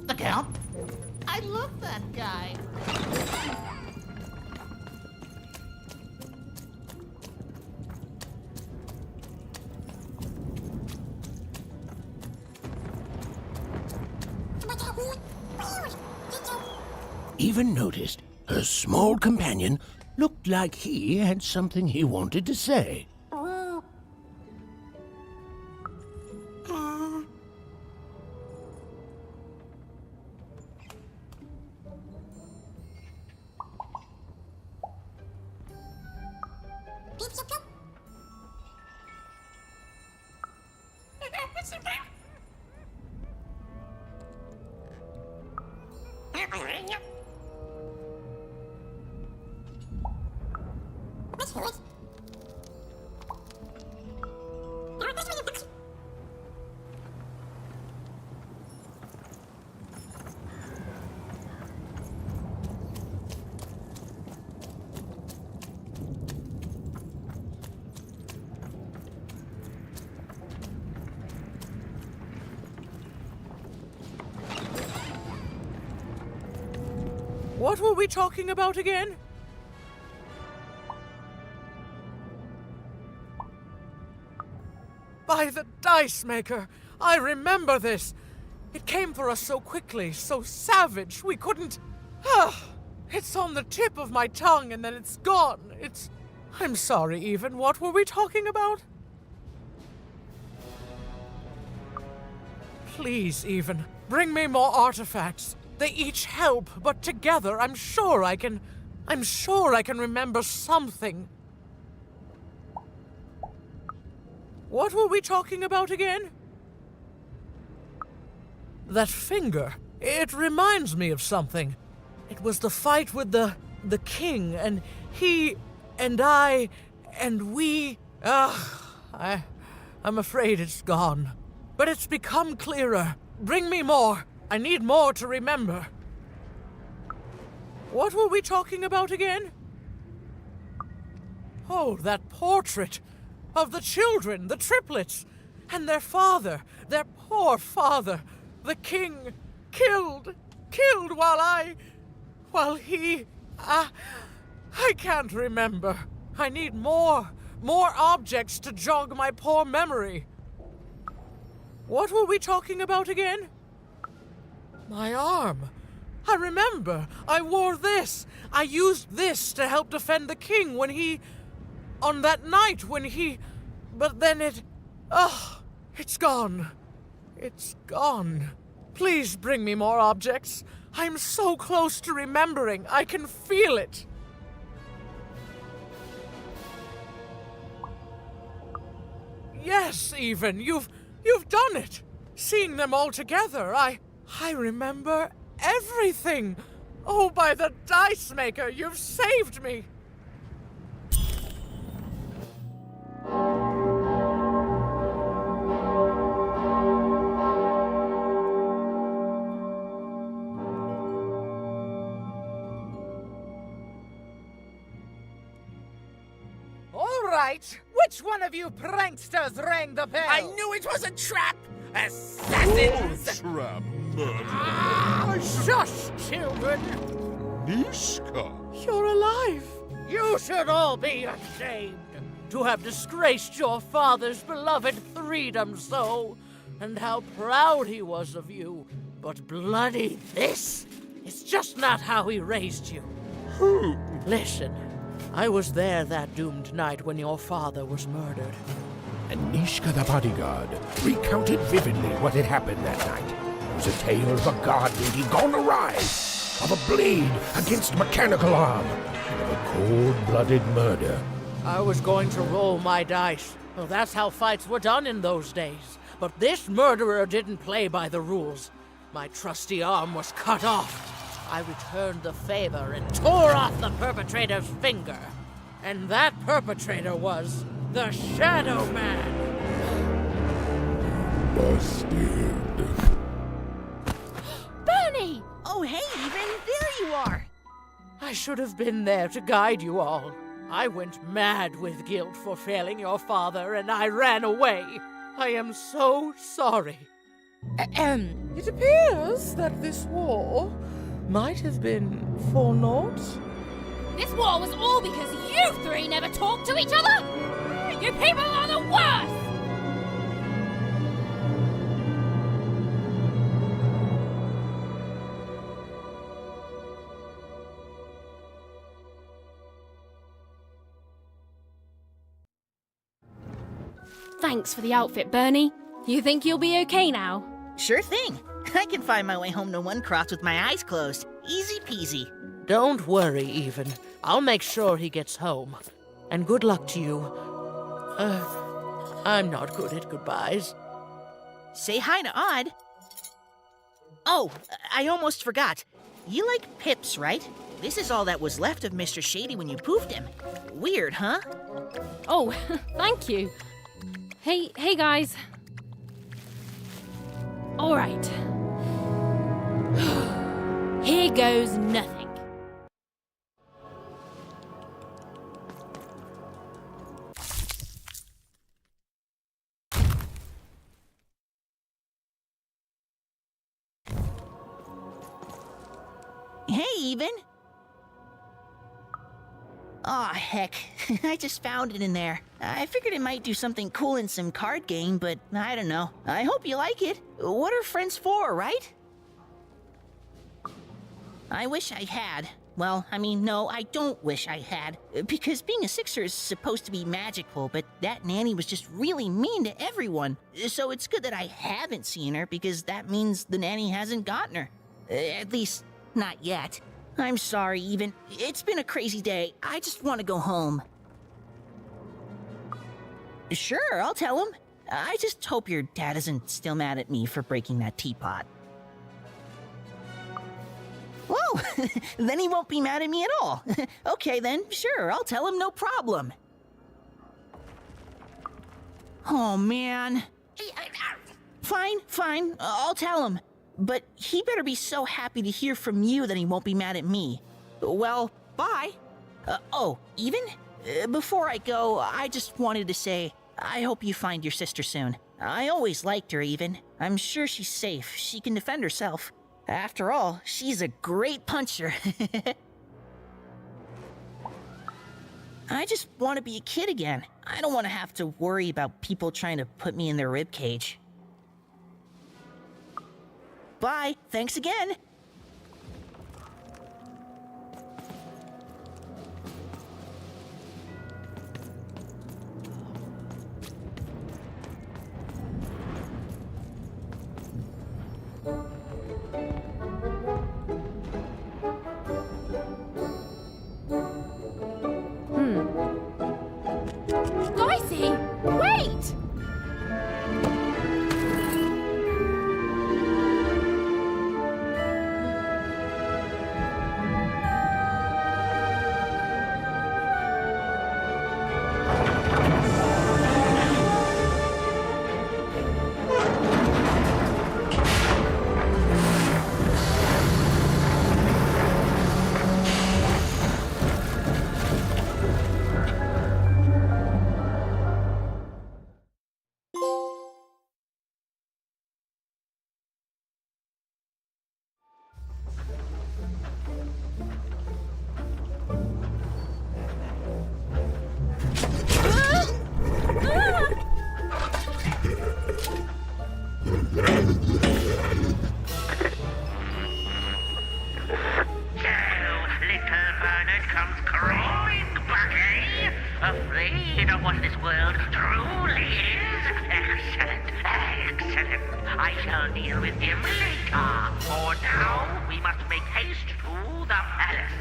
The Count? I love that guy. Even noticed her small companion looked like he had something he wanted to say. What were we talking about again? By the Dice Maker! I remember this! It came for us so quickly, so savage, we couldn't... It's on the tip of my tongue and then it's gone. I'm sorry, Even. What were we talking about? Please, Even, bring me more artifacts. They each help, but together I'm sure I can remember something. What were we talking about again? That finger. It reminds me of something. It was the fight with the king, and he, and I, and we... I'm afraid it's gone. But it's become clearer. Bring me more. I need more to remember. What were we talking about again? Oh, that portrait of the children, the triplets, and their father, their poor father, the king, killed while he... I can't remember. I need more objects to jog my poor memory. What were we talking about again? My arm. I remember. I wore this. I used this to help defend the king when he... on that night when he... But then it... it's gone. It's gone. Please bring me more objects. I'm so close to remembering. I can feel it. Yes, even. You've done it. Seeing them all together, I remember everything. Oh, by the Dice Maker, you've saved me. All right, which one of you pranksters rang the bell? I knew it was a trap! Assassins! Trap Shush, children! Nishka! You're alive. You should all be ashamed to have disgraced your father's beloved Threedom so, and how proud he was of you. But bloody this is just not how he raised you. Listen, I was there that doomed night when your father was murdered. And Nishka the bodyguard recounted vividly what had happened that night. It was a tale of a god lady gone awry, of a blade against mechanical arm, and of a cold-blooded murder. I was going to roll my dice. Well, that's how fights were done in those days. But this murderer didn't play by the rules. My trusty arm was cut off. I returned the favor and tore off the perpetrator's finger. And that perpetrator was the Shadow Man. Busted. Bernie! Oh, hey, Even, there you are. I should have been there to guide you all. I went mad with guilt for failing your father, and I ran away. I am so sorry. It appears that this war might have been for naught. This war was all because you three never talked to each other! You people are the worst! Thanks for the outfit, Bernie. You think you'll be okay now? Sure thing. I can find my way home to One Cross with my eyes closed. Easy peasy. Don't worry, Even. I'll make sure he gets home. And good luck to you. I'm not good at goodbyes. Say hi to Odd. Oh, I almost forgot. You like pips, right? This is all that was left of Mr. Shady when you poofed him. Weird, huh? Oh, thank you. Hey guys. All right. Here goes nothing. Hey, Even. Aw, heck. I just found it in there. I figured it might do something cool in some card game, but I don't know. I hope you like it. What are friends for, right? I wish I had. Well, I mean, no, I don't wish I had. Because being a Sixer is supposed to be magical, but that nanny was just really mean to everyone. So it's good that I haven't seen her, because that means the nanny hasn't gotten her. At least, not yet. I'm sorry, Even. It's been a crazy day. I just want to go home. Sure, I'll tell him. I just hope your dad isn't still mad at me for breaking that teapot. Well, then he won't be mad at me at all. Okay then, sure, I'll tell him, no problem. Oh, man. Fine, I'll tell him. But he better be so happy to hear from you that he won't be mad at me. Well, bye. Oh, Even? Before I go, I just wanted to say, I hope you find your sister soon. I always liked her, Even. I'm sure she's safe. She can defend herself. After all, she's a great puncher. I just want to be a kid again. I don't want to have to worry about people trying to put me in their ribcage. Bye. Thanks again. baronet comes crawling back, eh? Afraid of what this world truly is? Excellent, excellent. I shall deal with him later. For now, we must make haste to the palace.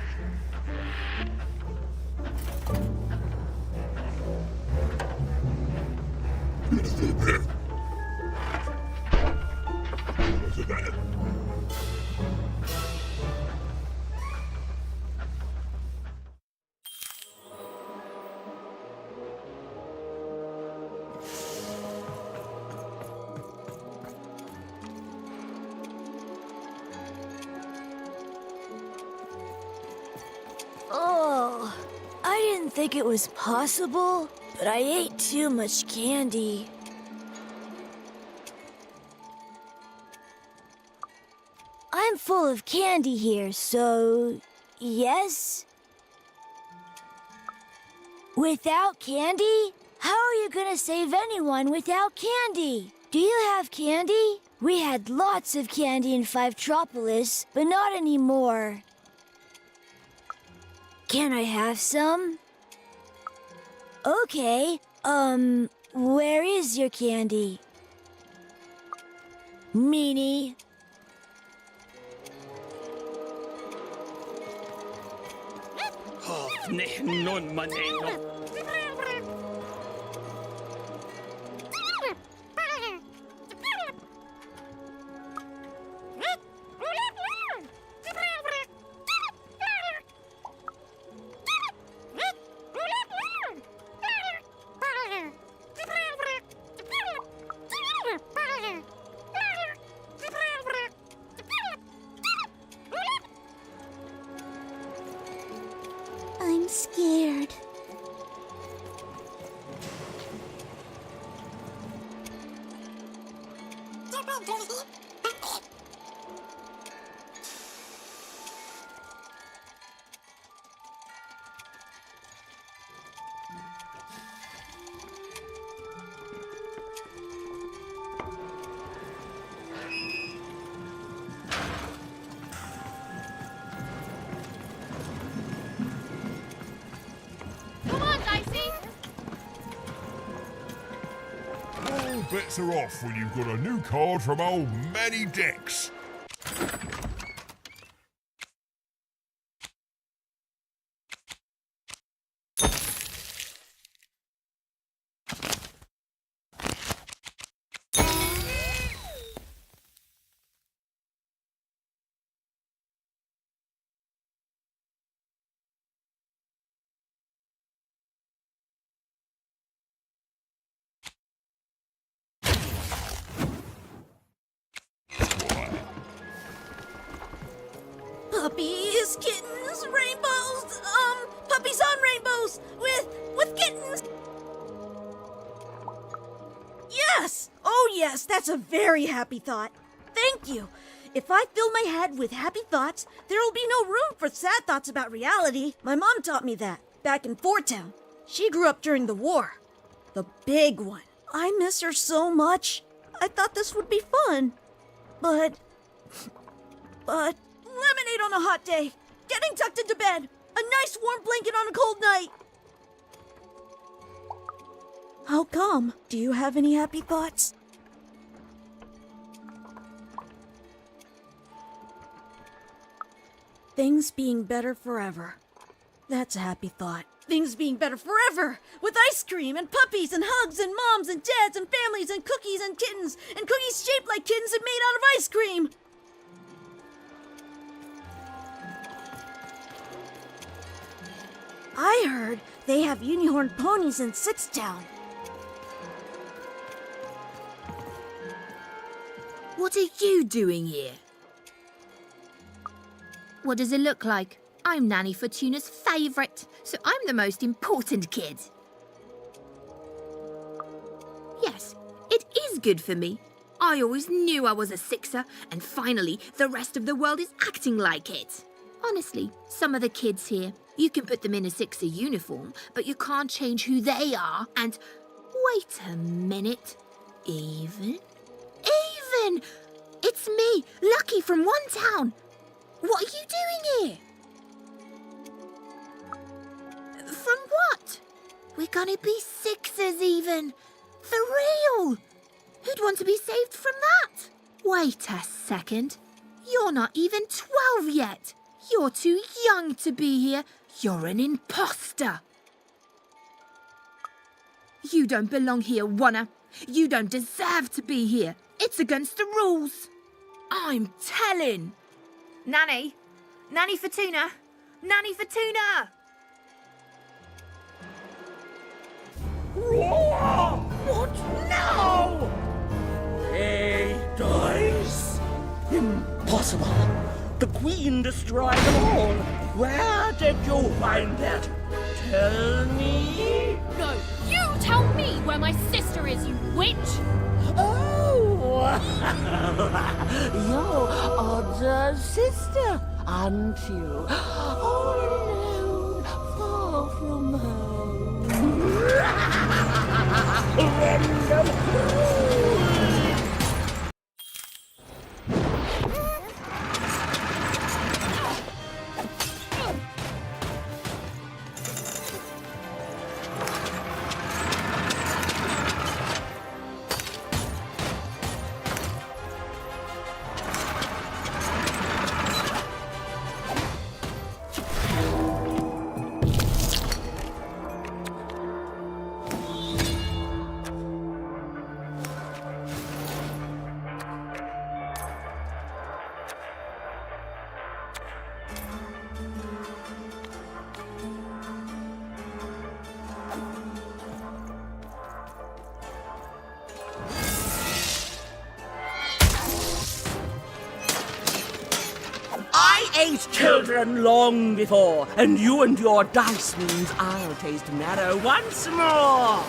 Oh, I didn't think it was possible, but I ate too much candy. I'm full of candy here, so yes? Without candy? How are you gonna save anyone without candy? Do you have candy? We had lots of candy in Fivetropolis, but not anymore. Can I have some? Okay, where is your candy? Meanie. Non maneno. I'm scared. Come on, Dicey! All bets are off when you've got a new card from old Manny Dex. Puppies, kittens, rainbows, puppies on rainbows with kittens. Yes! Oh yes, that's a very happy thought. Thank you. If I fill my head with happy thoughts, there will be no room for sad thoughts about reality. My mom taught me that back in Fort Town. She grew up during the war. The big one. I miss her so much. I thought this would be fun. But lemonade on a hot day, getting tucked into bed, a nice warm blanket on a cold night. How come? Do you have any happy thoughts? Things being better forever. That's a happy thought. Things being better forever! With ice cream and puppies and hugs and moms and dads and families and cookies and kittens and cookies shaped like kittens and made out of ice cream! I heard they have unicorn ponies in Sixtown. What are you doing here? What does it look like? I'm Nanny Fortuna's favourite, so I'm the most important kid. Yes, it is good for me. I always knew I was a sixer, and finally the rest of the world is acting like it. Honestly, some of the kids here, you can put them in a sixer uniform, but you can't change who they are, and... Wait a minute. Even? It's me, Lucky from One Town. What are you doing here? From what? We're gonna be sixers even. For real. Who'd want to be saved from that? Wait a second. You're not even 12 yet. You're too young to be here. You're an imposter. You don't belong here, Wanna. You don't deserve to be here. It's against the rules. I'm telling. Nanny. Nanny for tuna. Nanny for tuna. What now? Hey, dice. Impossible. The Queen destroyed them all. Where did you find that? Tell me. No, you tell me where my sister is, you witch! Oh, your older sister, aren't you? All alone, far from home. Random. I ate children long before, and you and your dice means I'll taste marrow once more.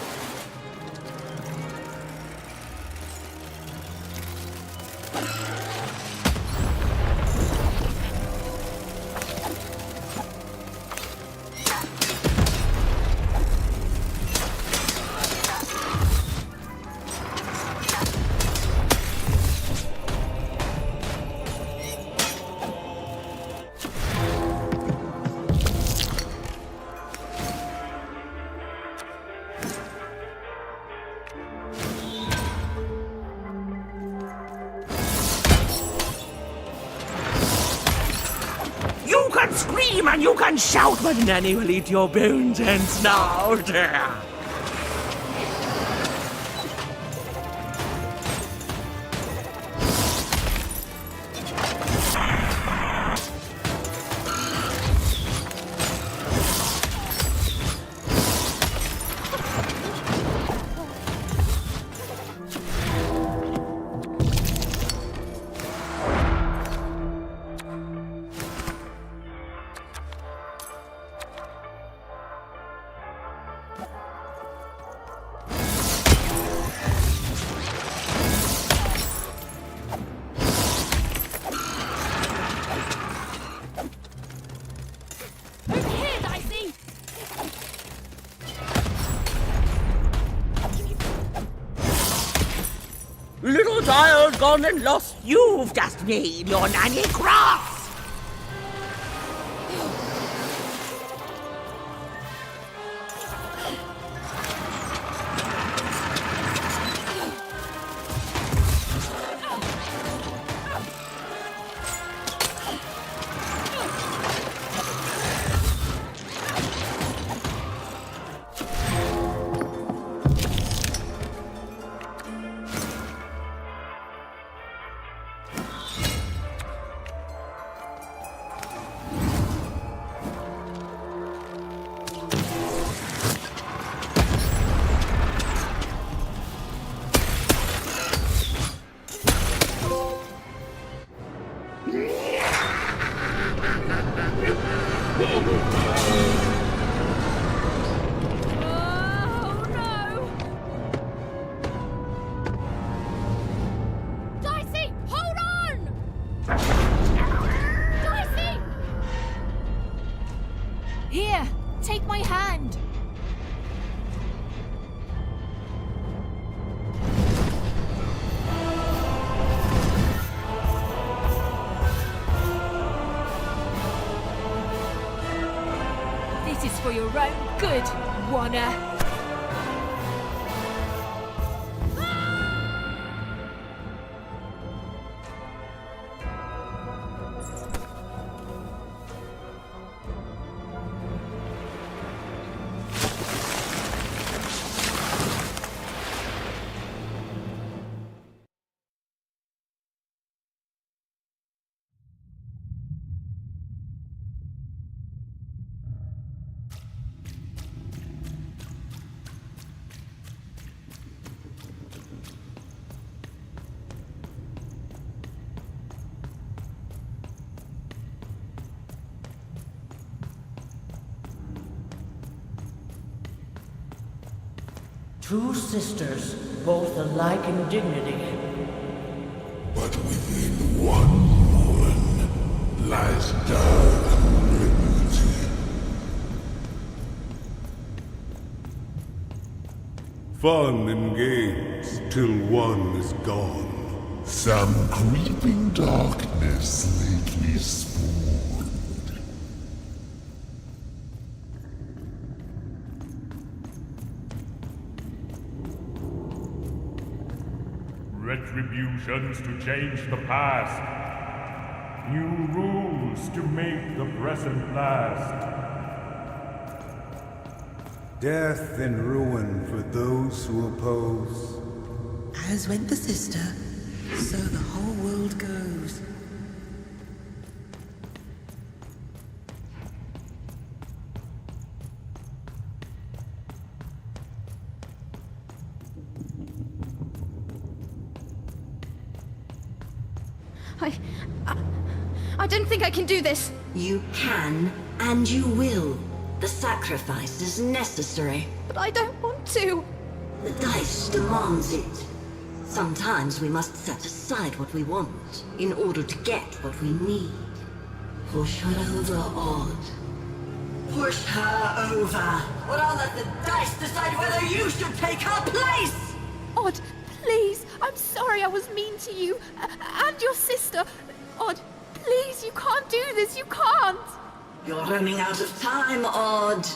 You can scream and you can shout, but Nanny will eat your bones and snout. Over here, Dicey! Little child gone and lost, you've just made your nanny cross. Dicey, hold on! Dicey! Here, take my hand. This is for your own good, Wanna. Two sisters, both alike in dignity. But within one woman lies dark liberty. Fun and games till one is gone. Some creeping darkness lately spawned. Retributions to change the past. New rules to make the present last. Death and ruin for those who oppose. As went the sister, so the whole world goes. I don't think I can do this. You can, and you will. The sacrifice is necessary. But I don't want to. The dice demands it. Sometimes we must set aside what we want in order to get what we need. Push her over, Odd. Push her over. Or I'll let the dice decide whether you should take her place! Odd, please. I'm sorry I was mean to you. And your sister. Odd, please, you can't do this. You can't. You're running out of time, Odd.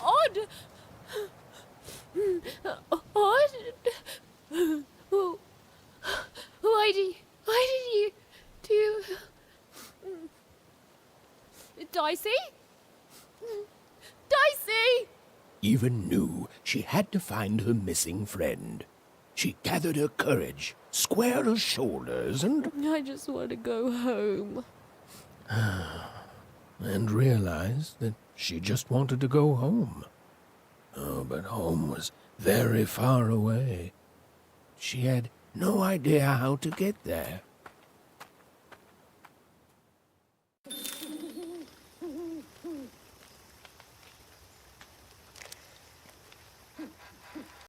Odd! Odd? Why did you do... Dicey? Dicey! Even knew she had to find her missing friend. She gathered her courage, squared her shoulders, and... I just want to go home. and realized that she just wanted to go home. Oh, but home was very far away. She had no idea how to get there.